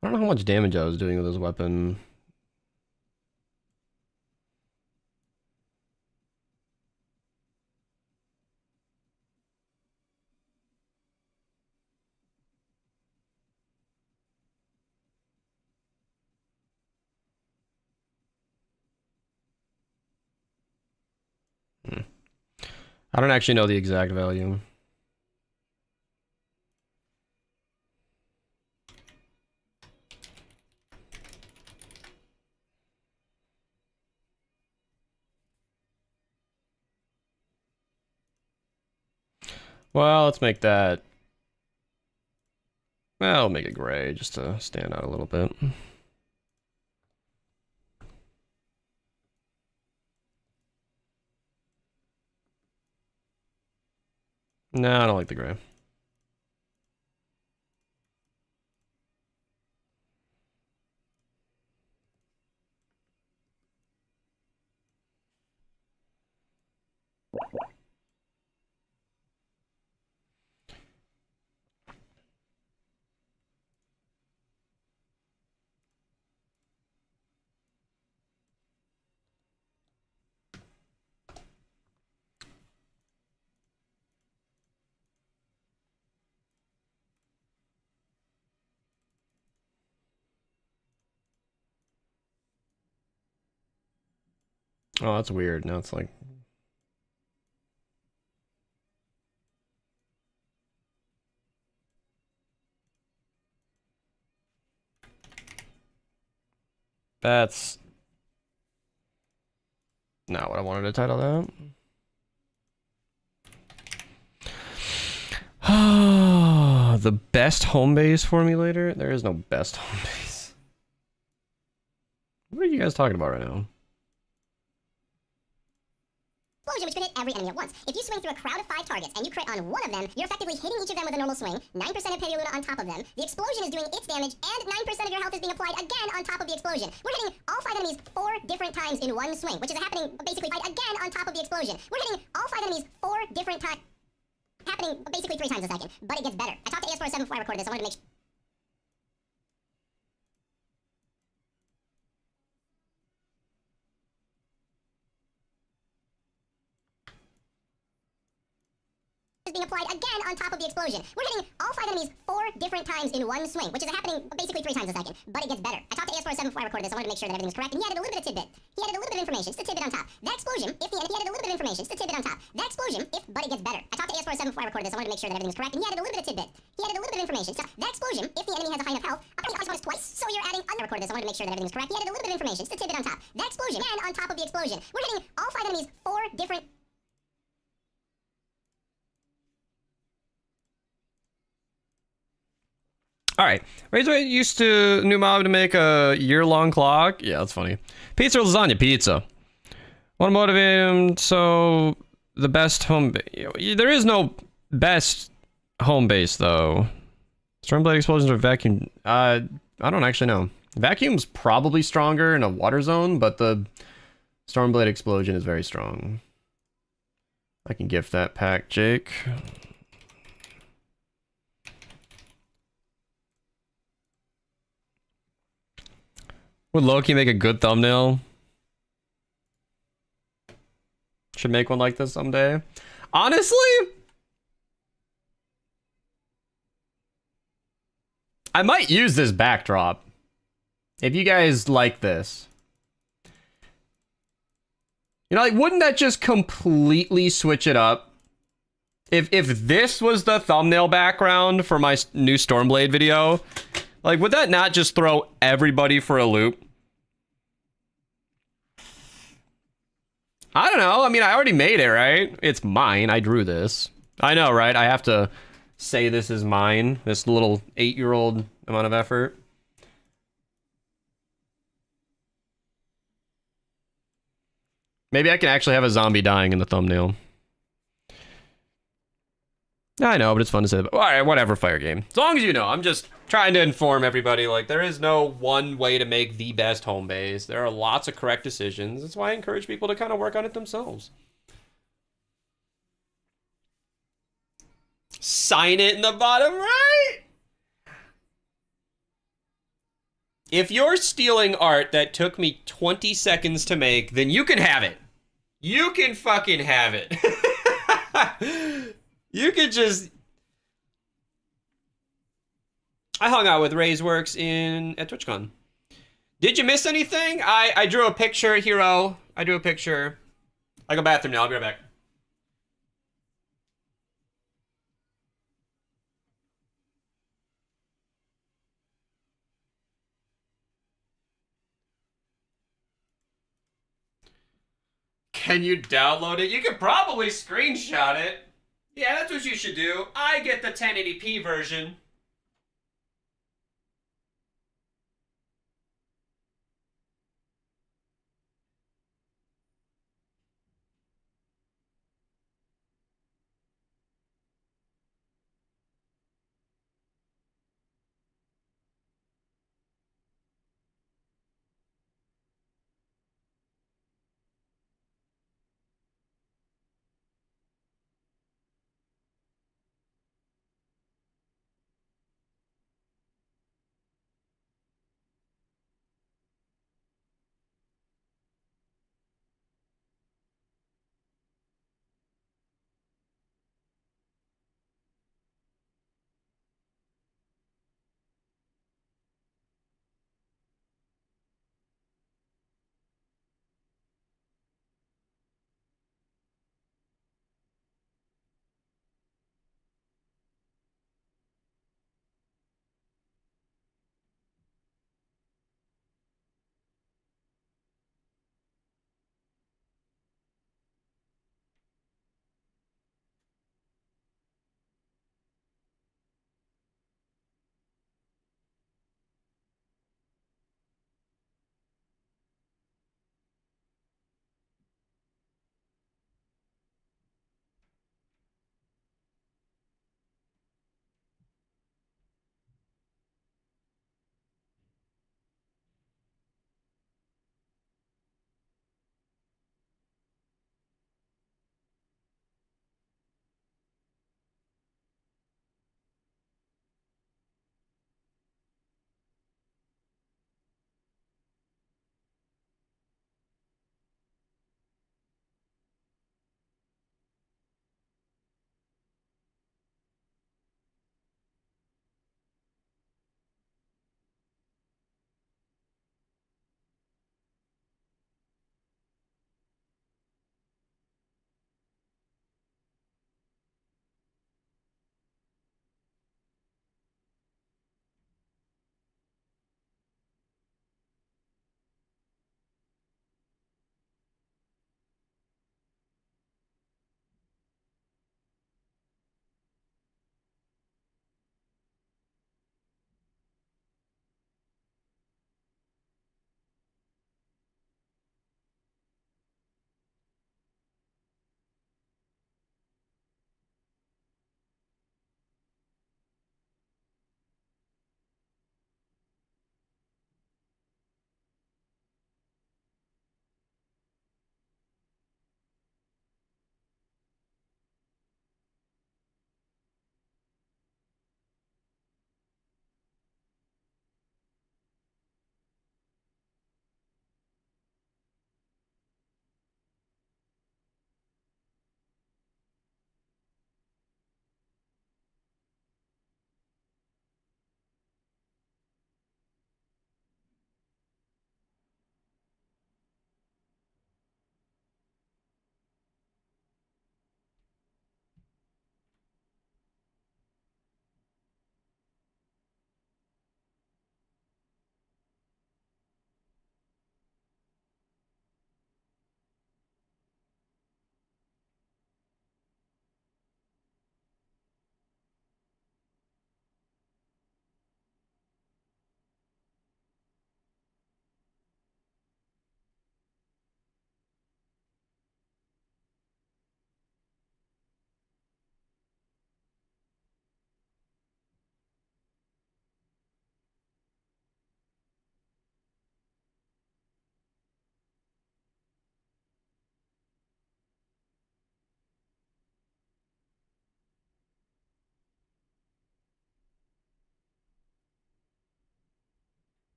I don't know how much damage I was doing with this weapon. I don't actually know the exact value. Well, let's make that... Well, I'll make it gray just to stand out a little bit. No, I don't like the gray. Oh, that's weird. Now it's like... That's... not what I wanted to title that. The best home base formulator? There is no best home base. What are you guys talking about right now? Explosion, which can hit every enemy at once. If you swing through a crowd of 5 targets and you crit on one of them, you're effectively hitting each of them with a normal swing. 9% of Paley Luna on top of them. The explosion is doing its damage, and 9% of your health is being applied again on top of the explosion. We're hitting all 5 enemies 4 different times in one swing, which is happening basically again on top of the explosion. We're hitting all 5 enemies 4 different times, happening basically 3 times a second. But it gets better. I talked to AS47 before I recorded this. I wanted to make sure. Is being applied again on top of the explosion. We're hitting all 5 enemies 4 different times in one swing, which is happening basically 3 times a second. But it gets better. I talked to AS47 before I recorded this. I wanted to make sure that everything was correct, and he added a little bit of tidbit. He added a little bit of information, just a tidbit on top. That explosion, if the enemy, he added a little bit of information, just a tidbit on top. That explosion, if, but it gets better. I talked to AS47 before I recorded this. I wanted to make sure that everything was correct, and he added a little bit of tidbit. He added a little bit of information. So that explosion, if the enemy has a high enough health, I'm going to twice, so you're adding under recorded this. I wanted to make sure that everything was correct. He added a little bit of information, just a tidbit on top. That explosion, and on top of the explosion, we're hitting all 5 enemies 4 different. All right. Razor used to new mob to make a year-long clock. Yeah, that's funny. Pizza or lasagna? Pizza. Want to motivate him? So the best home base. There is no best home base though. Stormblade explosions or vacuum? I don't actually know. Vacuum's probably stronger in a water zone, but the Stormblade explosion is very strong. I can gift that pack, Jake. Would Loki make a good thumbnail? Should make one like this someday. Honestly, I might use this backdrop. If you guys like this. You know, like, wouldn't that just completely switch it up? If this was the thumbnail background for my new Stormblade video, like, would that not just throw everybody for a loop? I don't know. I mean, I already made it, right? It's mine. I drew this. I know, right? I have to say this is mine. This little 8-year-old amount of effort. Maybe I can actually have a zombie dying in the thumbnail. I know, but it's fun to say. All right, whatever, Fire Game. As long as you know, I'm just trying to inform everybody. Like, there is no one way to make the best home base. There are lots of correct decisions. That's why I encourage people to kind of work on it themselves. Sign it in the bottom right. If you're stealing art that took me 20 seconds to make, then you can have it. You can fucking have it. You could just... I hung out with Ray's at TwitchCon. Did you miss anything? I drew a picture, Hero. I drew a picture. I go bathroom now. I'll be right back. Can you download it? You could probably screenshot it. Yeah, that's what you should do. I get the 1080p version.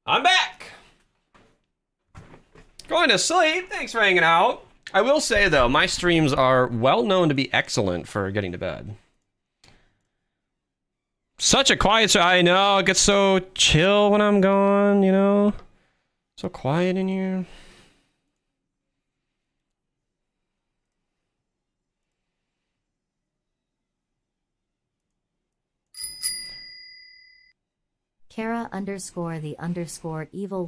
I'm back! Going to sleep. Thanks for hanging out. I will say, though, my streams are well known to be excellent for getting to bed. Such a quiet... I know, it gets so chill when I'm gone, you know? So quiet in here. Kara_the_evil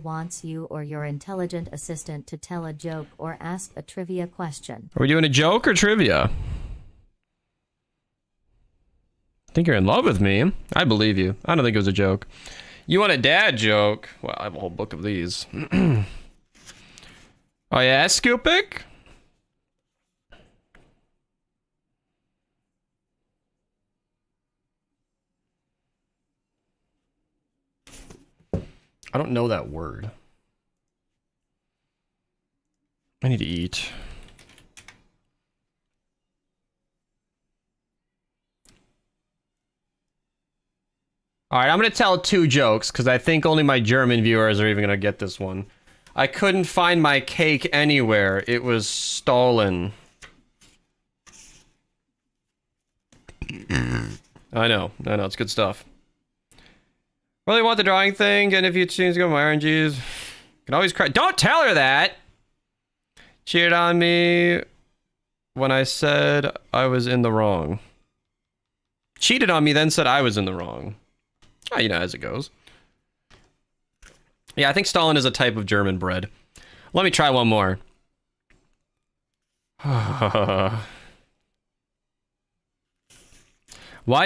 wants you or your intelligent assistant to tell a joke or ask a trivia question. Are we doing a joke or trivia? I think you're in love with me. I believe you. I don't think it was a joke. You want a dad joke? Well, I have a whole book of these. Oh yeah, Scoopik? I don't know that word. I need to eat. Alright, I'm gonna tell 2 jokes, because I think only my German viewers are even gonna get this one. I couldn't find my cake anywhere. It was stolen. I know, it's good stuff. Really want the drawing thing, and if you choose to go my RNGs, can always cry. Don't tell her that! Cheated on me when I said I was in the wrong. Cheated on me, then said I was in the wrong. Oh, you know, as it goes. Yeah, I think Stalin is a type of German bread. Let me try one more. Why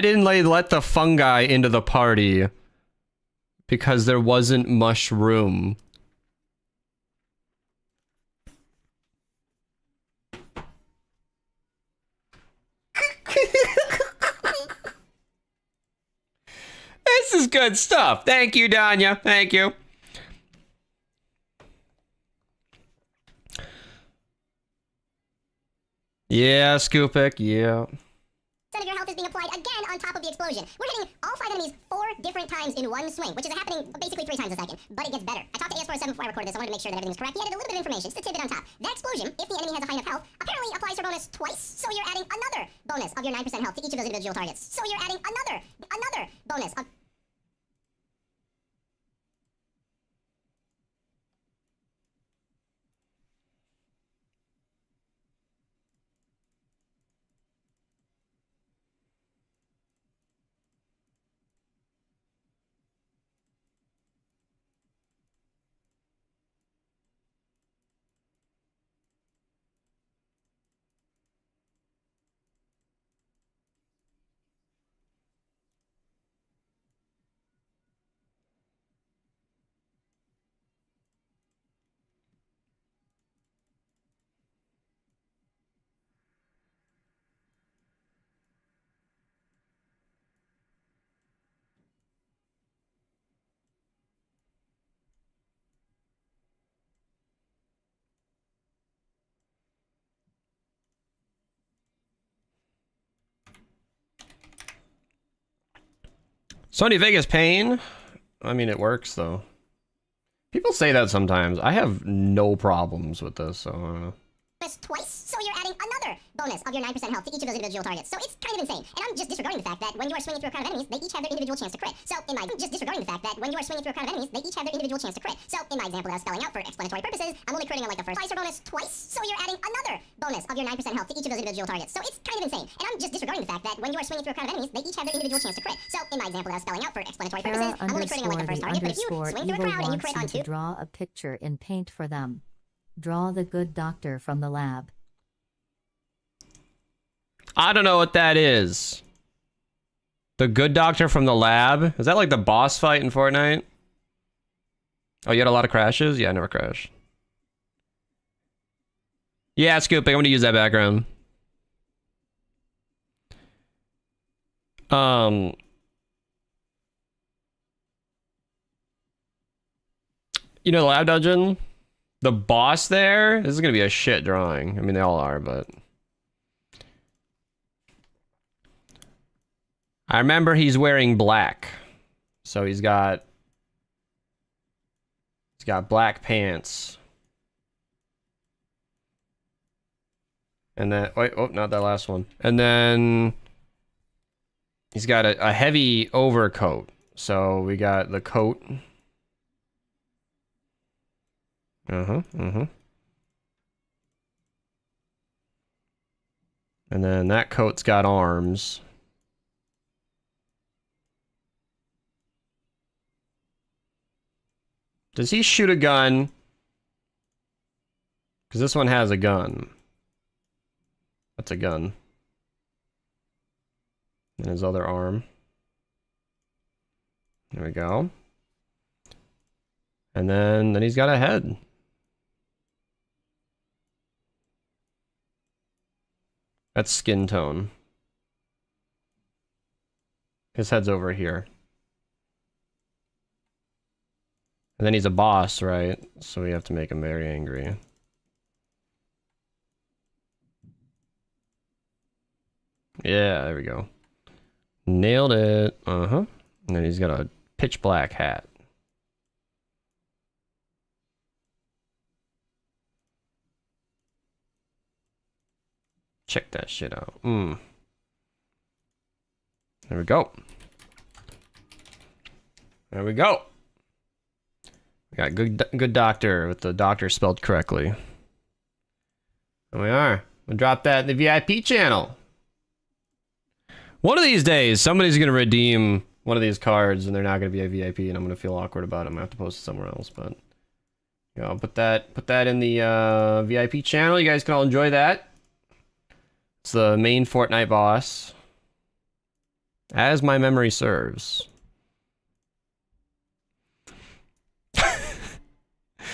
didn't they let the fungi into the party? Because there wasn't mushroom. This is good stuff. Thank you, Danya. Thank you. Yeah, Scoopik, yeah. Of your health is being applied again on top of the explosion. We're hitting all 5 enemies 4 different times in one swing, which is happening basically 3 times a second, but it gets better. I talked to AS47 before I recorded this. I wanted to make sure that everything was correct. He added a little bit of information, just a tidbit on top. That explosion, if the enemy has a high enough health, apparently applies her bonus twice, so you're adding another bonus of your 9% health to each of those individual targets. So you're adding another bonus of... Sony Vegas pain? I mean, it works, though. People say that sometimes. I have no problems with this, so I don't know. Twice, so you're adding another bonus of your 9% health to each of those individual targets. So it's kind of insane. And I'm just disregarding the fact that when you are swinging through a crowd of enemies, they each have their individual chance to crit. So in my just disregarding the fact that when you are swinging through a crowd of enemies, they each have their individual chance to crit. So in my example that I was spelling out for explanatory purposes, I'm only critting on like the first slicer bonus twice, so you're adding another bonus of your 9% health to each of those individual targets. So it's kind of insane. And I'm just disregarding the fact that when you are swinging through a crowd of enemies, they each have their individual chance to crit. So in my example that I was spelling out for explanatory purposes, I'm only critting on like the first target. But if you swing through a crowd and you crit on 2, draw a picture in paint for them. Draw the good doctor from the lab. I don't know what that is. The good doctor from the lab? Is that like the boss fight in Fortnite? Oh, you had a lot of crashes? Yeah, I never crashed. Yeah, Scooping. I'm gonna use that background. You know, the lab dungeon? The boss there? This is gonna be a shit drawing. I mean, they all are, but... I remember he's wearing black. So he's got He's got black pants. And then, wait, oh, not that last one. And then he's got a heavy overcoat. So we got the coat. And then that coat's got arms. Does he shoot a gun? Because this one has a gun. That's a gun. And his other arm. There we go. And then he's got a head. That's skin tone. His head's over here. And then he's a boss, right? So we have to make him very angry. Yeah, there we go. Nailed it. And then he's got a pitch black hat. Check that shit out. There we go. There we go. We got good doctor with the doctor spelled correctly. There we are. We'll drop that in the VIP channel. One of these days, somebody's gonna redeem one of these cards, and they're not gonna be a VIP, and I'm gonna feel awkward about it. I'm gonna have to post it somewhere else, but you know, I'll put that in the VIP channel. You guys can all enjoy that. It's the main Fortnite boss, as my memory serves.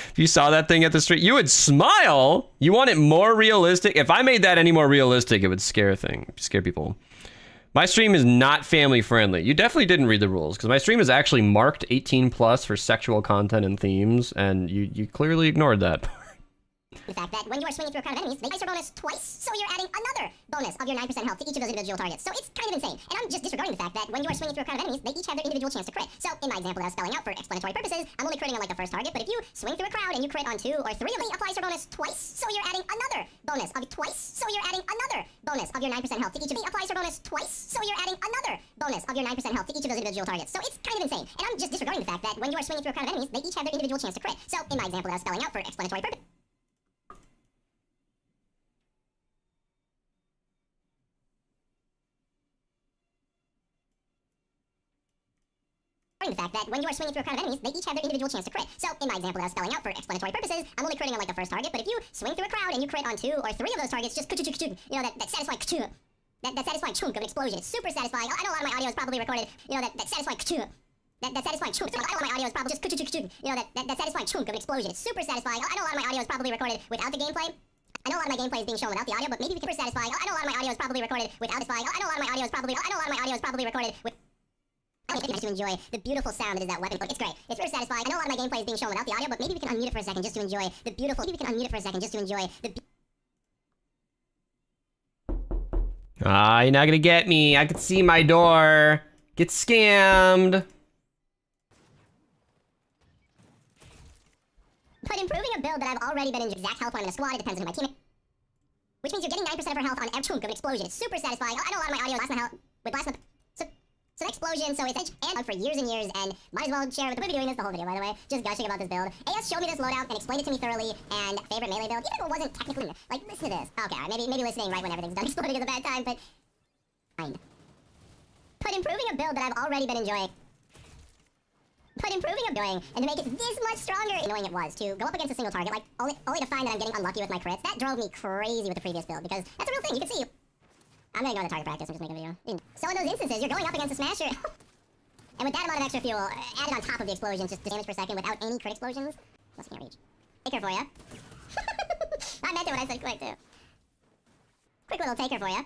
If you saw that thing at the street, you would smile. You want it more realistic? If I made that any more realistic, it would scare people. My stream is not family friendly. You definitely didn't read the rules, because my stream is actually marked 18 plus for sexual content and themes, and you clearly ignored that. The fact that when you are swinging through a crowd of enemies, they dice your bonus twice, so you're adding another bonus of your 9% health to each of those individual targets. So it's kind of insane. And I'm just disregarding the fact that when you are swinging through a crowd of enemies, they each have their individual chance to crit. So in my example that I was spelling out for explanatory purposes, I'm only critting on like the first target, but if you swing through a crowd and you crit on 2 or 3 of them, it applies your bonus twice, so you're adding another bonus of twice, so you're adding another bonus of your 9% health to each of them. It applies your bonus twice, so you're adding another bonus of your 9% health to each of those individual targets. So it's kind of insane. And I'm just disregarding the fact that when you are swinging through a crowd of enemies, they each have their individual chance to crit. So in my example that I was spelling out for explanatory purposes, the fact that when you are swinging through a crowd of enemies, they each have their individual chance to crit. So in my example that I was spelling out for explanatory purposes, I'm only critting on like the first target, but if you swing through a crowd and you crit on 2 or 3 of those targets, just you know, that satisfying that satisfying chunk of an explosion. It's super satisfying. I know a lot of my audio is probably recorded, you know, that satisfying that satisfying chunk. I know a lot of my audio is probably just you know, that satisfying chunk of an explosion. It's super satisfying. I know a lot of my audio is probably recorded without the gameplay. I know a lot of my gameplay is being shown without the audio, but maybe we can super satisfying. I know a lot of my audio is probably recorded without this. I know a lot of my audio is probably recorded with. I think to enjoy the beautiful sound that is that weapon. It's great. It's very satisfying. I know a lot of my gameplay is being shown without the audio, but maybe we can unmute it for a second just to enjoy the beautiful. Maybe we can unmute it for a second just to enjoy the. Ah, you're not gonna get me. I can see my door. Get scammed. But improving a build that I've already been in exact health when I'm in a squad, it depends on who my teammate. Which means you're getting 9% of her health on every chunk of an explosion. It's super satisfying. I know a lot of my audio lasts my health. So the explosion, so it's and for years and years, and might as well share with the movie doing this the whole video, by the way, just gushing about this build. AS showed me this loadout and explained it to me thoroughly, and favorite melee build, even if it wasn't technically, like, listen to this. Okay, alright, maybe listening right when everything's done exploding is a bad time, but fine. But improving a build that I've already been enjoying, and to make it this much stronger, annoying it was to go up against a single target, like, only to find that I'm getting unlucky with my crits. That drove me crazy with the previous build, because that's a real thing, you can see. I'm gonna ignore the target practice, I'm just making a video. So in those instances, you're going up against a smasher. And with that amount of extra fuel, added on top of the explosions, just the damage per second without any crit explosions, plus I can't reach. Taker for ya. I meant it when I said quick, too. Quick little taker for ya.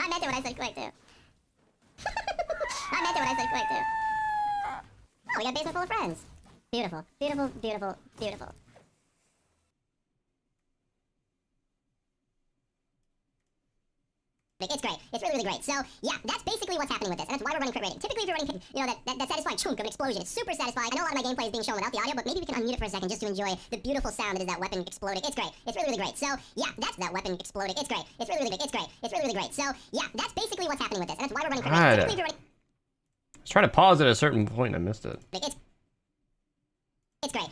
I meant it when I said quick, too. I meant it when I said quick, too. Oh, we got a basement full of friends. Beautiful, beautiful, beautiful, beautiful. It's great. It's really, really great. So, yeah, that's basically what's happening with this. And that's why we're running crit rating. Typically, if you're running, that satisfying chunk of an explosion, it's super satisfying. I know a lot of my gameplay is being shown without the audio, but maybe we can unmute it for a second just to enjoy the beautiful sound that is that weapon exploding. It's great. It's really, really great. So, yeah, that's that weapon exploding. It's great. It's really, really great. It's great. It's really, really great. So, yeah, that's basically what's happening with this. And that's why we're running crit rating. Typically, if you're running... I was trying to pause at a certain point and I missed it. It's great.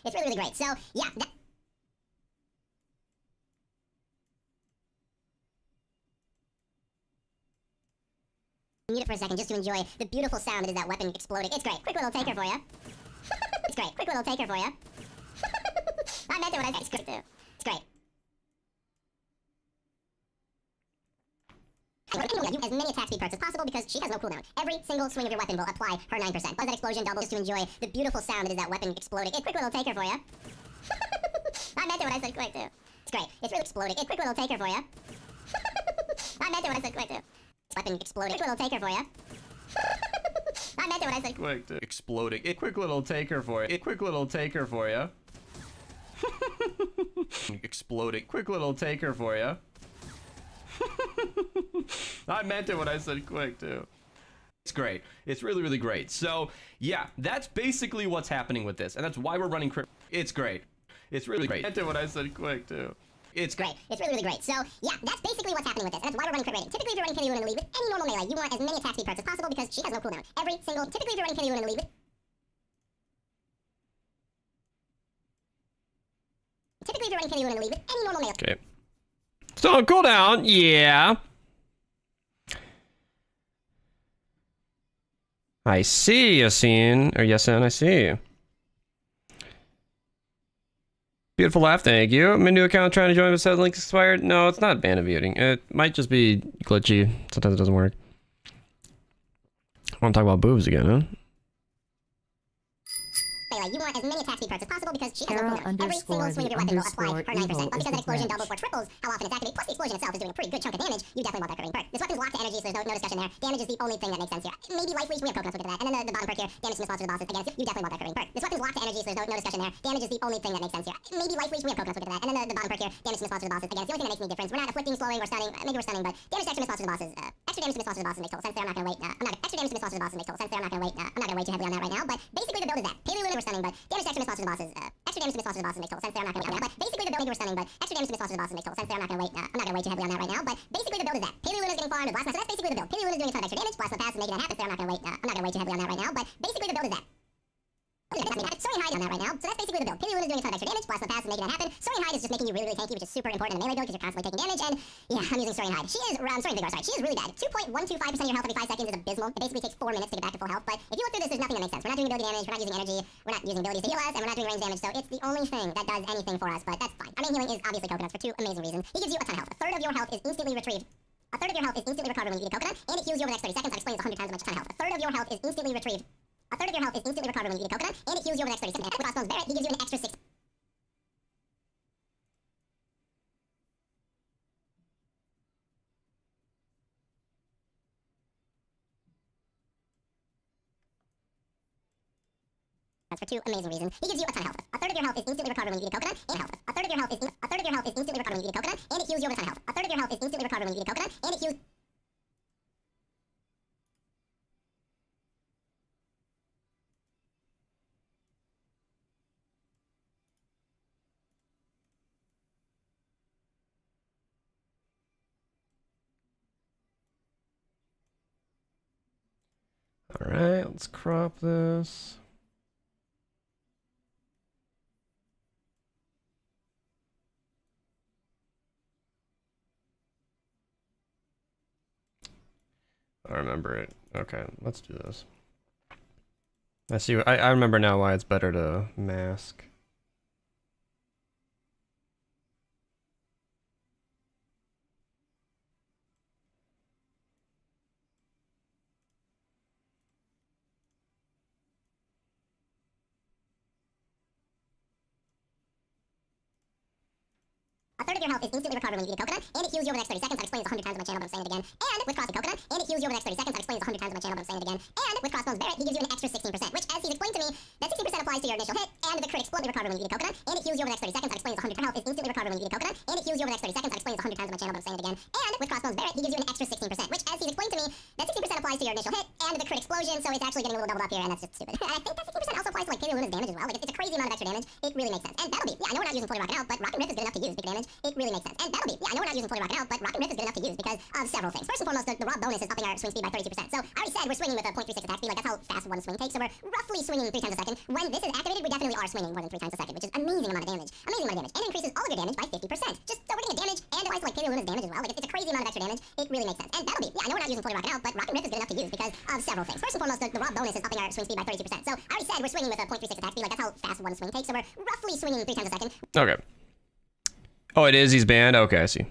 It's really, really great. So, yeah, mute it for a second just to enjoy the beautiful sound that is that weapon exploding. It's great. Quick little taker for you. It's great. Quick little taker for you. I meant it when I said it's great too. It's great. As many attack speed perks as possible because she has no cooldown. Every single swing of your weapon will apply her 9%. Plus that explosion doubles to enjoy the beautiful sound that is that weapon exploding. Quick little taker for you. I meant it when I said quick too. It's great. It's really exploding. Quick little taker for you. I meant it when I said quick too. Weapon exploding. Quick little taker for you. I meant it when I said quick too. Exploding. Quick little taker for you. Quick little taker for you. Exploding. Quick little taker for you. I meant it when I said quick too. It's great. It's really, really great. So yeah, that's basically what's happening with this, and that's why we're running crit. It's great. It's really great. I meant it when I said quick too. It's great. It's really, really great. So, yeah, that's basically what's happening with this. And that's why we're running crit rating. Typically, if you're running Kitty Loon in the lead with any normal melee, you want as many attack speed perks as possible because she has no cooldown. Typically, if you're running Kitty Loon in the lead with... Typically, if you're running Kitty Loon in the lead with any normal melee... Okay. Still on cooldown, yeah. I see, Yasin. Or Yasin, I see. Beautiful laugh, thank you. My new account trying to join but says link expired. No, it's not band muting. It might just be glitchy. Sometimes it doesn't work. I want to talk about boobs again, huh? You want as many attack speed perks as possible because she has no cooldown. Every single swing of your weapon will apply her 9%. But because that explosion doubles or triples how often it's activated, plus the explosion itself is doing a pretty good chunk of damage, you definitely want that crit rating perk. This weapon's locked to energy, so there's no discussion there. Damage is the only thing that makes sense here. Maybe life leech, we have coconuts, we'll get to that. And then the bottom perk here, damage from the sponsors of the bosses. Again, you definitely want that crit rating perk. This weapon's locked to energy, so there's no discussion there. Damage is the only thing that makes sense here. Maybe life leech, we have coconuts, we'll get to that. And then the bottom perk here, damage from the sponsors of the bosses. Again, it's the only thing that makes any difference. We're not afflicting, slowing, or stunning. Maybe we're stunning, but damage extra from the sponsors of the bosses. Extra damage from the sponsors of the bosses makes total sense there. I'm not gonna wait. Extra damage from the sponsors of the bosses makes total sense there. I'm not gonna wait. I'm not gonna wait too heavily on that right now. But basically, the build is that. Paley Luna, we're stunning, but damage extra from the sponsors of the bosses. Extra damage from the sponsors of the bosses makes total sense there. I'm not gonna wait on that. But basically, the build we're stunning, but extra damage from the sponsors of the bosses makes total sense there. I'm not gonna wait. I'm not gonna wait too heavily on that right now. But basically, the build is that. Paley Luna's getting farmed, and Blast Master. That's basically the build. Paley Luna's doing a ton of extra damage. Blast Master is making that happen. So I'm not gonna wait. I'm not gonna wait too heavily on that right now. But basically, the build is that. Soaring Hide on that right now, so that's basically the build. Paley Luna is doing a ton of extra damage, Blast the Pass is making that happen. Soaring Hide is just making you really, really tanky, which is super important in the melee build because you're constantly taking damage, and yeah, I'm using Soaring Hide. She is, Soaring Vigor, sorry, she is really bad. 2.125% of your health every 5 seconds is abysmal. It basically takes 4 minutes to get back to full health, but if you look through this, there's nothing that makes sense. We're not doing ability damage, we're not using energy, we're not using abilities to heal us, and we're not doing range damage, so it's the only thing that does anything for us, but that's fine. Our main healing is obviously coconuts for 2 amazing reasons. He gives you a ton of health. A third of your health is instantly retrieved. A third of your health is instantly recovered when you eat a coconut, and it heals you over the next 30 seconds. That explains 100 times how much ton of health. A third of your health is instantly retrieved. A third of your health is instantly recovered when you eat a coconut, and it heals you over the next 30 seconds. With Osmo's Barret, he gives you an extra 6. For 2 amazing reasons. He gives you a ton of health. A third of your health is instantly recovered when you eat a coconut, and health. A third of your health is instantly recovered when you eat a coconut, and it heals you over a ton of health. A third of your health is instantly recovered when you eat a coconut, and it heals. All right, let's crop this. I remember it. Okay, let's do this. I see. I remember now why it's better to mask. A third of your health is instantly recovered when you eat a coconut, and it heals you over the next 30 seconds. I've explained this 100 times on my channel, but I'm saying it again. And with Cross the Coconut, and it heals you over the next 30 seconds. I've explained this 100 times on my channel, but I'm saying it again. And with Crossbones Barret, he gives you an extra 16%, which, as he's explained to me, that 16% applies to your initial hit, and the crit explodes recover when you eat a coconut, and it heals you over the next 30 seconds and explains 100 per health is instantly recovered when you eat a coconut, and it heals you over the next 30 seconds and explains 100 times on my channel, but I'm saying it again. And with Crossbones Barrett, he gives you an extra 16%, which, as he's explained to me, that 16% applies to your initial hit, and the crit explosion, so it's actually getting a little doubled up here, and that's just stupid. And I think that 16% also applies to, like, Paleo Luna's damage as well. Like, it's a crazy amount of extra damage. It really makes sense. And Battle Beat, yeah, I know we're not using fully rocking out, but Rock and Rip is good enough to use big damage. It really makes sense. And Battle Beat, yeah, I know we're not using fully rocking out, but Rock and Rip is good enough to use because of several things. First and foremost, the raw bonus is upping our swing speed by 32%. So I already said we're swinging with a 0.36 attack speed. Like, that's how fast one swing takes. So we're roughly swinging 3 times a second. When this is activated, we definitely are swinging more than 3 times a second, which is amazing amount of damage. Amazing amount of damage. And it increases all of your damage by 50%. Just so we're getting a damage and applies to, like, Paleo Luna's damage as well. Like, it's a crazy amount of extra damage. It really makes sense. And Battle Beat, yeah, I know we're not using fully rocking out, but Rock and Rip is good enough to use because of several things. First and foremost, the raw bonus is upping our swing speed by 32%. So I already said we're swinging with a 0.36 attack speed. Like, that's how fast one swing takes. So we're roughly swinging 3 times a second. Okay. Oh, it is. He's banned. Okay, I see.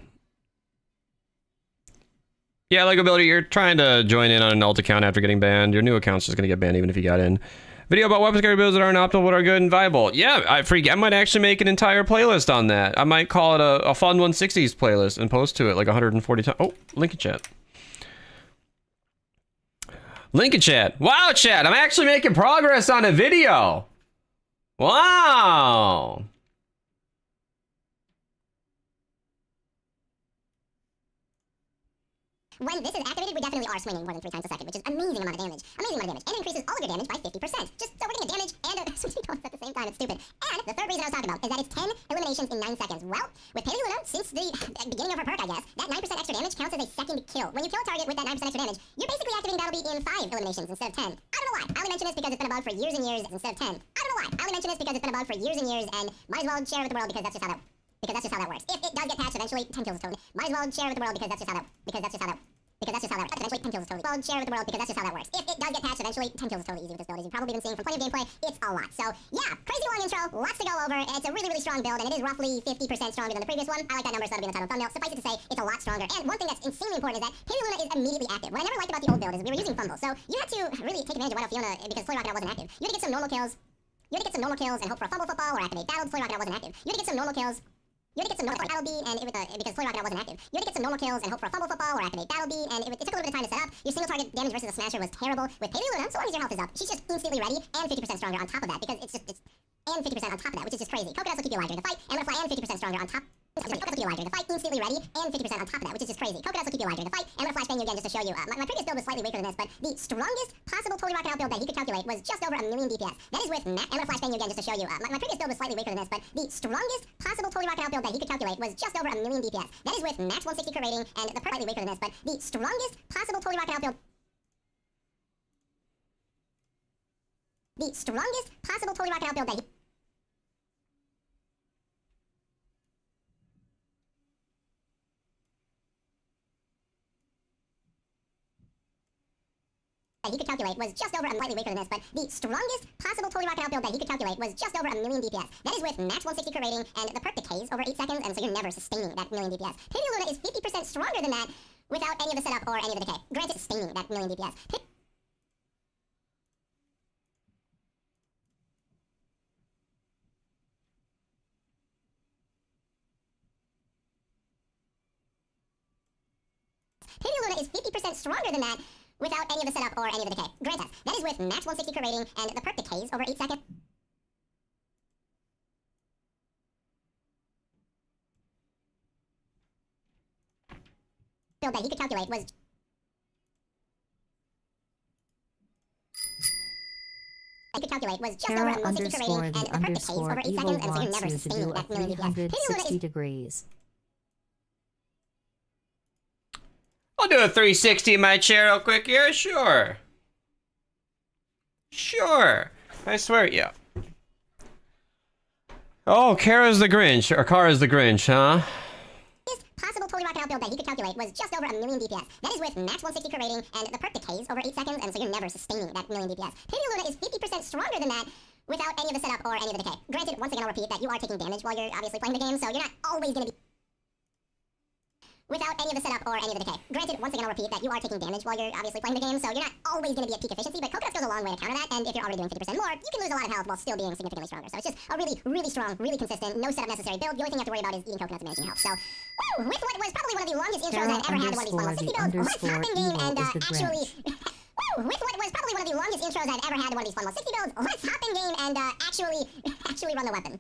Yeah, Lego Ability, you're trying to join in on an alt account after getting banned. Your new account's just gonna get banned even if you got in. Video about weapons carry builds that aren't optimal but are good and viable. Yeah, I might actually make an entire playlist on that. I might call it a fun 160s playlist and post to it like 140 times. Oh, link in chat. Link in chat. Wow, chat, I'm actually making progress on a video. Wow. When this is activated, we definitely are swinging more than 3 times a second, which is amazing amount of damage. Amazing amount of damage. And it increases all of your damage by 50%. Just so we're getting a damage and a swing speed bonus at the same time. It's stupid. And the third reason I was talking about is that it's 10 eliminations in 9 seconds. Well, with Paleo Luna, since the beginning of her perk, I guess, that 9% extra damage counts as a second kill. When you kill a target with that 9% extra damage, you're basically activating Battle Beat in 5 eliminations instead of 10. I don't know why. I only mention this because it's been a bug for years and years instead of 10. I don't know why. I only mention this because it's been a bug for years and years, and might as well share it with the world because that's just how that works. If it does get patched eventually, 10 kills is totally. Might as well share it with the world because that's just how that works. Eventually, 10 kills is totally. Well, share it with the world because that's just how that works. If it does get patched eventually, 10 kills is totally easy with this build. As you've probably been seeing from plenty of gameplay, it's a lot. So, yeah, crazy long intro, lots to go over. It's a really, really strong build, and it is roughly 50% stronger than the previous one. I like that number, so that'll be in the title thumbnail. Suffice it to say, it's a lot stronger. And one thing that's insanely important is that Paleo Luna is immediately active. What I never liked about the old build is we were using Fumble. So, you had to really take advantage of White Fiona because Flurry Rocket wasn't active. You had to get some normal kills. And hope for a Fumble Football or activate Battle. Flurry Rocket wasn't active. You had to get some normal kills. You had to get some normal Battle Beat, and because Flurry Rocket wasn't active. You had to get some normal kills and hope for a Fumble Football or activate Battle Beat, and it took a little bit of time to set up. Your single target damage versus a Smasher was terrible. With Paleo Luna, so long as your health is up, she's just instantly ready and 50% stronger on top of that, because it's 50% on top of that, which is just crazy. Coconuts will keep you alive during the fight, and Fly and 50% stronger on top. Coconuts will keep you alive during the fight, instantly ready, and 50% on top of that, which is just crazy. Coconuts will keep you alive during the fight, and I'm gonna flashbang you again just to show you. My previous build was slightly weaker than this, but the strongest possible Totally Rocket Out build that he could calculate was just over 1,000,000 DPS. That is with I'm gonna flashbang you again just to show you. My previous build was slightly weaker than this, but the strongest possible Totally Rocket Out build that he could calculate was just over 1,000,000 DPS. That is with max 160 crit rating, and the perk slightly weaker than this, but the strongest possible Totally Rocket Out build. The strongest possible Totally Rocket Out build that he could calculate was just over slightly weaker than this, but the strongest possible Totally Rocket Out build that he could calculate was just over 1,000,000 DPS. That is with max 160 crit rating, and the perk decays over 8 seconds, and so you're never sustaining that 1,000,000 DPS. Paleo Luna is 50% stronger than that without any of the setup or any of the decay. Granted, sustaining that 1,000,000 DPS. Paleo Luna is 50% stronger than that without any of the setup or any of the decay. Granted, that is with max 160 crit rating, and the perk decays over 8 seconds. Build that he could calculate was just over 160 crit rating, and the perk decays over 8 seconds, and so you're never sustaining that 1,000,000 DPS. Paleo Luna is degrees. I'll do a 360 in my chair real quick here. Sure. I swear, yeah. Oh, Kara's the Grinch, or Kara's the Grinch, huh? Possible Totally Rocket Out build that he could calculate was just over 1,000,000 DPS. That is with max 160 crit rating, and the perk decays over 8 seconds, and so you're never sustaining that 1,000,000 DPS. Paleo Luna is 50% stronger than that without any of the setup or any of the decay. Granted, once again, I'll repeat that you are taking damage while you're obviously playing the game, so you're not always going to be without any of the setup or any of the decay. Granted, once again, I'll repeat that you are taking damage while you're obviously playing the game, so you're not always going to be at peak efficiency, but Coconuts goes a long way to counter that, and if you're already doing 50% more, you can lose a lot of health while still being significantly stronger. So it's just a really, really strong, really consistent, no setup necessary build. The only thing you have to worry about is eating Coconuts and managing health. So, with what was probably one of the longest intros I've ever had to one of these funnels. 60 builds, let's hop in game and actually Woo! With what was probably one of the longest intros I've ever had to one of these fun mode 60 builds, let's hop in game and actually run the weapon.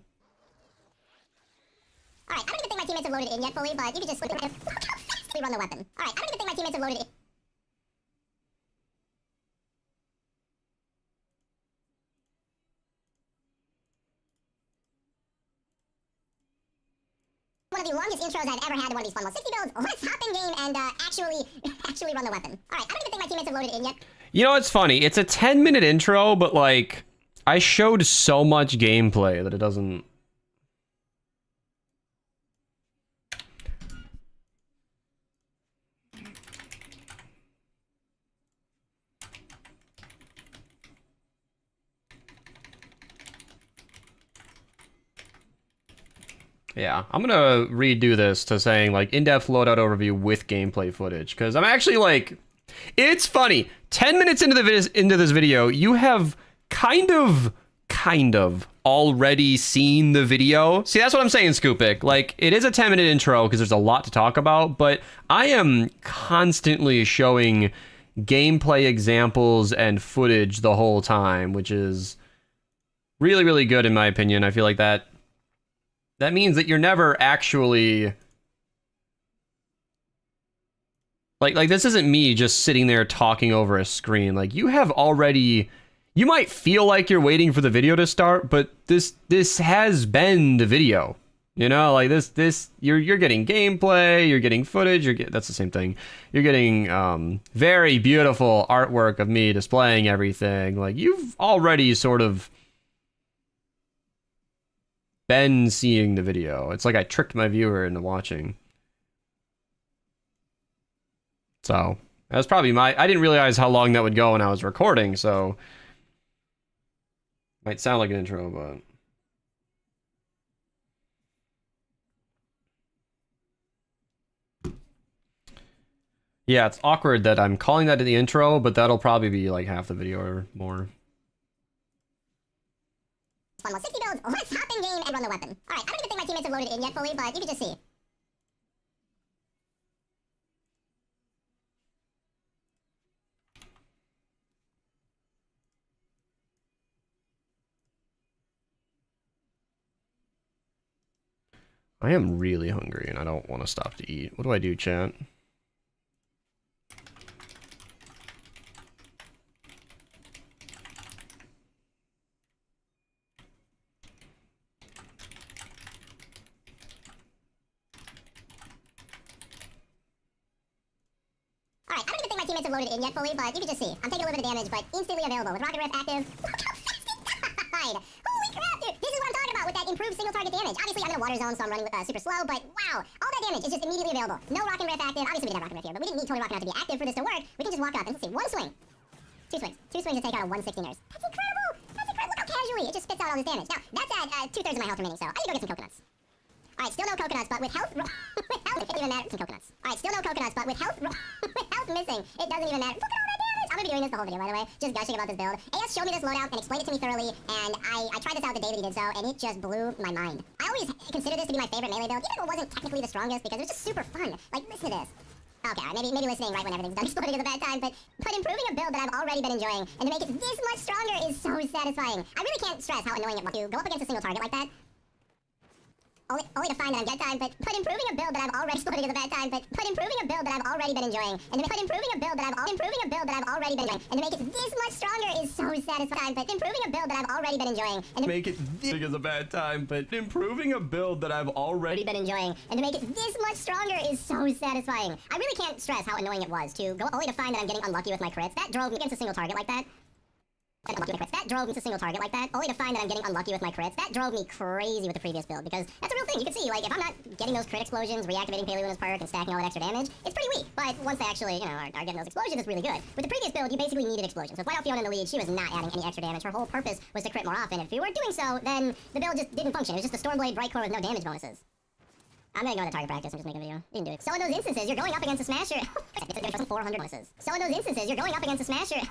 Alright, I don't even think my teammates have loaded it in yet fully, but you can just look how fast we run the weapon. Alright, I don't even think my teammates have loaded it in. One of the longest intros I've ever had to one of these fun mode 60 builds, let's hop in game and actually run the weapon. Alright, I don't even think my teammates have loaded it in yet. You know, it's funny. It's a 10-minute intro, but like, I showed so much gameplay that it doesn't... Yeah, I'm gonna redo this to saying like in-depth loadout overview with gameplay footage, because I'm actually like, it's funny. 10 minutes into this video, you have kind of already seen the video. See, that's what I'm saying, Scoopik. Like, it is a 10-minute intro because there's a lot to talk about, but I am constantly showing gameplay examples and footage the whole time, which is really, really good in my opinion. I feel like that means that you're never actually... Like this isn't me just sitting there talking over a screen. Like, you have already... You might feel like you're waiting for the video to start, but this has been the video. You know, like you're getting gameplay, you're getting footage, that's the same thing. You're getting very beautiful artwork of me displaying everything. Like, you've already sort of been seeing the video. It's like I tricked my viewer into watching. So that was probably I didn't realize how long that would go when I was recording, so might sound like an intro, but yeah, it's awkward that I'm calling that the intro, but that'll probably be like half the video or more. Fun mode 60 builds, let's hop in game and run the weapon. Alright, I don't even think my teammates have loaded it in yet fully, but you can just see. I am really hungry and I don't want to stop to eat. What do I do, chat? Alright, I don't even think my teammates have loaded it in yet fully, but you can just see. I'm taking a little bit of damage, but instantly available with Rocket Rift active. Look how fast it died! Holy crap, dude! This is what I'm talking about with that improved single target damage. Obviously, I'm in a water zone, so I'm running super slow, but wow, all that damage is just immediately available. No Rocket Rift active. Obviously, we did have Rocket Rift here, but we didn't need Tony Rocket out to be active for this to work. We can just walk up and let's see, one swing. Two swings. Two swings to take out a 116ers. That's incredible! That's incredible! Look how casually it just spits out all this damage. Now, that's at 2/3 of my health remaining, so I need to go get some coconuts. Alright, still no coconuts, but with health... with health, it doesn't even matter. Some coconuts. Alright, still no coconuts, but with health... with health missing, it doesn't even matter. Look at all that damage! I'm gonna be doing this the whole video, by the way. Just gushing about this build. AS showed me this loadout and explained it to me thoroughly, and I tried this out the day that he did so, and it just blew my mind. I always consider this to be my favorite melee build, even though it wasn't technically the strongest, because it was just super fun. Like, listen to this. Okay, alright, maybe listening right when everything's done exploding is a bad time, but improving a build that I've already been enjoying, and to make it this much stronger is so satisfying. I really can't stress how annoying it was to go up against a single target like that. Only to find that I'm dead time, but improving a build that I've already exploding is a bad time, but improving a build that I've already been enjoying, and improving a build that I've already been enjoying, and to make it this much stronger is so satisfying, but improving a build that I've already been enjoying, and to make it this Is a bad time, but improving a build that I've already been enjoying, and to make it this much stronger is so satisfying. I really can't stress how annoying it was to go only to find that I'm getting unlucky with my crits. That drove me against a single target like that. That drove me to single target like that, only to find that I'm getting unlucky with my crits. That drove me crazy with the previous build, because that's a real thing. You can see, like, if I'm not getting those crit explosions, reactivating Paleona's perk, and stacking all that extra damage, it's pretty weak. But once they actually, you know, are getting those explosions, it's really good. With the previous build, you basically needed explosions. With White Fiona in the lead, she was not adding any extra damage. Her whole purpose was to crit more often. If you weren't doing so, then the build just didn't function. It was just a Stormblade Bright Core with no damage bonuses. I'm gonna go into target practice and just make a video. Didn't do it. So in those instances, you're going up against a smasher. 400 bonuses. So in those instances, you're going up against a smasher.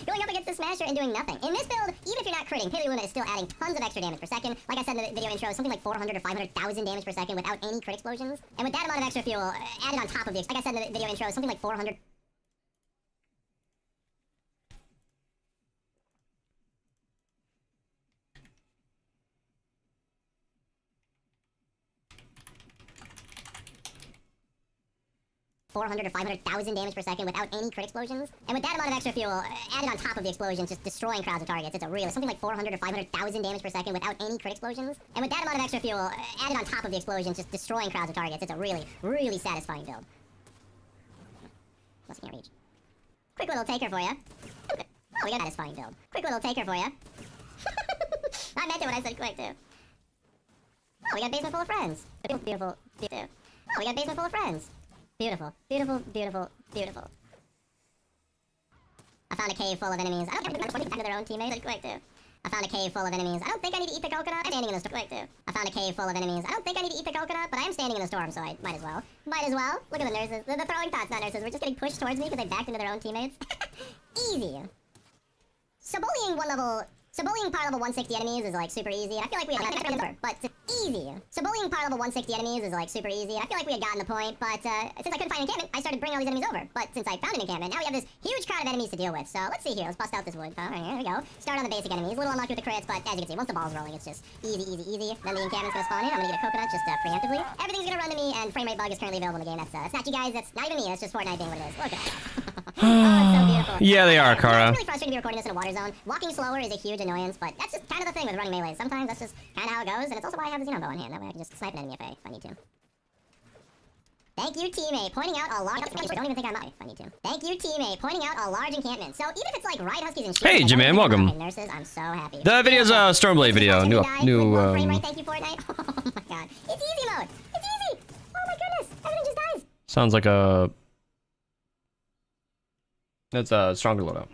Going up against the smasher and doing nothing. In this build, even if you're not critting, Paleoluna is still adding tons of extra damage per second. Like I said in the video intro, something like 400 or 500,000 damage per second without any crit explosions. And with that amount of extra fuel added on top of the, like I said in the video intro, something like 400. 400 or 500,000 damage per second without any crit explosions. And with that amount of extra fuel added on top of the explosions, just destroying crowds of targets, it's a really something like 400 or 500,000 damage per second without any crit explosions. And with that amount of extra fuel added on top of the explosions, just destroying crowds of targets, it's a really, really satisfying build. Plus I can't reach. Quick little taker for you. Oh, we got a satisfying build. Quick little taker for you. I meant it when I said quick too. Oh, we got a basement full of friends. Beautiful, beautiful. Oh, we got a basement full of friends. Beautiful, beautiful, beautiful, beautiful. I found a cave full of enemies. I don't think I'm back to their own teammates. Quick too. I found a cave full of enemies. I don't think I need to eat the coconut. I'm standing in the storm. Quick too. I found a cave full of enemies. I don't think I need to eat the coconut, but I am standing in the storm, so I might as well. Might as well. Look at the nurses. The throwing thoughts, not nurses. We're just getting pushed towards me because they backed into their own teammates. Easy. So bullying power level 160 enemies is like super easy. I feel like we had gotten the point, but it's easy. So bullying power level 160 enemies is like super easy. I feel like we had gotten the point, but since I couldn't find an encampment, I started bringing all these enemies over. But since I found an encampment, now we have this huge crowd of enemies to deal with. So let's see here. Let's bust out this wood. All right, here we go. Start on the basic enemies. A little unlucky with the crits, but as you can see, once the ball's rolling, it's just easy, easy, easy. Then the encampment's gonna spawn in. I'm gonna get a coconut just preemptively. Everything's gonna run to me, and frame rate bug is currently available in the game. That's not you guys. That's not even me. That's just Fortnite being what it is. Look at that. Oh, it's so beautiful. Yeah, they are, Kara. It's really frustrating to be recording this in a water zone. Walking slower is a huge annoyance, but that's just kind of the thing with running melee. Sometimes that's just kind of how it goes, and it's also why I have the Xenon bow in hand. That way I can just snipe an enemy if I need to. Thank you, teammate, pointing out a large... Don't even think I'm if I need to. Thank you, teammate, pointing out a large encampment. So even if it's like Riot Huskies and shit... Hey, J-Man, welcome. Nurses, I'm so happy. The video's a Stormblade video. New frame rate, thank you, Fortnite. Oh my god. It's easy mode. It's easy. Oh my goodness. Everything just dies. Sounds like a... That's a stronger loadout.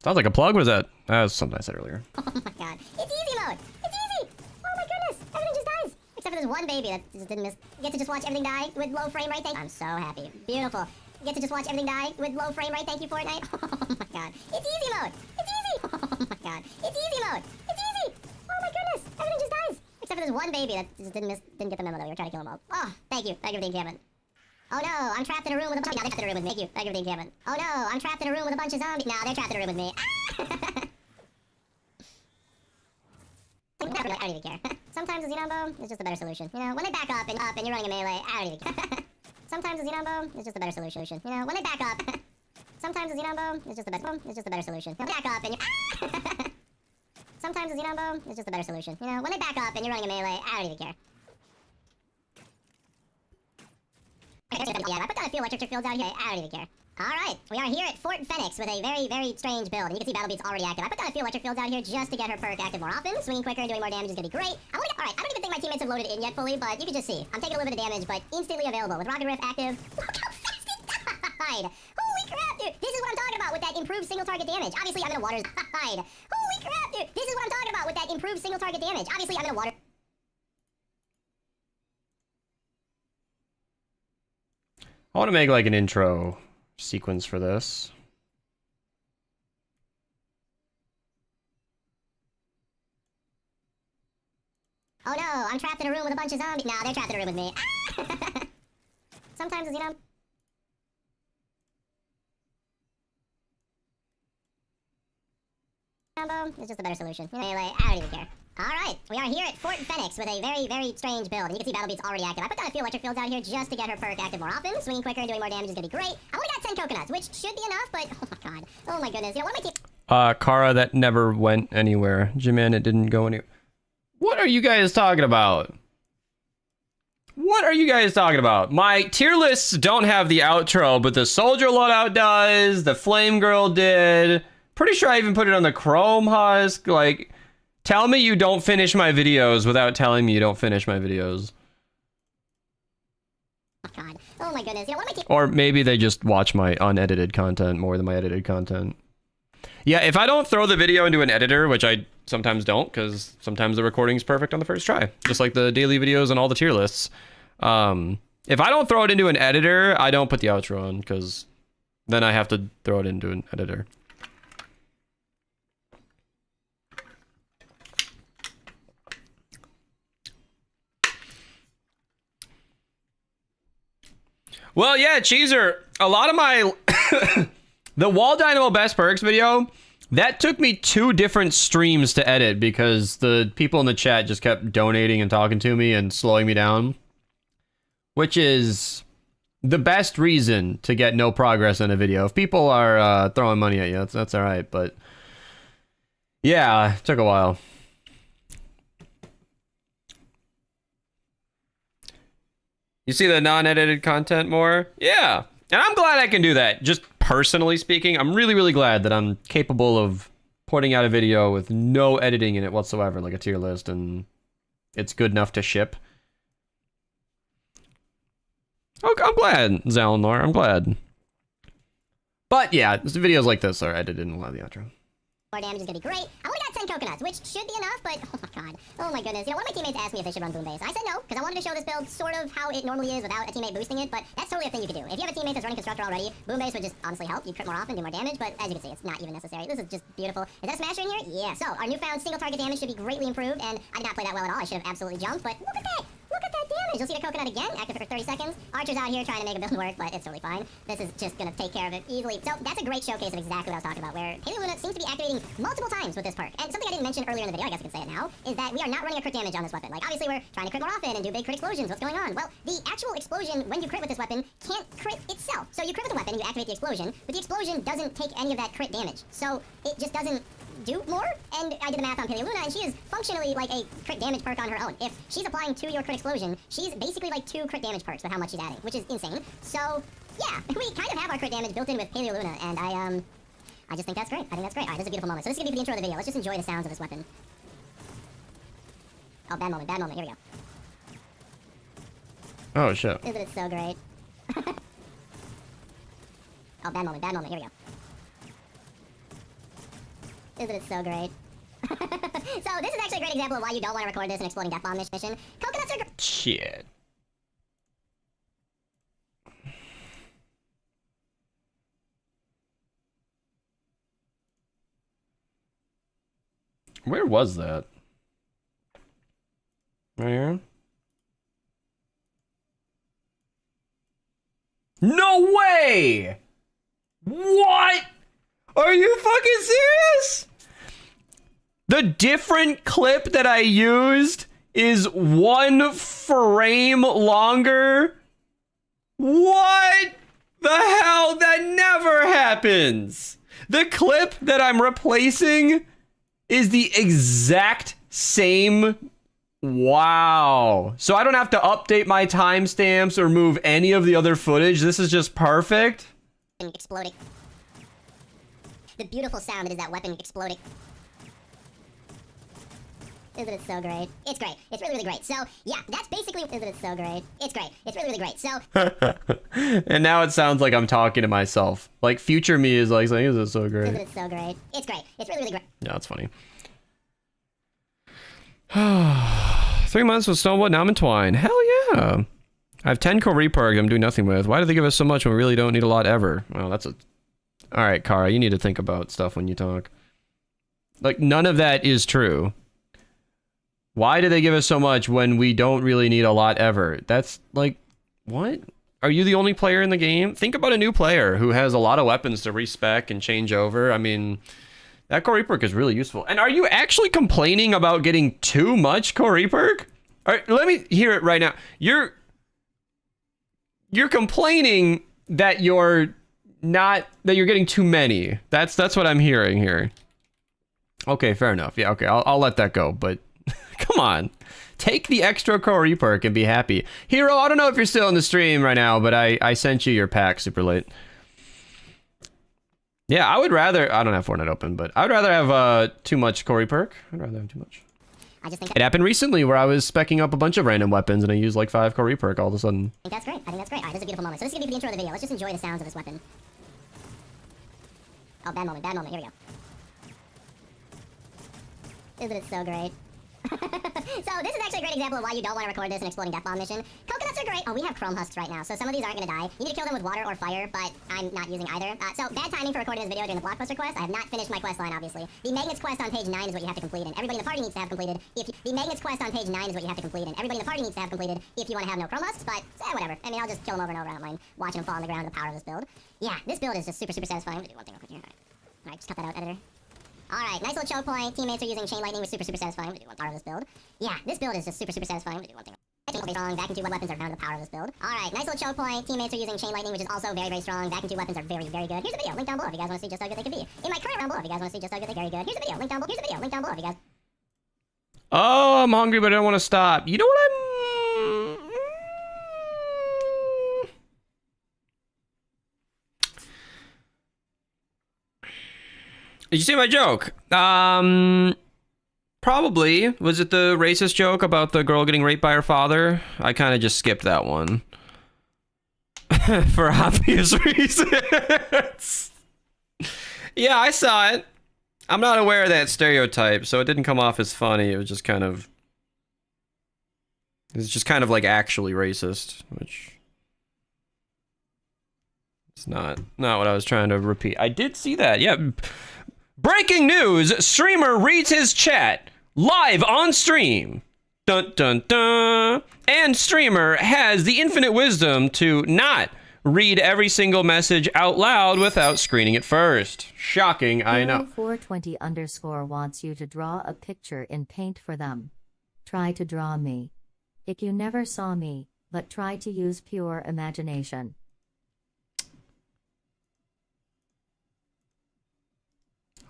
Sounds like a plug. What is that? That's something I said earlier. Oh my god. It's easy mode. It's easy. Oh my goodness. Everything just dies. Except for this one baby that just didn't miss. You get to just watch everything die with low frame rate. I'm so happy. Beautiful. You get to just watch everything die with low frame rate. Thank you, Fortnite. Oh my god. It's easy mode. It's easy. Oh my god. It's easy mode. It's easy. Oh my goodness. Everything just dies. Except for this one baby that just didn't get the memo that we were trying to kill him all. Oh, thank you. Thank you for the encampment. Oh no, I'm trapped in a room with a bunch of... Now they're trapped in a room with me. Thank you. Thank you for the encampment. Oh no, I'm trapped in a room with a bunch of zombies. Now they're trapped in a room with me. I don't even care. Sometimes a Xenon bow is just a better solution. You know, when they back up and you're running a melee, I don't even care. Sometimes a Xenon bow is just a better solution. You know, when they back up, sometimes a Xenon bow is just a better solution. You know, back up and you're... Sometimes a Xenon bow is just a better solution. You know, when they back up and you're running a melee, I don't even care. Yeah, I put down a few electric fields out here. I don't even care. Alright, we are here at Fort Phoenix with a very, very strange build. And you can see Battle Beat's already active. I put down a few electric fields out here just to get her perk active more often. Swinging quicker and doing more damage is gonna be great. Alright, I don't even think my teammates have loaded it in yet fully, but you can just see. I'm taking a little bit of damage, but instantly available. With Rocket Riff active. Look how fast it died! Holy crap, dude! This is what I'm talking about with that improved single target damage. Obviously, I'm in a water died. Holy crap, dude! This is what I'm talking about with that improved single target damage. Obviously, I'm in a water... I want to make like an intro sequence for this. Oh no, I'm trapped in a room with a bunch of zombies. Nah, they're trapped in a room with me. Sometimes, you know... It's just a better solution. Melee, I don't even care. Alright, we are here at Fort Phoenix with a very, very strange build. And you can see Battle Beat's already active. I put down a few electric fields out here just to get her perk active more often. Swinging quicker and doing more damage is gonna be great. I only got 10 coconuts, which should be enough, but oh my god. Oh my goodness. You know, one of my Kara, that never went anywhere. J-Man, it didn't go anywhere. What are you guys talking about? What are you guys talking about? My tier lists don't have the outro, but the soldier loadout does. The flame girl did. Pretty sure I even put it on the chrome husk. Like, tell me you don't finish my videos without telling me you don't finish my videos. Oh god. Oh my goodness. You know, one of my Or maybe they just watch my unedited content more than my edited content. Yeah, if I don't throw the video into an editor, which I sometimes don't, because sometimes the recording's perfect on the first try, just like the daily videos and all the tier lists. If I don't throw it into an editor, I don't put the outro on, because then I have to throw it into an editor. Well, yeah, Cheeser, a lot of my... the Wall Dynamo Best Perks video, that took me 2 different streams to edit because the people in the chat just kept donating and talking to me and slowing me down. Which is the best reason to get no progress in a video. If people are throwing money at you, that's all right. But yeah, it took a while. You see the non-edited content more? Yeah. And I'm glad I can do that. Just personally speaking, I'm really, really glad that I'm capable of putting out a video with no editing in it whatsoever, like a tier list, and it's good enough to ship. Okay, I'm glad, Zalinor. I'm glad. But yeah, videos like this are edited in a lot of the outro. More damage is gonna be great. I only got 10 coconuts, which should be enough, but oh my god. Oh my goodness. You know, one of my teammates asked me if they should run boom base. I said no, because I wanted to show this build sort of how it normally is without a teammate boosting it, but that's totally a thing you could do. If you have a teammate that's running constructor already, boom base would just honestly help. You crit more often, do more damage, but as you can see, it's not even necessary. This is just beautiful. Is that a smasher in here? Yeah. So our newfound single target damage should be greatly improved, and I did not play that well at all. I should have absolutely jumped, but look at that! Look at that damage! You'll see the coconut again, active for 30 seconds. Archer's out here trying to make a build work, but it's totally fine. This is just gonna take care of it easily. So that's a great showcase of exactly what I was talking about, where Paleo Luna seems to be activating multiple times with this perk. And something I didn't mention earlier in the video, I guess I can say it now, is that we are not running a crit damage on this weapon. Like, obviously we're trying to crit more often and do big crit explosions. What's going on? Well, the actual explosion, when you crit with this weapon, can't crit itself. So you crit with the weapon and you activate the explosion, but the explosion doesn't take any of that crit damage. So it just doesn't do more, and I did the math on Paleo Luna, and she is functionally like a crit damage perk on her own. If she's applying to your crit explosion, she's basically like 2 crit damage perks with how much she's adding, which is insane. So, yeah, we kind of have our crit damage built in with Paleo Luna, and I just think that's great. I think that's great. Alright, this is a beautiful moment. So this is gonna be for the intro of the video. Let's just enjoy the sounds of this weapon. Oh, bad moment, here we go. Oh, shit. Isn't it so great? Oh, bad moment, here we go. Isn't it so great? So this is actually a great example of why you don't want to record this in exploding death bomb mission. Coconuts are great. Shit. Where was that? Right here? No way! What? Are you fucking serious? The different clip that I used is 1 frame longer? What the hell? That never happens. The clip that I'm replacing is the exact same. Wow. So I don't have to update my timestamps or move any of the other footage. This is just perfect. Exploding. The beautiful sound that is that weapon exploding. Isn't it so great? It's great. It's really, really great. So, yeah, that's basically... Isn't it so great? It's great. It's really, really great. So... And now it sounds like I'm talking to myself. Like, future me is like saying, is it so great? Isn't it so great? It's great. It's really, really great. Yeah, it's funny. 3 months with Stonewood, now I'm in Twine. Hell yeah. I have 10 core reperg I'm doing nothing with. Why do they give us so much when we really don't need a lot ever? Well, that's a... Alright, Kara, you need to think about stuff when you talk. Like, none of that is true. Why do they give us so much when we don't really need a lot ever? That's, like, what? Are you the only player in the game? Think about a new player who has a lot of weapons to respec and change over. I mean, that core reperk is really useful. And are you actually complaining about getting too much core reperk? Alright, let me hear it right now. You're complaining that you're getting too many. That's what I'm hearing here. Okay, fair enough. Yeah, okay, I'll let that go, but come on. Take the extra core reperk and be happy. Hero, I don't know if you're still in the stream right now, but I sent you your pack super late. Yeah, I would rather... I don't have Fortnite open, but I would rather have too much core reperk. I'd rather have too much. I just think it happened recently where I was specking up a bunch of random weapons and I used like 5 core reperk all of a sudden. I think that's great. I think that's great. Alright, this is a beautiful moment. So this is gonna be for the intro of the video. Let's just enjoy the sounds of this weapon. Oh, bad moment, here we go. Isn't it so great? So this is actually a great example of why you don't want to record this in exploding death bomb mission. Coconuts are great. Oh, we have chrome husks right now, so some of these aren't going to die. You need to kill them with water or fire, but I'm not using either. So bad timing for recording this video during the blockbuster quest. I have not finished my quest line, obviously. The magnets quest on page 9 is what you have to complete, and everybody in the party needs to have completed. The magnets quest on page 9 is what you have to complete, and everybody in the party needs to have completed if you want to have no chrome husks, but whatever. I mean, I'll just kill them over and over. I don't mind watching them fall on the ground with the power of this build. Yeah, this build is just super, super satisfying. I'm going to do one thing real quick here. Alright, just cut that out, editor. Alright, nice little choke point. Teammates are using chain lightning, was super, super satisfying. I'm gonna do one part of this build. Yeah, this build is just super, super satisfying. I'm gonna do one thing. strong. Vacuum tube weapons are found in the power of this build. Alright, nice little choke point. Teammates are using chain lightning, which is also very, very strong. Vacuum tube weapons are very, very good. Here's a video, link down below if you guys want to see just how good they can be. In my current round below if you guys want to see just how good they can be. Very good. Here's a video, link down below. Here's a video, link down below if you guys... Oh, I'm hungry, but I don't want to stop. You know what Did you see my joke? Probably. Was it the racist joke about the girl getting raped by her father? I kind of just skipped that one. For obvious reasons. Yeah, I saw it. I'm not aware of that stereotype, so it didn't come off as funny. It was just kind of... It's just kind of like actually racist, which... It's not what I was trying to repeat. I did see that, yeah. Breaking news! Streamer reads his chat live on stream. Dun dun dun. And streamer has the infinite wisdom to not read every single message out loud without screening it first. Shocking, I know. 420 _ wants you to draw a picture in paint for them. Try to draw me. If you never saw me, but try to use pure imagination.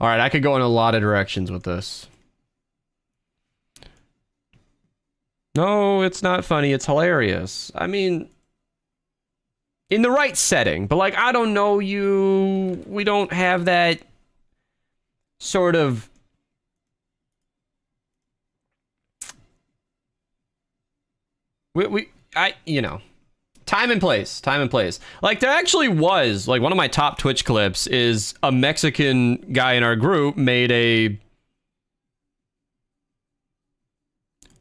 All right, I could go in a lot of directions with this. No, it's not funny. It's hilarious. I mean, in the right setting. But, like, I don't know you. We don't have that sort of... you know... Time and place. Like, there actually was, like, one of my top Twitch clips is a Mexican guy in our group made a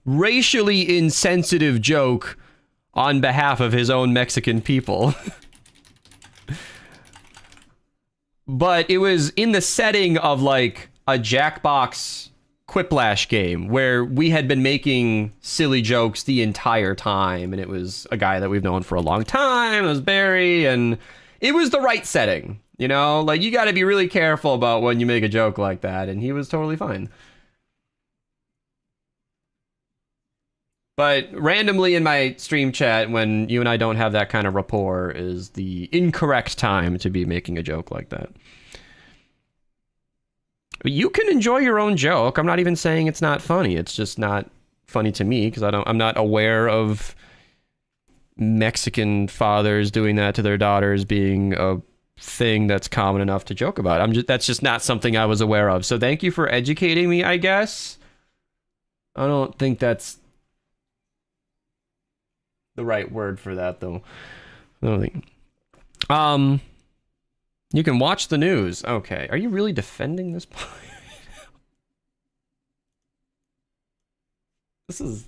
racially insensitive joke on behalf of his own Mexican people. But it was in the setting of, like, a Jackbox Quiplash game where we had been making silly jokes the entire time, and it was a guy that we've known for a long time. It was Barry, and it was the right setting, you know? Like, you got to be really careful about when you make a joke like that, and he was totally fine. But randomly in my stream chat, when you and I don't have that kind of rapport, is the incorrect time to be making a joke like that. You can enjoy your own joke. I'm not even saying it's not funny. It's just not funny to me because I'm not aware of Mexican fathers doing that to their daughters being a thing that's common enough to joke about. That's just not something I was aware of. So thank you for educating me, I guess. I don't think that's the right word for that, though. I don't think. You can watch the news. Okay. Are you really defending this point? This is...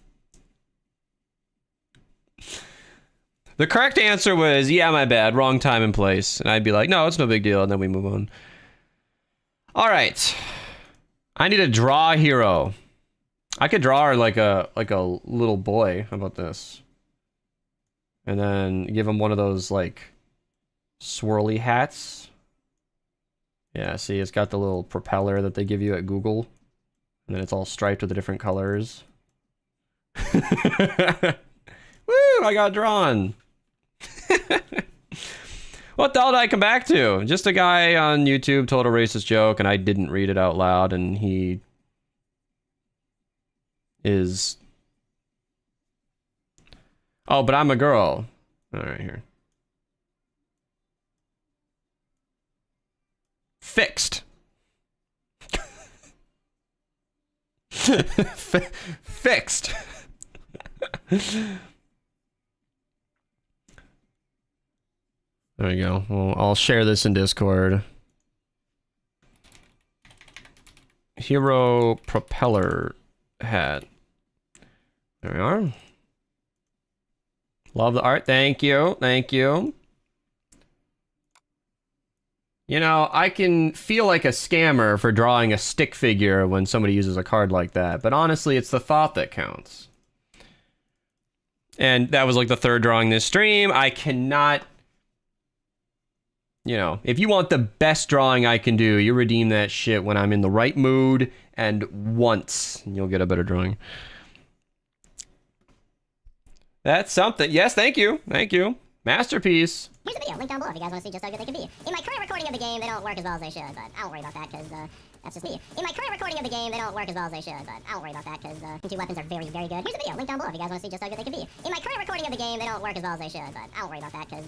The correct answer was, yeah, my bad. Wrong time and place. And I'd be like, no, it's no big deal. And then we move on. All right. I need a draw hero. I could draw her like a little boy. How about this? And then give him one of those, like, swirly hats. Yeah, see, it's got the little propeller that they give you at Google. And then it's all striped with the different colors. Woo, I got drawn. What the hell did I come back to? Just a guy on YouTube told a racist joke, and I didn't read it out loud, and he is... Oh, but I'm a girl. All right, here. Fixed. Fixed. There you go. Well, I'll share this in Discord. Hero propeller hat. There we are. Love the art. Thank you. Thank you. You know, I can feel like a scammer for drawing a stick figure when somebody uses a card like that, but honestly, it's the thought that counts. And that was like the third drawing this stream. I cannot... You know, if you want the best drawing I can do, you redeem that shit when I'm in the right mood and once, and you'll get a better drawing. That's something. Yes, thank you. Thank you. Masterpiece. Here's the video, link down below if you guys want to see just how good they can be. In my current recording of the game, they don't work as well as they should, but I don't worry about that because that's just me. In my current recording of the game, they don't work as well as they should, but I don't worry about that because the two weapons are very, very good. Here's the video, link down below if you guys want to see just how good they can be. In my current recording of the game, they don't work as well as they should, but I don't worry about that because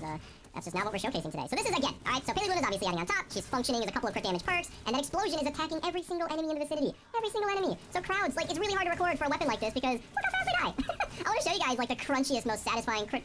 that's just not what we're showcasing today. So this is again, alright, so Paley Luna is obviously adding on top, she's functioning as a couple of crit damage perks, and then Explosion is attacking every single enemy in the vicinity. Every single enemy. So crowds, like, it's really hard to record for a weapon like this because look how fast they die. I want to show you guys, like, the crunchiest, most satisfying crit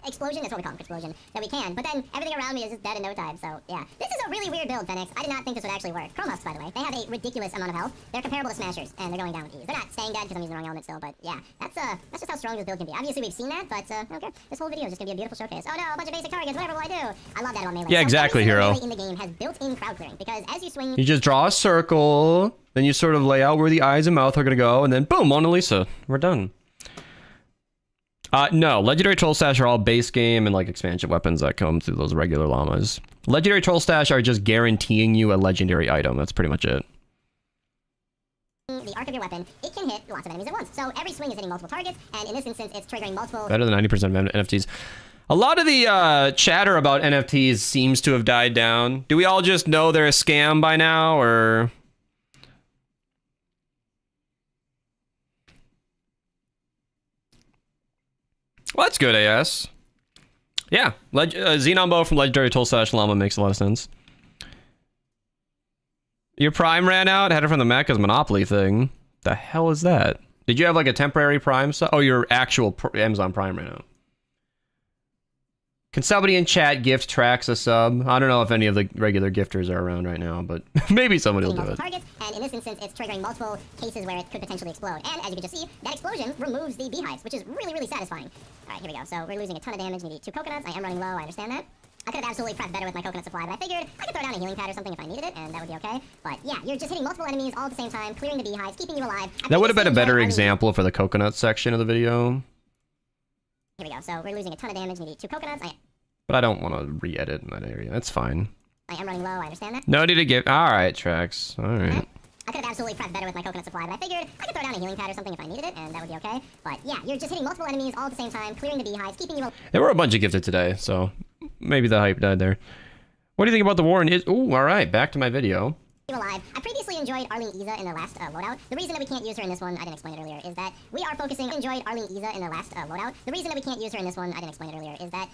explosion, that's what we call them, explosion, that we can. But then everything around me is just dead in no time, so yeah. This is a really weird build, Phoenix. I did not think this would actually work. Chrome Huffs, by the way, they have a ridiculous amount of health. They're comparable to Smashers, and they're going down with ease. They're not staying dead because I'm using the wrong element still, but yeah, that's just how strong this build can be. Obviously, we've seen that, but I don't care. This whole video is just gonna be a beautiful showcase. Oh no, a bunch of basic targets, whatever will I do? I love that about melee. Yeah, exactly, so Hero. melee in the game has built-in crowd clearing, because as you swing... You just draw a circle, then you sort of lay out where the eyes and mouth are gonna go, and then boom, Mona Lisa. We're done. No, Legendary Troll Stash are all base game and like expansion weapons that come through those regular llamas. Legendary Troll Stash are just guaranteeing you a legendary item. That's pretty much it. The arc of your weapon, it can hit lots of enemies at once. So every swing is hitting multiple targets, and in this instance, it's triggering multiple... Better than 90% of NFTs. A lot of the chatter about NFTs seems to have died down. Do we all just know they're a scam by now, or... Well, that's good, AS. Yeah, Xenon Bow from Legendary Toll Slash Llama makes a lot of sense. Your Prime ran out? Had it from the Mecca's Monopoly thing. The hell is that? Did you have like a temporary Prime sub? Oh, your actual Amazon Prime ran out. Can somebody in chat gift Trax a sub? I don't know if any of the regular gifters are around right now, but maybe somebody will do it. Targets, and in this instance, it's triggering multiple cases where it could potentially explode. And as you can just see, that explosion removes the beehives, which is really, really satisfying. All right, here we go. So we're losing a ton of damage. We need 2 coconuts. I am running low. I understand that. I could have absolutely prepped better with my coconut supply, but I figured I could throw down a healing pad or something if I needed it, and that would be okay. But yeah, you're just hitting multiple enemies all at the same time, clearing the beehives, keeping you alive. That would have been a better example for the coconut section of the video. Here we go. So we're losing a ton of damage. We need 2 coconuts. But I don't want to re-edit in that area. That's fine. I am running low. I understand that. No need to give... Alright, Trax. Alright. I could have absolutely prepped better with my coconut supply, but I figured I could throw down a healing pad or something if I needed it, and that would be okay. But yeah, you're just hitting multiple enemies all at the same time, clearing the beehives, keeping you alive. There were a bunch of gifted today, so maybe the hype died there. What do you think about the war in Ooh, alright, back to my video. Alive. I previously enjoyed Arlene Iza in the last loadout. The reason that we can't use her in this one, I didn't explain it earlier, is that we are focusing... enjoyed Arlene Iza in the last loadout. The reason that we can't use her in this one, I didn't explain it earlier, is that...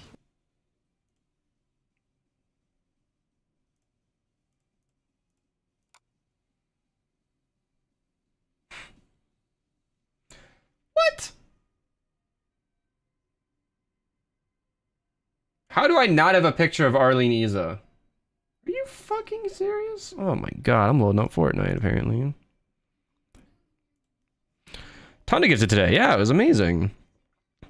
What? How do I not have a picture of Arlene Iza? Are you fucking serious? Oh my god, I'm loading up Fortnite apparently. Ton of gifted today. Yeah, it was amazing. I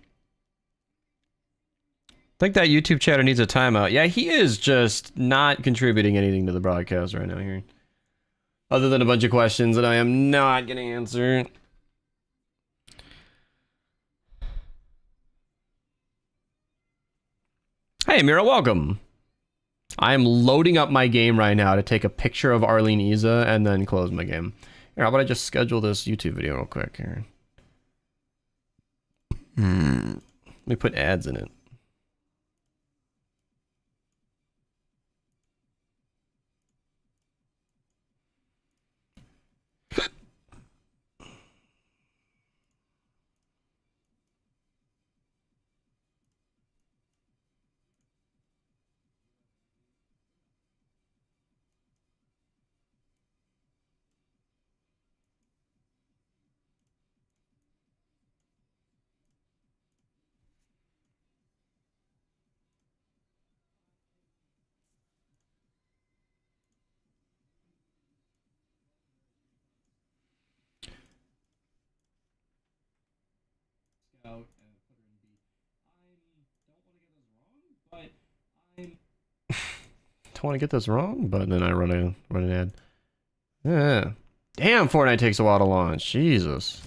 think that YouTube chatter needs a timeout. Yeah, he is just not contributing anything to the broadcast right now here. Other than a bunch of questions that I am not gonna answer. Hey, Mira, welcome. I am loading up my game right now to take a picture of Arlene Iza and then close my game. Here, how about I just schedule this YouTube video real quick here? Let me put ads in it. Out and put her in B. Don't want to get this wrong, but then I run an ad. Yeah. Damn, Fortnite takes a while to launch. Jesus.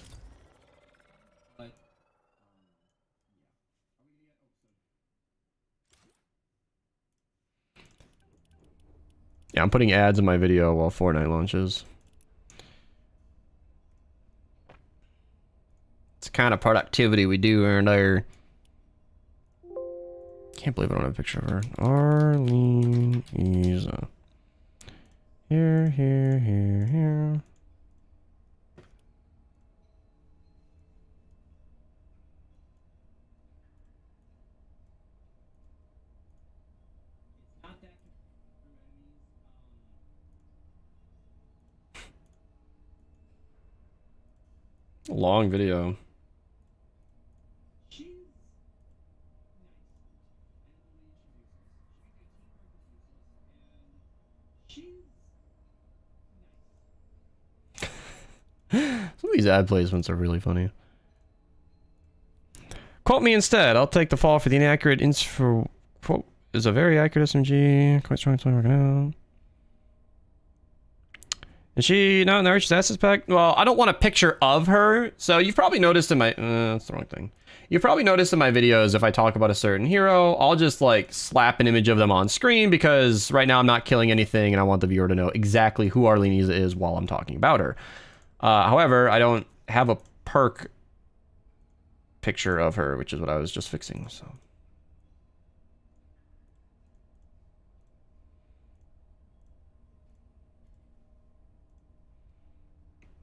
Yeah, I'm putting ads in my video while Fortnite launches. It's the kind of productivity we do around here. Can't believe I don't have a picture of her. Arlene Isa. Here, here, here, here. Long video. Some of these ad placements are really funny. Quote me instead. I'll take the fall for the inaccurate for quote is a very accurate SMG. Quite strong, working out. Is she not in the Archer's Assets pack? Well, I don't want a picture of her. So you've probably noticed in my that's the wrong thing. You've probably noticed in my videos if I talk about a certain hero, I'll just like slap an image of them on screen because right now I'm not killing anything and I want the viewer to know exactly who Arlene Isa is while I'm talking about her. However, I don't have a perk picture of her, which is what I was just fixing, so.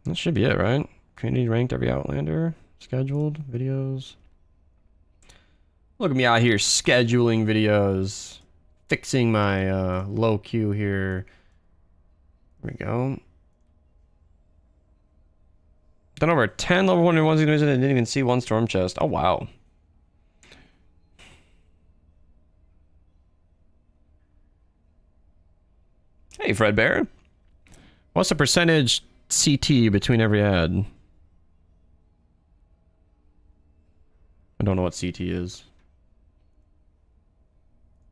That should be it, right? Community ranked every Outlander, scheduled videos. Look at me out here scheduling videos, fixing my low queue here. There we go. Done over 10 level 1 ones and didn't even see one storm chest. Oh, wow. Hey, Fredbear. What's the percentage CT between every ad? I don't know what CT is.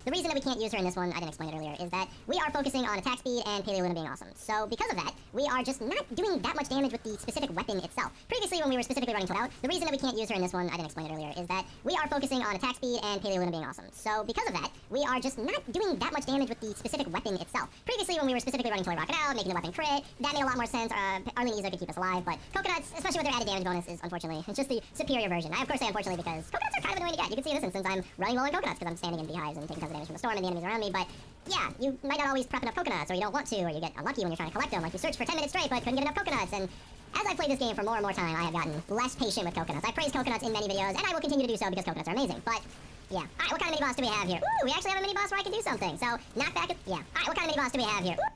The reason that we can't use her in this one, I didn't explain it earlier, is that we are focusing on attack speed and Paleoluna being awesome. So because of that, we are just not doing that much damage with the specific weapon itself. Previously, when we were specifically running Sold Out, the reason that we can't use her in this one, I didn't explain it earlier, is that we are focusing on attack speed and Paleoluna being awesome. So because of that, we are just not doing that much damage with the specific weapon itself. Previously, when we were specifically running Toy Rocket Out, making the weapon crit, that made a lot more sense. Arlene Isa could keep us alive, but Coconuts, especially with their added damage bonus, is unfortunately, it's just the superior version. I of course say unfortunately because Coconuts are kind of annoying to get. You can see in this instance, I'm running low on Coconuts because I'm standing in beehives and taking tons of damage from the storm and the enemies around me, but yeah, you might not always prep enough coconuts, or you don't want to, or you get unlucky when you're trying to collect them. Like you search for 10 minutes straight, but couldn't get enough coconuts. And as I played this game for more and more time, I have gotten less patient with coconuts. I praised coconuts in many videos, and I will continue to do so because coconuts are amazing. But yeah, all right, what kind of mini boss do we have here? Ooh, we actually have a mini boss where I can do something. So knock back. Yeah, all right, what kind of mini boss do we have here? Ooh.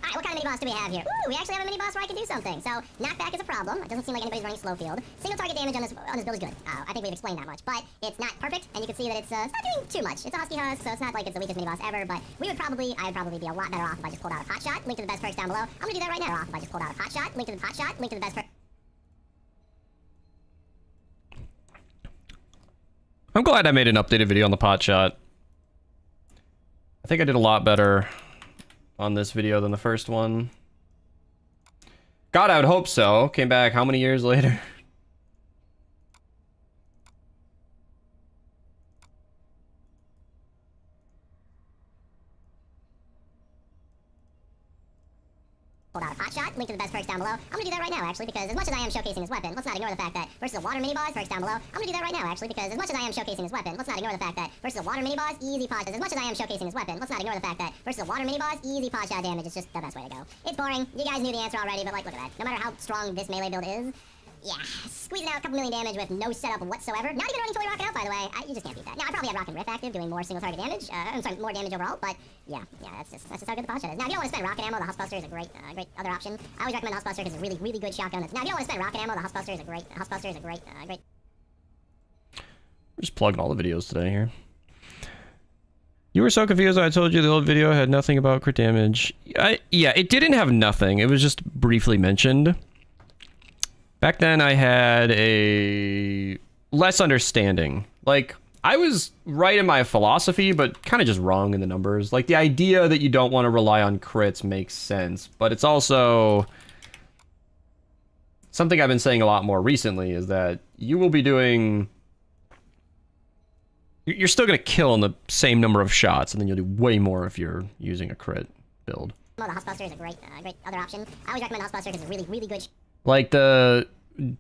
Alright, what kind of mini boss do we have here? Ooh, we actually have a mini boss where I can do something. So, knockback is a problem. It doesn't seem like anybody's running slow field. Single target damage on this build is good. I think we've explained that much. But it's not perfect, and you can see that it's not doing too much. It's a Husky Husk, so it's not like it's the weakest mini boss ever, but I would probably be a lot better off if I just pulled out a Hot Shot. Link to the best perks down below. I'm gonna do that right now. If I just pulled out a Hot Shot, link to the Hot Shot, link to the best perks. I'm glad I made an updated video on the pot shot. I think I did a lot better on this video than the first one. God, I would hope so. Came back how many years later? Pulled out a Hot Shot, link to the best perks down below. I'm gonna do that right now, actually, because as much as I am showcasing his weapon, let's not ignore the fact that versus a water mini boss, perks down below. I'm gonna do that right now, actually, because as much as I am showcasing his weapon, let's not ignore the fact that versus a water mini boss, easy pot. As much as I am showcasing his weapon, let's not ignore the fact that versus a water mini boss, easy pot shot damage is just the best way to go. It's boring. You guys knew the answer already, but like, look at that. No matter how strong this melee build is, yeah, squeezing out a couple million damage with no setup whatsoever. Not even running Toy Rocket Out, by the way. You just can't beat that. Now, I probably have Rock and Riff active, doing more single target damage. I'm sorry, more damage overall, but yeah, that's just how good the pot shot is. Now, if you don't want to spend rocket ammo, the Huskbuster is a great other option. I always recommend Huskbuster because it's a really, really good shotgun. Now, if you don't want to spend rocket ammo, the Huskbuster is a great. We're just plugging all the videos today here. You were so confused when I told you the old video had nothing about crit damage. Yeah, it didn't have nothing. It was just briefly mentioned. Back then, I had a less understanding. Like, I was right in my philosophy, but kind of just wrong in the numbers. Like, the idea that you don't want to rely on crits makes sense, but it's also something I've been saying a lot more recently is that you will be doing... You're still going to kill in the same number of shots, and then you'll do way more if you're using a crit build. mode, the Huskbuster is a great other option. I always recommend Huskbuster because it's really, really good. Like, the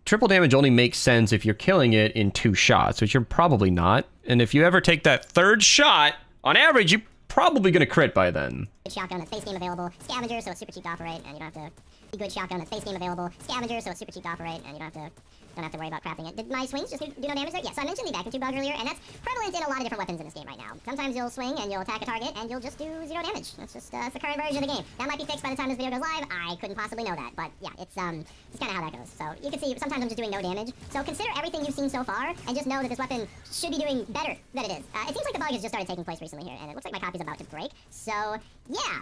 triple damage only makes sense if you're killing it in 2 shots, which you're probably not. And if you ever take that 3rd shot, on average, you're probably going to crit by then. Good shotgun that's face game available. Scavenger, so it's super cheap to operate, and you don't have to... Good shotgun that's face game available. Scavenger, so it's super cheap to operate, and you don't have to worry about crafting it. Did my swings just do no damage there? Yeah, so I mentioned the vacuum tube dodge earlier, and that's prevalent in a lot of different weapons in this game right now. Sometimes you'll swing and you'll attack a target, and you'll just do 0 damage. That's just it's the current version of the game. That might be fixed by the time this video goes live. I couldn't possibly know that, but yeah, it's kind of how that goes. So you can see sometimes I'm just doing no damage. So consider everything you've seen so far, and just know that this weapon should be doing better than it is. It seems like the bug has just started taking place recently here, and it looks like my copy's about to break. So yeah.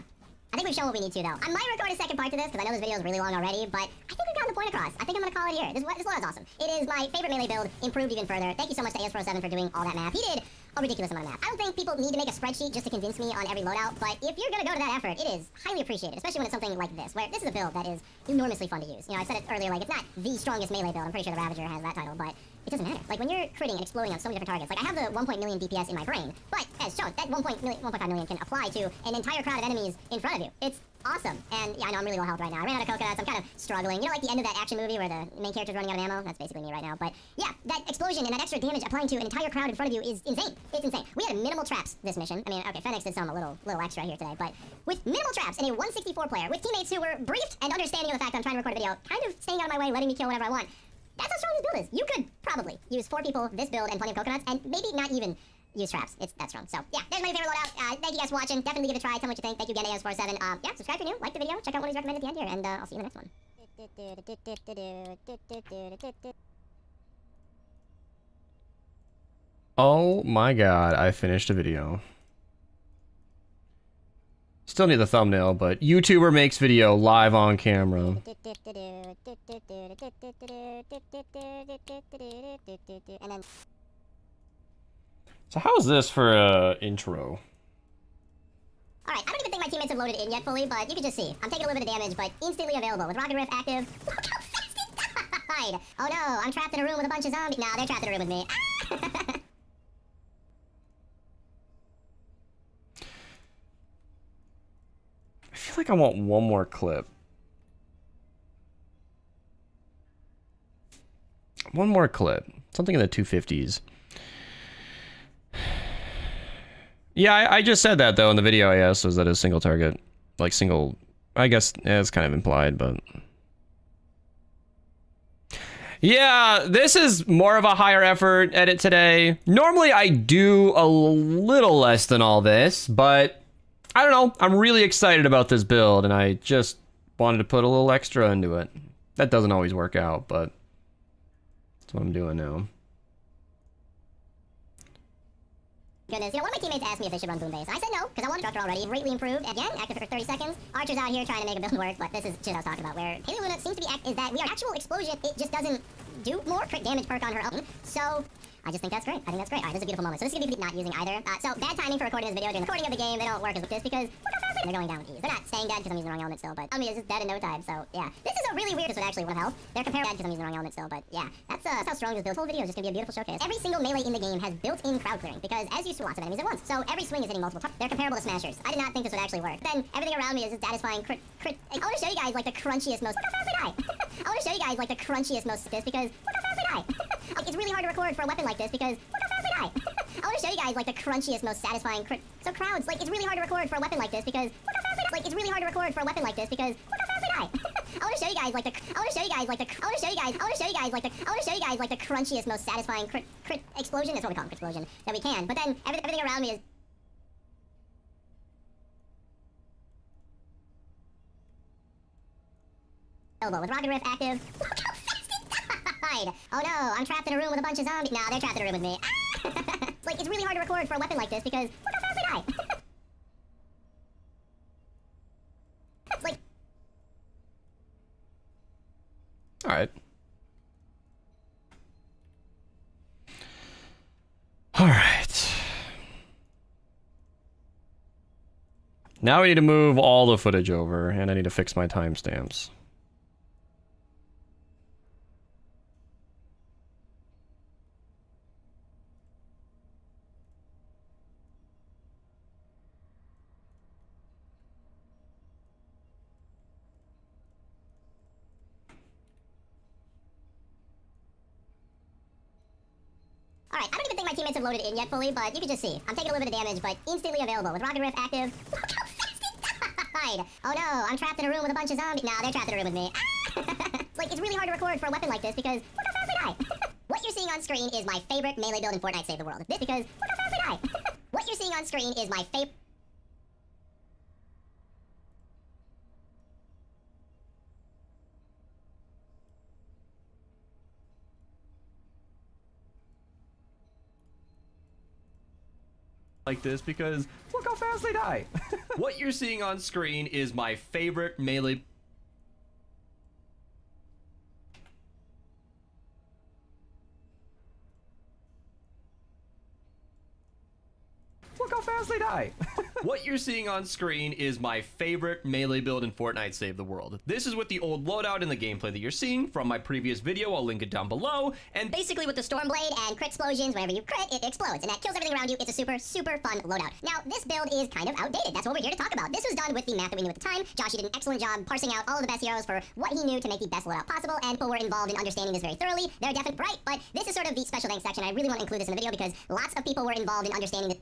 I think we've shown what we need to, though. I might record a second part to this, because I know this video is really long already, but I think we've gotten the point across. I think I'm going to call it here. This loadout's awesome. It is my favorite melee build, improved even further. Thank you so much to AS47 for doing all that math. He did a ridiculous amount of math. I don't think people need to make a spreadsheet just to convince me on every loadout, but if you're going to go to that effort, it is highly appreciated, especially when it's something like this, where this is a build that is enormously fun to use. You know, I said it earlier, like, it's not the strongest melee build. I'm pretty sure the Ravager has that title, but it doesn't matter. Like, when you're critting and exploding on so many different targets, like, I have the 1 million DPS in my brain, but as shown, that 1.5 million can apply to an entire crowd of enemies in front of you. It's awesome. And yeah, I know I'm really low health right now. I ran out of coconuts. I'm kind of struggling. You know, like the end of that action movie where the main character's running out of ammo? That's basically me right now. But yeah, that explosion and that extra damage applying to an entire crowd in front of you is insane. It's insane. We had minimal traps this mission. I mean, okay, Fenix did some a little extra here today, but with minimal traps and a 164 player, with teammates who were briefed and understanding of the fact I'm trying to record a video, kind of staying out of my way, letting me kill whatever I want. That's how strong this build is. You could probably use 4 people, this build, and plenty of coconuts, and maybe not even use traps. It's that strong. So yeah, there's my favorite loadout. Thank you guys for watching. Definitely give it a try. Tell me what you think. Thank you again, AS47. Yeah, subscribe if you're new. Like the video. Check out what he's recommended at the end here, and I'll see you in the next one. Oh my god, I finished a video. Still need the thumbnail, but YouTuber makes video live on camera. So how is this for a intro? Alright, I don't even think my teammates have loaded in yet fully, but you can just see. I'm taking a little bit of damage, but instantly available. With Rocket Riff active. Look how fast it died! Oh no, I'm trapped in a room with a bunch of zombies. Nah, they're trapped in a room with me. I feel like I want one more clip. One more clip. Something in the 250s. Yeah, I just said that, though, in the video I asked, was that a single target? Like, single... I guess it's kind of implied, but... Yeah, this is more of a higher effort edit today. Normally, I do a little less than all this, but... I don't know. I'm really excited about this build, and I just wanted to put a little extra into it. That doesn't always work out, but... that's what I'm doing now. Goodness, you know, one of my teammates asked me if they should run Boom Base. I said no, because I want Instructor already. Greatly improved. Again, active for 30 seconds. Archer's out here trying to make a build work, but this is shit I was talking about, where Haley Luna seems to be is that we are actual explosion. It just doesn't do more crit damage perk on her own. So, I just think that's great. I think that's great. Alright, this is a beautiful moment. So this is going to be not using either. So, bad timing for recording this video during the recording of the game. They don't work as this because look how fast they're going down with ease. They're not staying dead because I'm using the wrong element still, but I mean, it's just dead in no time. So, yeah. This is a really weird, this would actually 1 health. They're compared because I'm using the wrong element still, but yeah. That's how strong this build. This whole video is just going to be a beautiful showcase. Every single melee in the game has built-in crowd clearing because as used to lots of enemies at once. So, every swing is hitting multiple targets. They're comparable to smashers. I did not think this would actually work. Then, everything around me is just satisfying crit. I want to show you guys like the crunchiest, most... look how fast I die! I want to show you guys like the crunchiest, most... this because look how fast I die! Like, it's really hard to record for a weapon like this because look how fast I die! I want to show you guys like the crunchiest, most satisfying crit. So crowds, like, it's really hard to record for a weapon like this because look how fast I die! Like, it's really hard to record for a weapon like this because look how fast I die! I want to show you guys like the... I want to show you guys like the... I want to show you guys... I want to show you guys like the... I want to show you guys like the crunchiest, most satisfying crit explosion. That's what we call it, explosion. That we can. But then everything around me is... with Rocket Riff active. Look how fast it died! Oh no, I'm trapped in a room with a bunch of zombies. Nah, they're trapped in a room with me. It's like, it's really hard to record for a weapon like this because look how fast I die! It's like... Alright. Alright. Now we need to move all the footage over, and I need to fix my timestamps. Alright, I don't even think my teammates have loaded in yet fully, but you can just see. I'm taking a little bit of damage, but instantly available with Rocket Rift active. Look how fast it died! Oh no, I'm trapped in a room with a bunch of zombies. Nah, they're trapped in a room with me. It's like, it's really hard to record for a weapon like this because look how fast I die. What you're seeing on screen is my favorite melee build in Fortnite Save the World. This because look how fast I die. What you're seeing on screen is my favorite. Like this because look how fast they die. What you're seeing on screen is my favorite melee. Look how fast they die. What you're seeing on screen is my favorite melee build in Fortnite Save the World. This is with the old loadout in the gameplay that you're seeing from my previous video. I'll link it down below. And Basically with the Stormblade and crit explosions, whenever you crit, it explodes, and that kills everything around you. It's a super, super fun loadout. Now, this build is kind of outdated. That's what we're here to talk about. This was done with the math that we knew at the time. Josh did an excellent job parsing out all of the best heroes for what he knew to make the best loadout possible, and people were involved in understanding this very thoroughly. They're definitely right, but this is sort of the special thanks section. I really want to include this in the video because lots of people were involved in understanding this.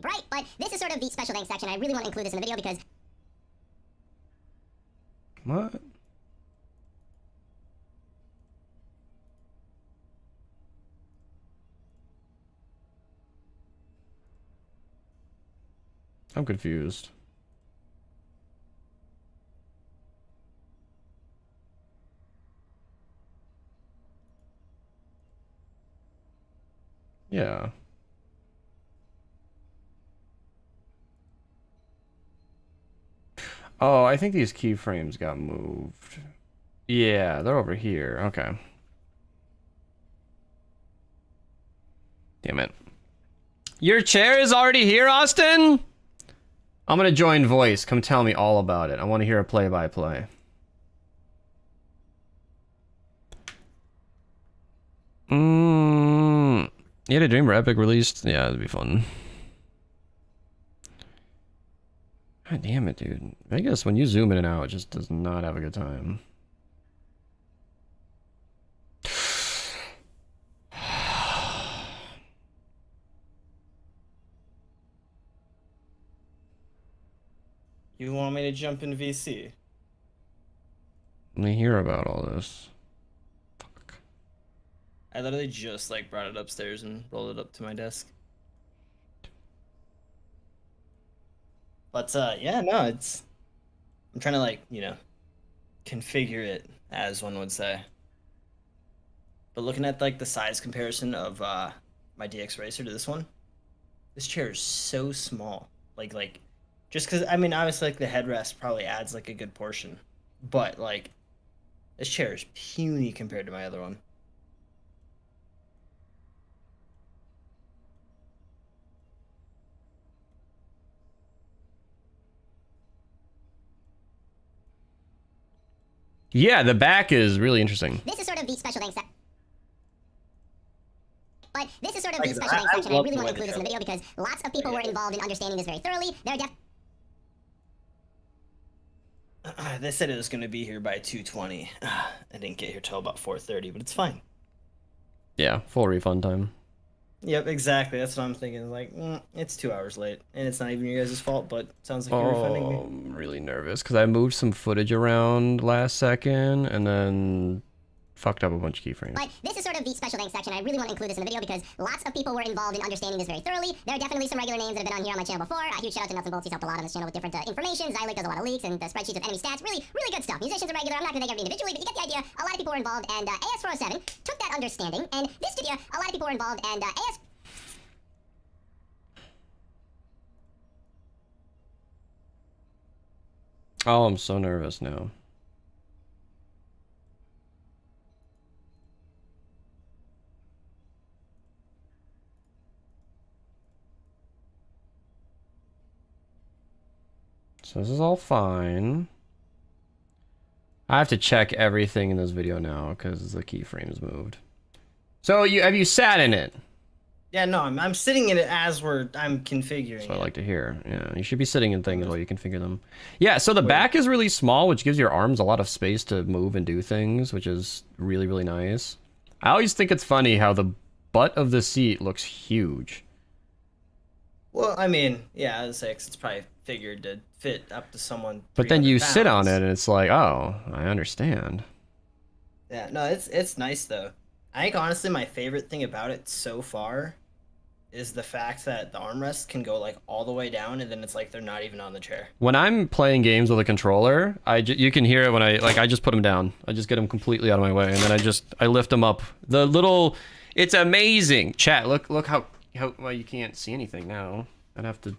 Right, but this is sort of the special thanks section. I really want to include this in the video because what? I'm confused. Yeah. Oh, I think these keyframes got moved. Yeah, they're over here. Okay. Damn it. Your chair is already here, Austin? I'm gonna join voice. Come tell me all about it. I want to hear a play-by-play. You had a Dreamer Epic released? Yeah, that'd be fun. God damn it, dude. Vegas, when you zoom in and out, it just does not have a good time. You want me to jump in VC? Let me hear about all this. Fuck. I literally just like brought it upstairs and rolled it up to my desk. But yeah, no, it's I'm trying to like, you know, configure it as one would say. But looking at like the size comparison of my DX Racer to this one, this chair is so small. Like just because I mean obviously like the headrest probably adds like a good portion, but like this chair is puny compared to my other one. Yeah, the back is really interesting. this is sort of the special thanks but this is sort of Like, the special thanks I section. I love really the want to way include this they in the video because lots of people were involved in understanding this very thoroughly. They're They said it was going to be here by 2:20. I didn't get here till about 4:30, but it's fine. Yeah, full refund time. Yep, exactly. That's what I'm thinking. Like, it's 2 hours late, and it's not even your guys' fault. But sounds like you're refunding me. I'm really nervous because I moved some footage around last second and then fucked up a bunch of keyframes. But this is sort of the special thanks section. I really want to include this in the video because lots of people were involved in understanding this very thoroughly. There are definitely some regular names that have been on here on my channel before. A huge shout out to Nuts and Bolts. He's helped a lot on this channel with different information. Zylic does a lot of leaks and the spreadsheets of enemy stats. Really, really good stuff. Musicians are regular. I'm not going to thank everybody individually, but you get the idea. A lot of people were involved, and AS407 took that understanding. And this video, a lot of people were involved, and AS. Oh, I'm so nervous now. So this is all fine. I have to check everything in this video now because the keyframes moved. So have you sat in it? Yeah, no, I'm sitting in it as I'm configuring That's what I it. like to hear. Yeah, you should be sitting in things while you configure them. Yeah, so the back is really small, which gives your arms a lot of space to move and do things, which is really, really nice. I always think it's funny how the butt of the seat looks huge. Well, I mean, yeah, the 6, it's probably figured to fit up to someone. But then you sit on pounds. it and it's like, oh, I understand. Yeah, no, it's nice though. I think honestly my favorite thing about it so far is the fact that the armrest can go like all the way down and then it's like they're not even on the chair. When I'm playing games with a controller, you can hear it when I just put them down. I just get them completely out of my way, and then I lift them up. The little, it's amazing. Chat, look how well, you can't see anything now. I'd have to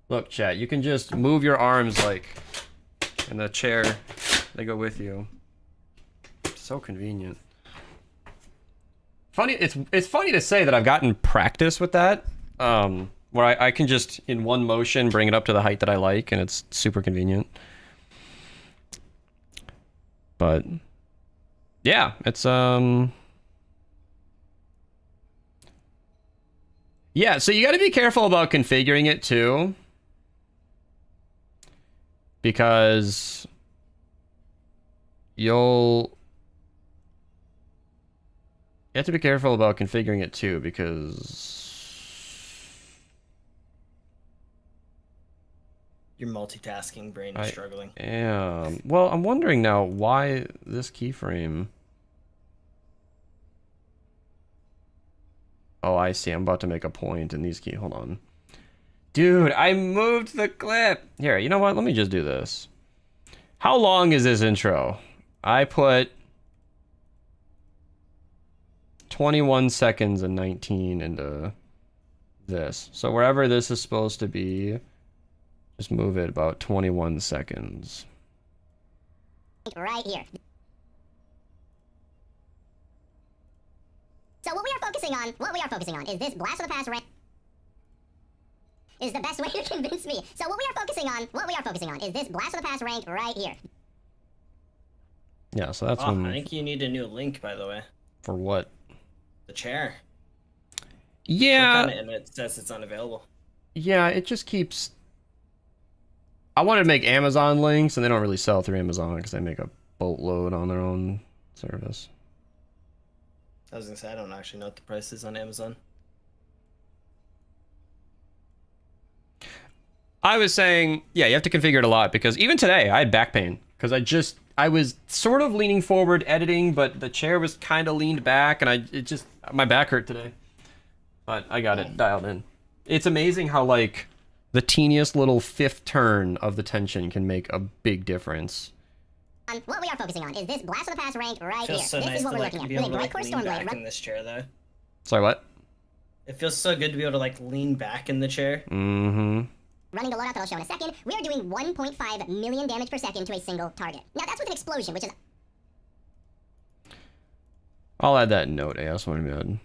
look, chat. You can just move your arms like in the chair. They go with you. So convenient. Funny, it's funny to say that I've gotten practice with that, where I can just in one motion bring it up to the height that I like, and it's super convenient. But yeah, it's yeah. So you got to be careful about configuring it too, because you have to be careful about configuring it too, because Your multitasking brain is struggling. Yeah. Well, I'm wondering now why this keyframe. Oh, I see. I'm about to make a point in these hold on. Dude, I moved the clip. Here, you know what? Let me just do this. How long is this intro? I put 21 seconds and 19 into this. So wherever this is supposed to be, just move it about 21 seconds. Right here. So what we are focusing on is this blast from the past rank is the best way to convince me. So what we are focusing on is this blast from the past rank right here. Yeah, so that's I when. think you need a new link, by the way. For what? The chair. Yeah. Click on it and it says it's unavailable. Yeah, it just keeps. I wanted to make Amazon links, and they don't really sell through Amazon because they make a boatload on their own service. I was gonna say I don't actually know what the price is on Amazon. I was saying, yeah, you have to configure it a lot because even today I had back pain because I was sort of leaning forward editing, but the chair was kind of leaned back, and my back hurt today. But I got it dialed in. It's amazing how like the teeniest little fifth turn of the tension can make a big difference. What we are focusing on is this blast from the past rank right here. Feels so This nice is what to we're like looking at. be With able a to like Great lean Stormblade back in this chair though. Sorry, what? It feels so good to be able to like lean back in the chair. Mm-hmm. running the loadout that I'll show in a second. We are doing 1.5 million damage per second to a single target. Now that's with an explosion, which is I'll add that note, AS when I'm good.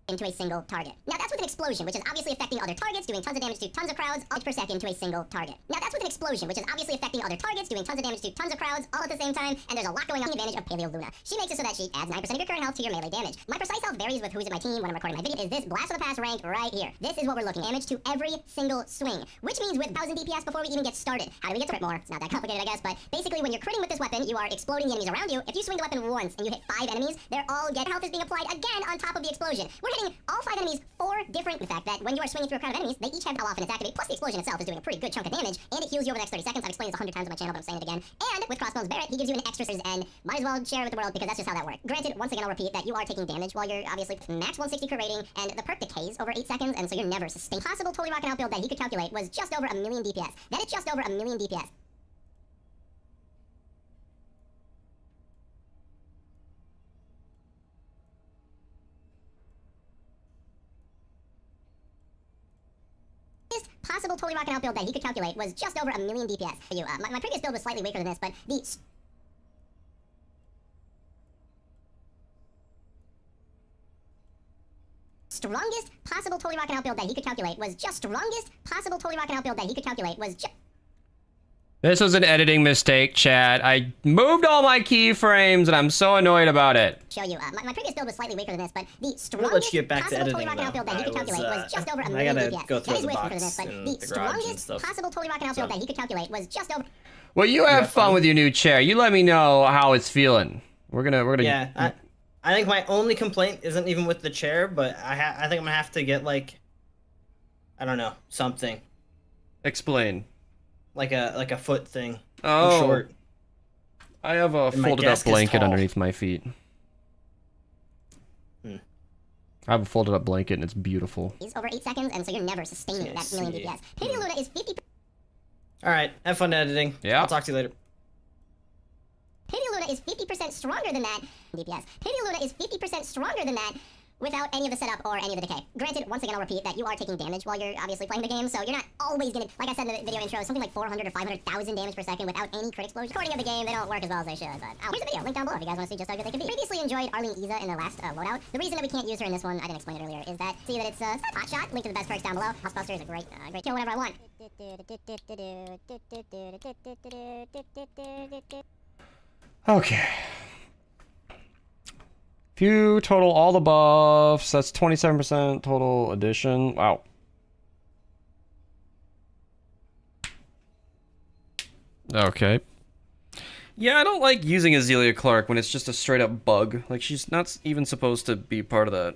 into a single target. Now that's with an explosion, which is obviously affecting other targets, doing tons of damage to tons of crowds, all per second to a single target. Now that's with an explosion, which is obviously affecting other targets, doing tons of damage to tons of crowds, all at the same time, and there's a lot going on. The advantage of Paleo Luna. She makes it so that she adds 9% of your current health to your melee damage. My precise health varies with who's in my team when I'm recording my video. Is this Blast of the Past rank right here? This is what we're looking at. Damage to every single swing, which means with 1000 DPS before we even get started. How do we get to crit more? It's not that complicated, I guess, but basically when you're critting with this weapon, you are exploding the enemies around you. If you swing the weapon once and you hit 5 enemies, they're all get health is being applied again on top of the explosion. We're hitting all 5 enemies 4 different. The fact that when you are swinging through a crowd of enemies, they each have how often it's activated. Plus the explosion itself is doing a pretty good chunk of damage, and it heals you over the next 30 seconds. I've explained this 100 times on my channel, but I'm saying it again. And with Crossbones Barrett, he gives you an extra and might as well share it with the world because that's just how that works. Granted, once again, I'll repeat that you are taking damage while you're obviously max 160 crit rating, and the perk decays over 8 seconds, and so you're never sustained. Possible totally rocking out build that he could calculate was just over 1 million DPS. That is just over 1 million DPS. Possible totally rocking out build that he could calculate was just over 1 million DPS. My previous build was slightly weaker than this, but the strongest possible totally rocking out build that he could calculate was just This was an editing mistake, chat. I moved all my keyframes and I'm so annoyed about it. Show you. My previous build was slightly weaker than this, but the I'm gonna strongest let you get back to possible editing, totally rockin' out build that he though. could calculate was just over a I million gotta DPS. go through That is the way too box weaker than this, but in the the garage and strongest stuff. possible totally rockin' out build that he could calculate was just over. Well, you have have fun fun? with your new chair. You let me know how it's feeling. We're gonna. Yeah, I think my only complaint isn't even with the chair, but I think I'm gonna have to get like, I don't know, something Explain. like a foot thing. Oh. I'm short. I have a And my folded up desk is blanket tall. underneath my feet. I have a folded up blanket and it's beautiful. Over 8 seconds, and so you're never sustaining that million see. DPS. Pity Luna is 50. All right, have fun editing. Yeah. I'll talk to you later. Pity Luna is 50% stronger than that. DPS. Pity Luna is 50% stronger than that without any of the setup or any of the decay. Granted, once again, I'll repeat that you are taking damage while you're obviously playing the game, so you're not always gonna, like I said in the video intro, something like 400 or 500,000 damage per second without any crit explosion. According to the game, they don't work as well as they should, but here's the video, link down below if you guys want to see just how good they can be. Previously enjoyed Arlene Iza in the last loadout. The reason that we can't use her in this one, I didn't explain it earlier, is that, see that it's hot shot, link to the best perks down below. Housebusters is a great kill whenever I want. Okay. Few total all the buffs. That's 27% total addition. Wow. Okay. Yeah, I don't like using Azealia Clark when it's just a straight up bug. Like, she's not even supposed to be part of that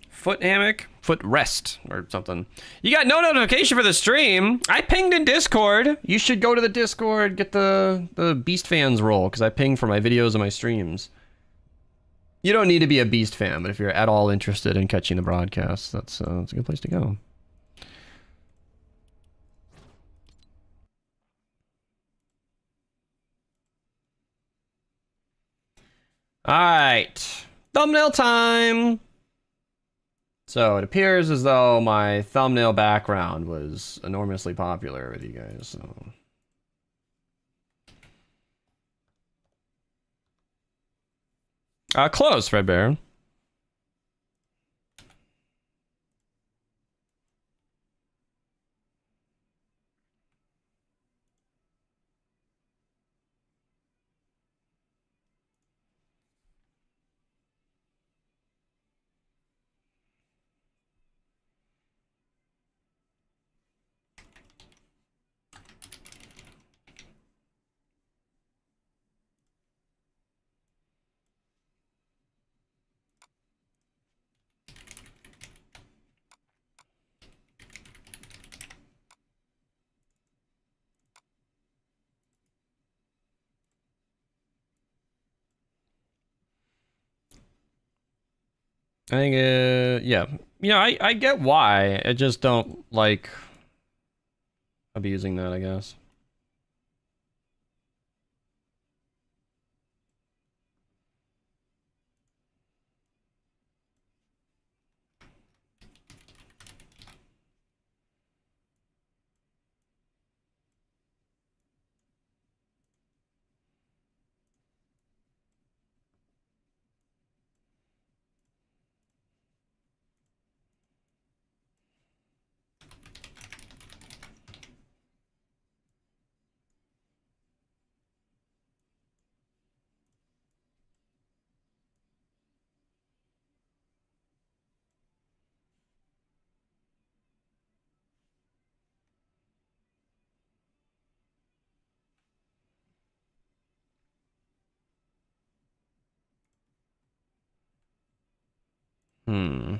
foot hammock, foot rest, or something. You got no notification for the stream. I pinged in Discord. You should go to the Discord, get the Beast fans roll, because I ping for my videos and my streams. You don't need to be a Beast fan, but if you're at all interested in catching the broadcast, that's a good place to go. Alright, thumbnail time! So it appears as though my thumbnail background was enormously popular with you guys, so... Close, Red Bear. I think, yeah. You know, I get why. I just don't like abusing that, I guess. Hmm.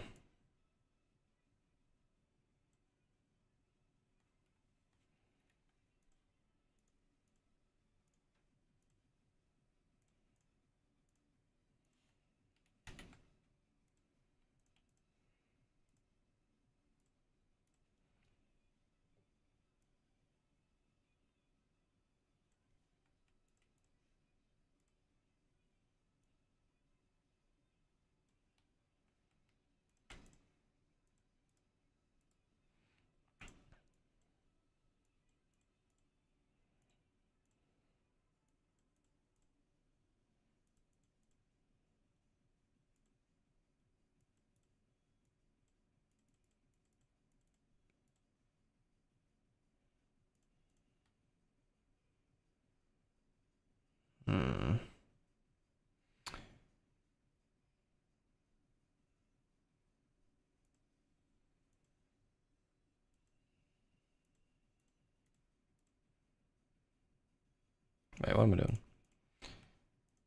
what am I doing?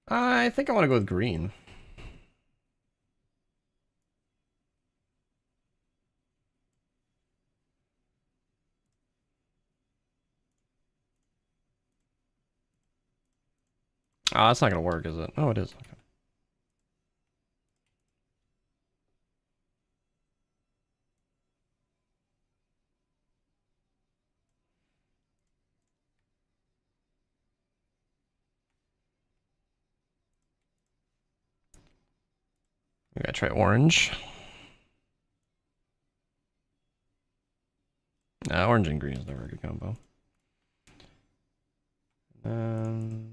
I think I want to go with green. Oh, that's not gonna work, is it? Oh, it is. Okay. We gotta try orange. Nah, orange and green is never a good combo. Hmm.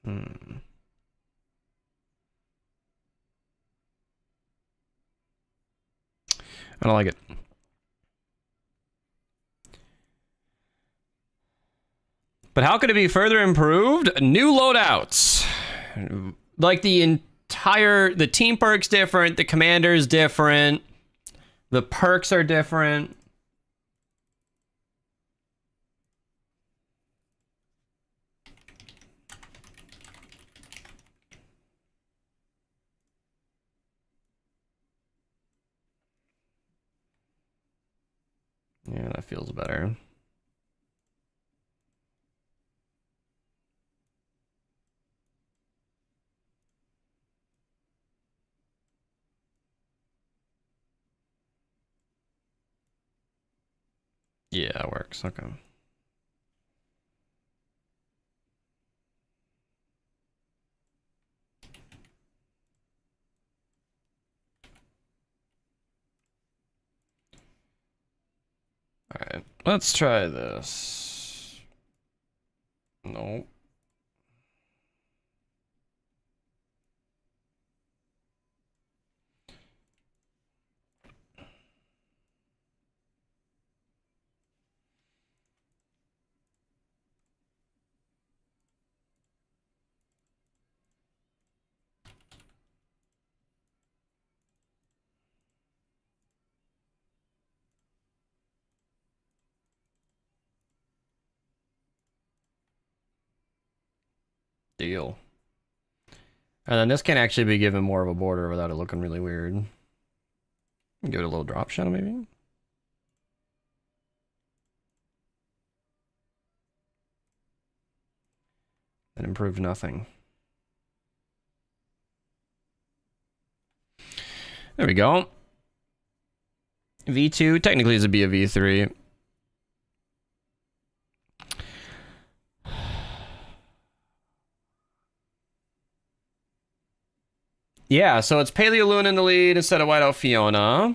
Hmm. I don't like it. But how could it be further improved? New loadouts. Like the team perk's different, the commander's different, the perks are different. Yeah, that feels better. Yeah, it works. Okay. Alright, let's try this. Nope. Deal. And then this can actually be given more of a border without it looking really weird. Give it a little drop shadow, maybe? That improved nothing. There we go. V2, technically this would be a V3. Yeah, so it's Paleoluna in the lead instead of Whiteout Fiona.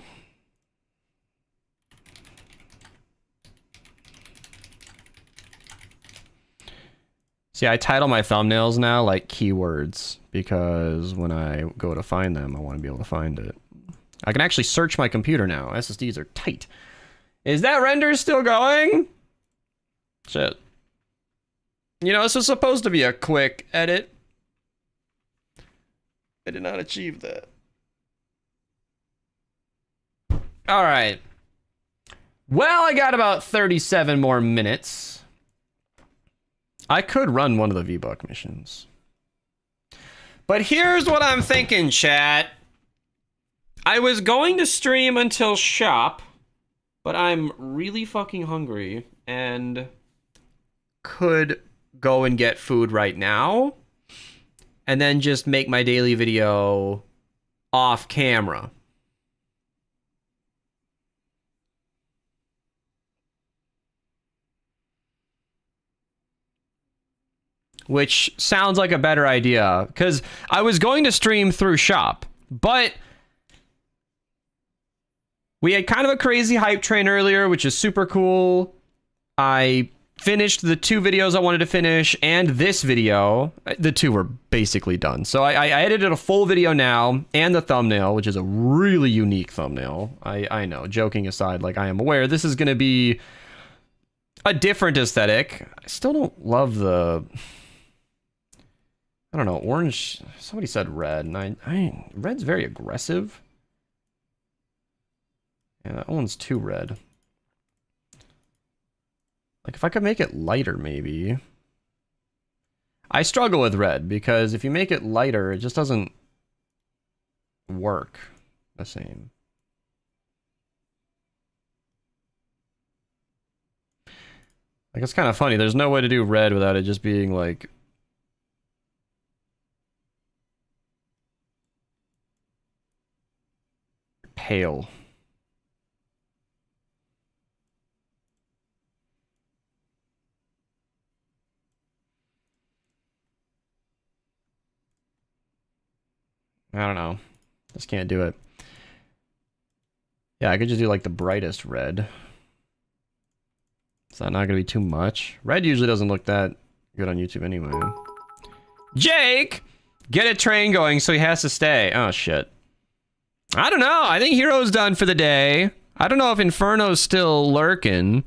See, I title my thumbnails now like keywords because when I go to find them, I want to be able to find it. I can actually search my computer now. SSDs are tight. Is that render still going? Shit. You know, this was supposed to be a quick edit. I did not achieve that. All right. Well, I got about 37 more minutes. I could run one of the V-Buck missions. But here's what I'm thinking, chat. I was going to stream until shop, but I'm really fucking hungry and could go and get food right now and then just make my daily video off camera. which sounds like a better idea, because I was going to stream through shop, but we had kind of a crazy hype train earlier, which is super cool. I finished the 2 videos I wanted to finish, and this video. The 2 were basically done. So I edited a full video now, and the thumbnail, which is a really unique thumbnail. I know, joking aside, like, I am aware this is going to be a different aesthetic. I still don't love the... I don't know, orange... Somebody said red, and red's very aggressive. Yeah, that one's too red. Like, if I could make it lighter, maybe. I struggle with red, because if you make it lighter, it just doesn't work the same. Like, it's kind of funny. There's no way to do red without it just being, like... pale. I don't know. Just can't do it. Yeah, I could just do like the brightest red. Is that not gonna be too much? Red usually doesn't look that good on YouTube anyway. Jake! Get a train going so he has to stay. Oh, shit. I don't know. I think Hero's done for the day. I don't know if Inferno's still lurking.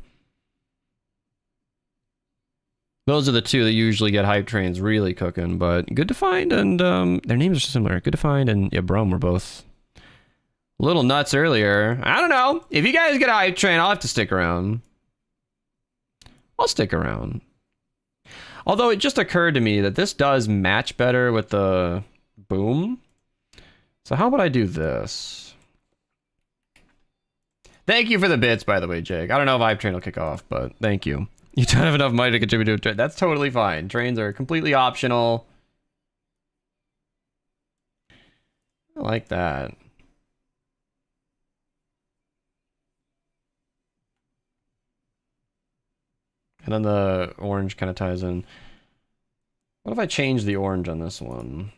Those are the 2 that usually get hype trains really cooking, but good to find, and their names are similar. Good to find, and yeah, Brum were both a little nuts earlier. I don't know. If you guys get a hype train, I'll have to stick around. I'll stick around. Although it just occurred to me that this does match better with the boom. So how about I do this? Thank you for the bits, by the way, Jake. I don't know if hype train will kick off, but thank you. You don't have enough money to contribute to a train. That's totally fine. Trains are completely optional. I like that. And then the orange kind of ties in. What if I change the orange on this one?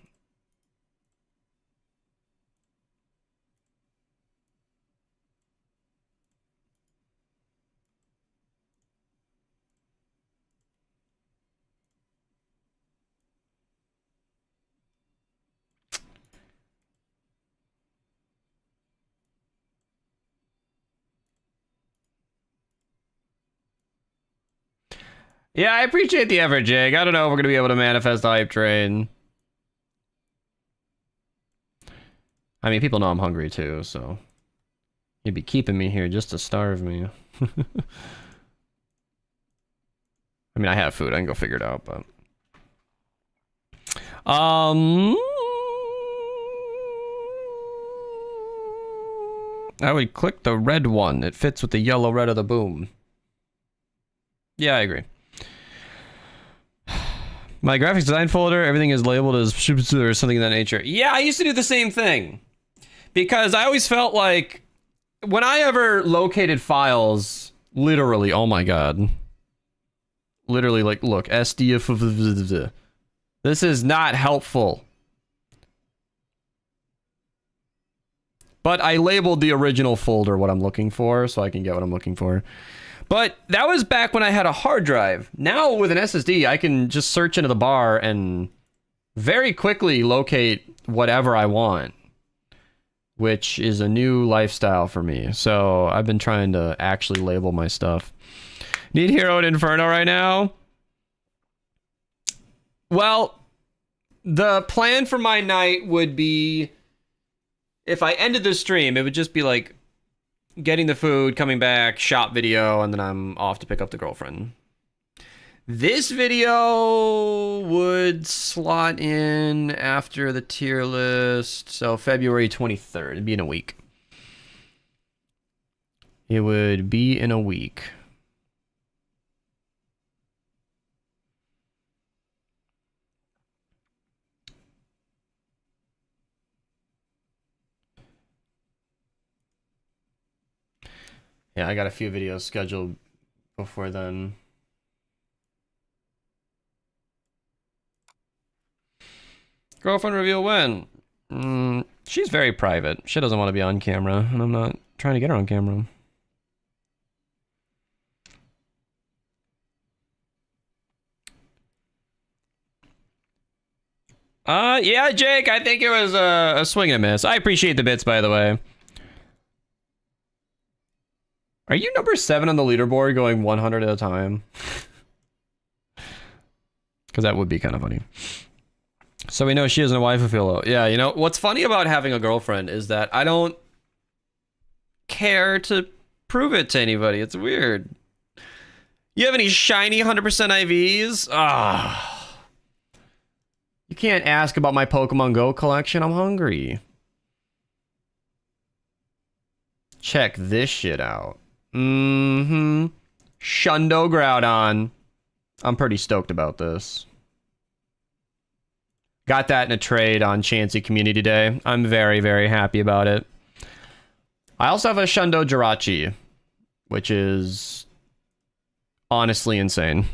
Yeah, I appreciate the effort, Jake. I don't know if we're going to be able to manifest the hype train. I mean, people know I'm hungry too, so... You'd be keeping me here just to starve me. I mean, I have food. I can go figure it out, but... I would click the red one. It fits with the yellow red of the boom. Yeah, I agree. My graphics design folder, everything is labeled as or something of that nature. Yeah, I used to do the same thing. Because I always felt like when I ever located files, literally, oh my god. Literally, like, look, SDF. This is not helpful. But I labeled the original folder what I'm looking for, so I can get what I'm looking for. But that was back when I had a hard drive. Now with an SSD, I can just search into the bar and very quickly locate whatever I want, which is a new lifestyle for me. So I've been trying to actually label my stuff. Need Hero and Inferno right now? Well, the plan for my night would be, if I ended the stream, it would just be like getting the food, coming back, shop video, and then I'm off to pick up the girlfriend. This video would slot in after the tier list, so February 23rd. It'd be in a week. It would be in a week. Yeah, I got a few videos scheduled before then. Girlfriend reveal when? She's very private. She doesn't want to be on camera, and I'm not trying to get her on camera. Yeah, Jake, I think it was a swing and a miss. I appreciate the bits, by the way. Are you number 7 on the leaderboard going 100 at a time? Because that would be kind of funny. So we know she isn't a waifu filo. Yeah, you know, what's funny about having a girlfriend is that I don't care to prove it to anybody. It's weird. You have any shiny 100% IVs? Ah. You can't ask about my Pokemon Go collection. I'm hungry. Check this shit out. Shundo Groudon. I'm pretty stoked about this. Got that in a trade on Chansey Community Day. I'm very, very happy about it. I also have a Shundo Jirachi, which is honestly insane.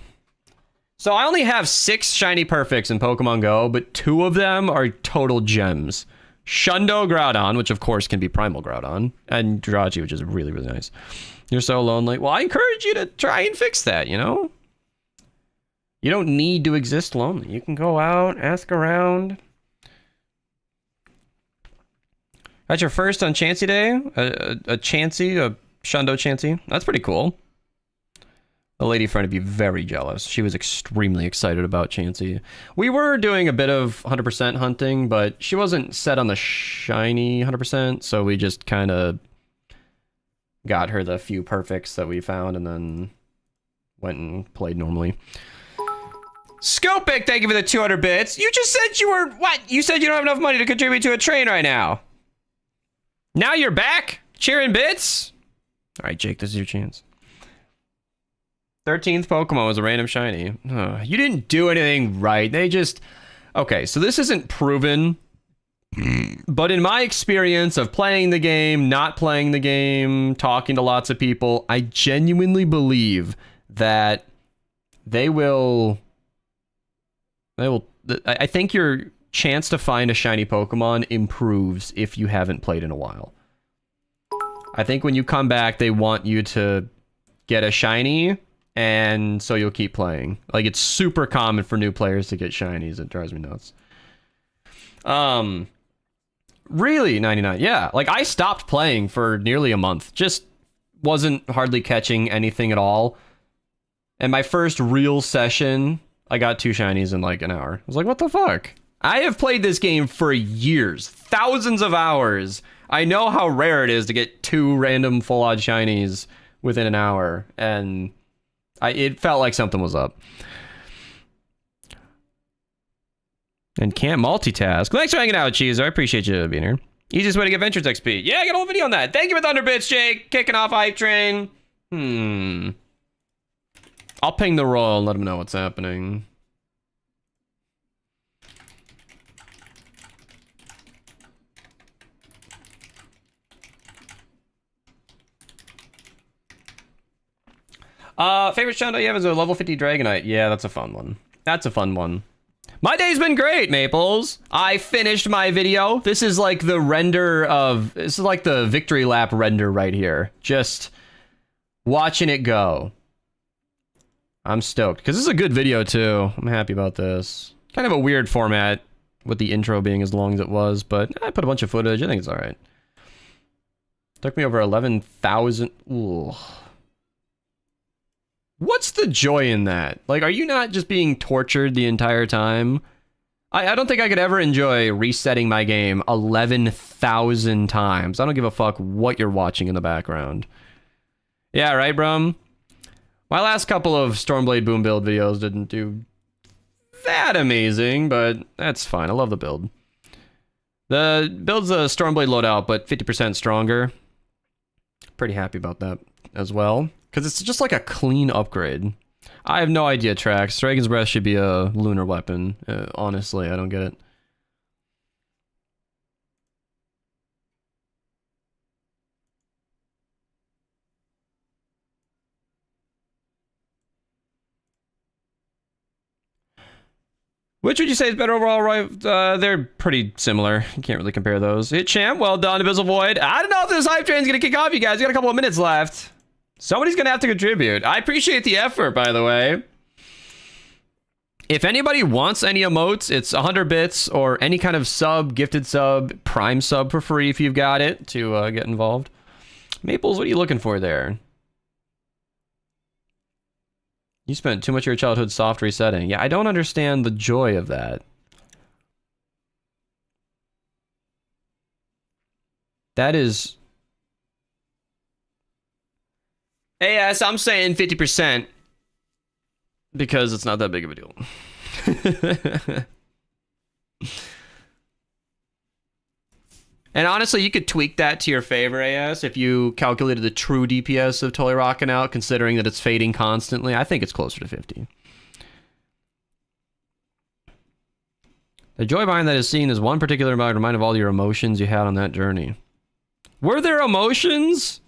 So I only have 6 shiny perfects in Pokemon Go, but 2 of them are total gems. Shundo Groudon, which of course can be Primal Groudon, and Jirachi, which is really, really nice. You're so lonely. Well, I encourage you to try and fix that, you know? You don't need to exist lonely. You can go out, ask around. That's your first on Chansey Day? A Chansey, a Shundo Chansey? That's pretty cool. The lady friend would be very jealous. She was extremely excited about Chansey. We were doing a bit of 100% hunting, but she wasn't set on the shiny 100%, so we just kind of got her the few perfects that we found and then went and played normally. Scopic, thank you for the 200 bits. You just said you were, what? You said you don't have enough money to contribute to a train right now. Now you're back? Cheering bits? All right, Jake, this is your chance. 13th Pokemon was a random shiny. You didn't do anything right. They just... Okay, so this isn't proven. But in my experience of playing the game, not playing the game, talking to lots of people, I genuinely believe that they will... I think your chance to find a shiny Pokemon improves if you haven't played in a while. I think when you come back, they want you to get a shiny... And so you'll keep playing. Like, it's super common for new players to get shinies. It drives me nuts. Really, 99. Yeah, like, I stopped playing for nearly a month. Just wasn't hardly catching anything at all. And my first real session, I got 2 shinies in, like, an hour. I was like, what the fuck? I have played this game for years. Thousands of hours. I know how rare it is to get 2 random full-on shinies within an hour. And... it felt like something was up. And can't multitask. Thanks for hanging out, Cheezer. I appreciate you being here. Easiest way to get Ventures XP. Yeah, I got a whole video on that. Thank you for Thunder Bits, Jake. Kicking off Hype Train. I'll ping the Royal and let him know what's happening. Favorite Shundo you have is a level 50 Dragonite. Yeah, that's a fun one. That's a fun one. My day's been great, Maples. I finished my video. This is like the render of... This is like the victory lap render right here. Just watching it go. I'm stoked. Because this is a good video, too. I'm happy about this. Kind of a weird format with the intro being as long as it was. But I put a bunch of footage. I think it's alright. Took me over 11,000... Ooh... What's the joy in that? Like, are you not just being tortured the entire time? I don't think I could ever enjoy resetting my game 11,000 times. I don't give a fuck what you're watching in the background. Yeah, right, Brum? My last couple of Stormblade Boom build videos didn't do that amazing, but that's fine. I love the build. The build's a Stormblade loadout, but 50% stronger. Pretty happy about that as well. Because it's just like a clean upgrade. I have no idea, Trax. Dragon's Breath should be a lunar weapon. Honestly, I don't get it. Which would you say is better overall, right? They're pretty similar. You can't really compare those. Hit champ, well done, Abyssal Void. I don't know if this hype train's gonna kick off, you guys. You got a couple of minutes left. Somebody's gonna have to contribute. I appreciate the effort, by the way. If anybody wants any emotes, it's 100 bits or any kind of sub, gifted sub, prime sub for free if you've got it to get involved. Maples, what are you looking for there? You spent too much of your childhood soft resetting. Yeah, I don't understand the joy of that. That is... AS, I'm saying 50%. Because it's not that big of a deal. And honestly, you could tweak that to your favor, AS, if you calculated the true DPS of Totally Rockin' Out, considering that it's fading constantly. I think it's closer to 50. The joy behind that is seen as one particular reminder of all your emotions you had on that journey. Were there emotions?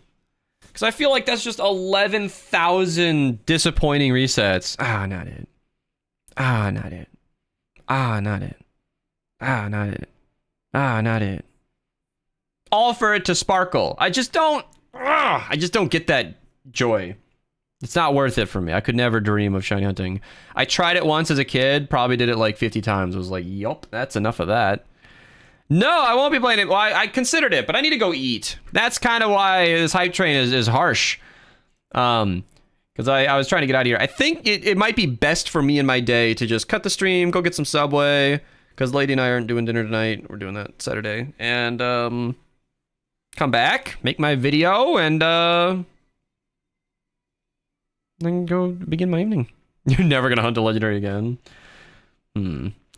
Because I feel like that's just 11,000 disappointing resets. Ah, not it. Ah, not it. Ah, not it. Ah, not it. Ah, not it. All for it to sparkle. I just don't get that joy. It's not worth it for me. I could never dream of shiny hunting. I tried it once as a kid, probably did it like 50 times. I was like, yup, that's enough of that. No, I won't be playing it. Well, I considered it, but I need to go eat. That's kind of why this hype train is harsh. Because I was trying to get out of here. I think it might be best for me in my day to just cut the stream, go get some Subway, because Lady and I aren't doing dinner tonight. We're doing that Saturday. And come back, make my video, and then go begin my evening. You're never going to hunt a legendary again.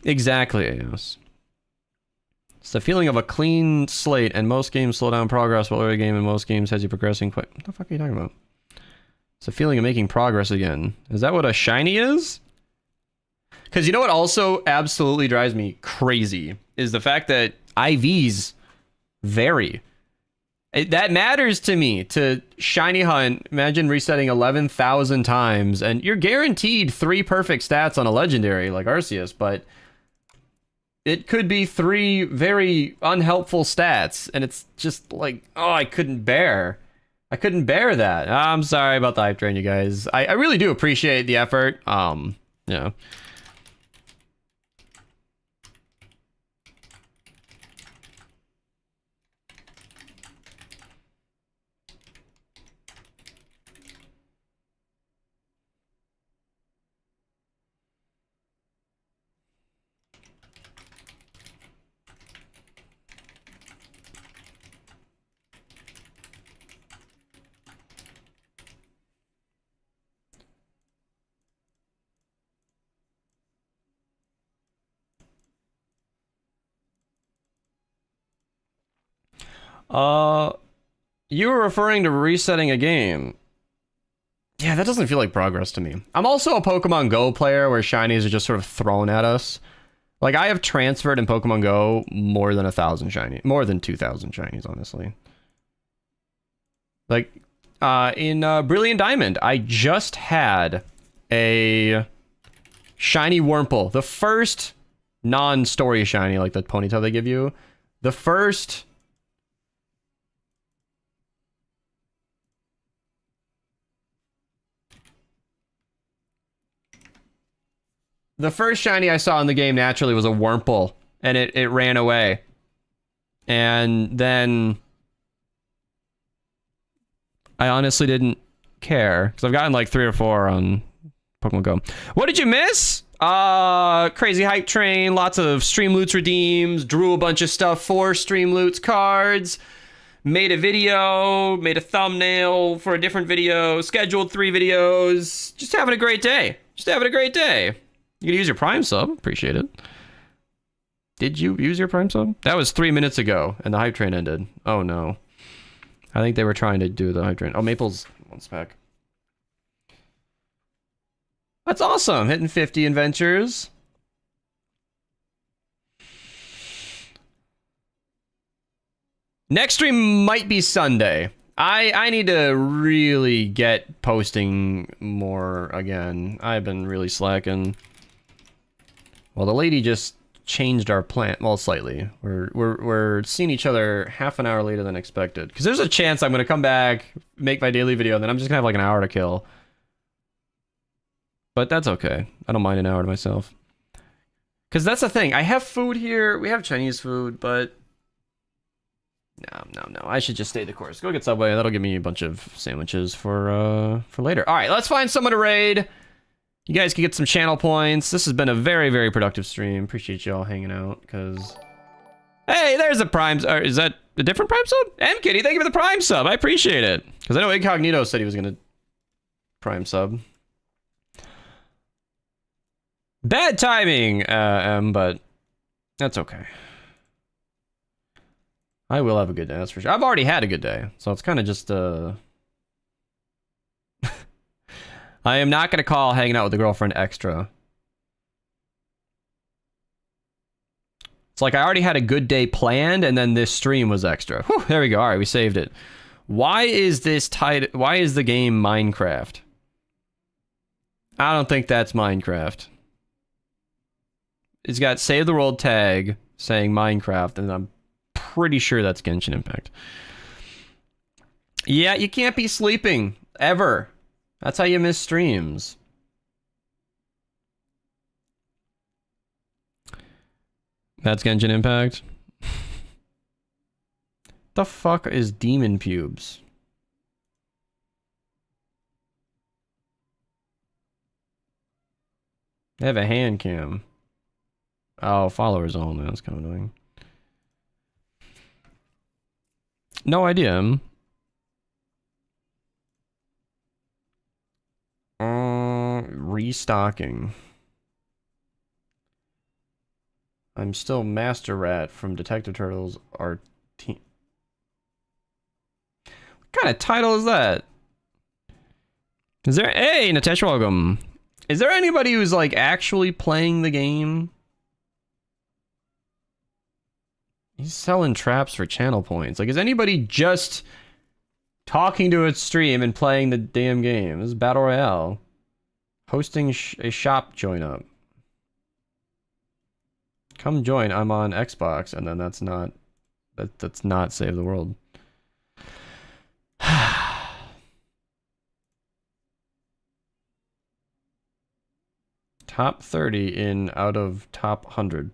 Exactly, yes. It's the feeling of a clean slate, and most games slow down progress while every game in most games has you progressing quick. What the fuck are you talking about? It's a feeling of making progress again. Is that what a shiny is? Because you know what also absolutely drives me crazy is the fact that IVs vary. That matters to me. To shiny hunt, imagine resetting 11,000 times, and you're guaranteed 3 perfect stats on a legendary like Arceus, but it could be 3 very unhelpful stats, and it's just like, oh, I couldn't bear that. I'm sorry about the hype train, you guys. I really do appreciate the effort. Yeah. You were referring to resetting a game. Yeah, that doesn't feel like progress to me. I'm also a Pokemon Go player where shinies are just sort of thrown at us. Like, I have transferred in Pokemon Go more than 1,000 shinies. More than 2,000 shinies, honestly. Like, in Brilliant Diamond, I just had a shiny Wurmple. The first non-story shiny, like the ponytail they give you. The first... The first shiny I saw in the game naturally was a Wurmple, and it ran away. And then I honestly didn't care, because I've gotten like 3 or 4 on Pokemon Go. What did you miss? Crazy hype train, lots of stream loots redeems, drew a bunch of stuff for stream loots cards, made a video, made a thumbnail for a different video, scheduled 3 videos, just having a great day. Just having a great day. You can use your Prime sub. Appreciate it. Did you use your Prime sub? That was 3 minutes ago, and the hype train ended. Oh, no. I think they were trying to do the hype train. Oh, Maple's 1 spec. That's awesome. Hitting 50 adventures. Next stream might be Sunday. I need to really get posting more again. I've been really slacking. Well, the lady just changed our plan. Well, slightly. We're seeing each other half an hour later than expected. Because there's a chance I'm going to come back, make my daily video, and then I'm just going to have like an hour to kill. But that's okay. I don't mind an hour to myself. Because that's the thing. I have food here. We have Chinese food, but... No. I should just stay the course. Go get Subway. That'll give me a bunch of sandwiches for later. All right, let's find someone to raid. You guys can get some channel points. This has been a very, very productive stream. Appreciate y'all hanging out, because... Hey, there's a Prime... is that a different Prime sub? M-Kitty, thank you for the Prime sub. I appreciate it. Because I know Incognito said he was going to Prime sub. Bad timing, but that's okay. I will have a good day, that's for sure. I've already had a good day, so it's kind of just, I am not going to call hanging out with the girlfriend extra. It's like I already had a good day planned, and then this stream was extra. Whew, there we go. All right, we saved it. Why is this why is the game Minecraft? I don't think that's Minecraft. It's got Save the World tag saying Minecraft, and I'm pretty sure that's Genshin Impact. Yeah, you can't be sleeping, ever. That's how you miss streams. That's Genshin Impact. The fuck is Demon Pubes? They have a hand cam. Oh, followers only. That's kind of annoying. No idea. Restocking. I'm still Master Rat from Detective Turtles. Our team. What kind of title is that? Is there? Hey, Natasha, welcome. Is there anybody who's like actually playing the game? He's selling traps for channel points. Like, is anybody just talking to a stream and playing the damn game? This is Battle Royale. Hosting a shop join up. Come join. I'm on Xbox, and then that's not Save the World. Top 30 in out of top 100.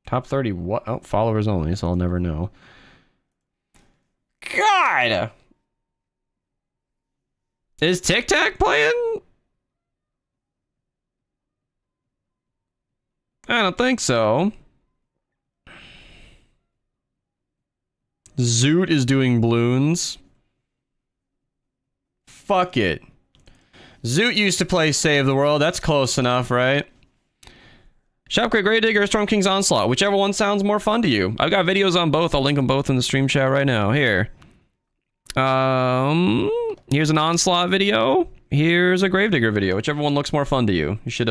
Top 30 what? Oh, followers only, so I'll never know. God! Is Tic Tac playing? I don't think so. Zoot is doing balloons. Fuck it. Zoot used to play Save the World. That's close enough, right? Shopcrate, Grey Digger, Storm King's Onslaught. Whichever one sounds more fun to you. I've got videos on both. I'll link them both in the stream chat right now. Here. Here's an Onslaught video. Here's a Gravedigger video. Whichever one looks more fun to you. You should,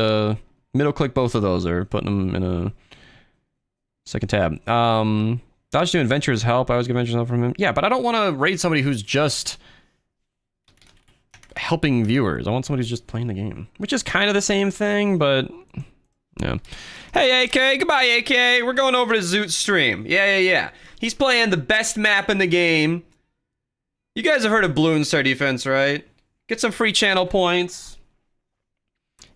middle click both of those or put them in a second tab. Dodge doing Adventures help. I always get Adventures help from him. Yeah, but I don't want to raid somebody who's just helping viewers. I want somebody who's just playing the game. Which is kind of the same thing, but... yeah. Hey, AK. Goodbye, AK. We're going over to Zoot's stream. Yeah. He's playing the best map in the game. You guys have heard of Balloon Star Defense, right? Get some free channel points.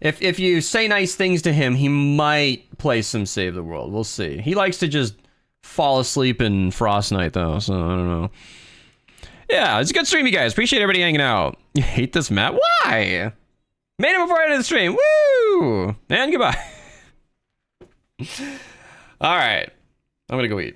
If you say nice things to him, he might play some Save the World. We'll see. He likes to just fall asleep in Frost Night, though, so I don't know. Yeah, it's a good stream, you guys. Appreciate everybody hanging out. You hate this map? Why? Made it before I ended the stream. Woo! And goodbye. All right. I'm gonna go eat.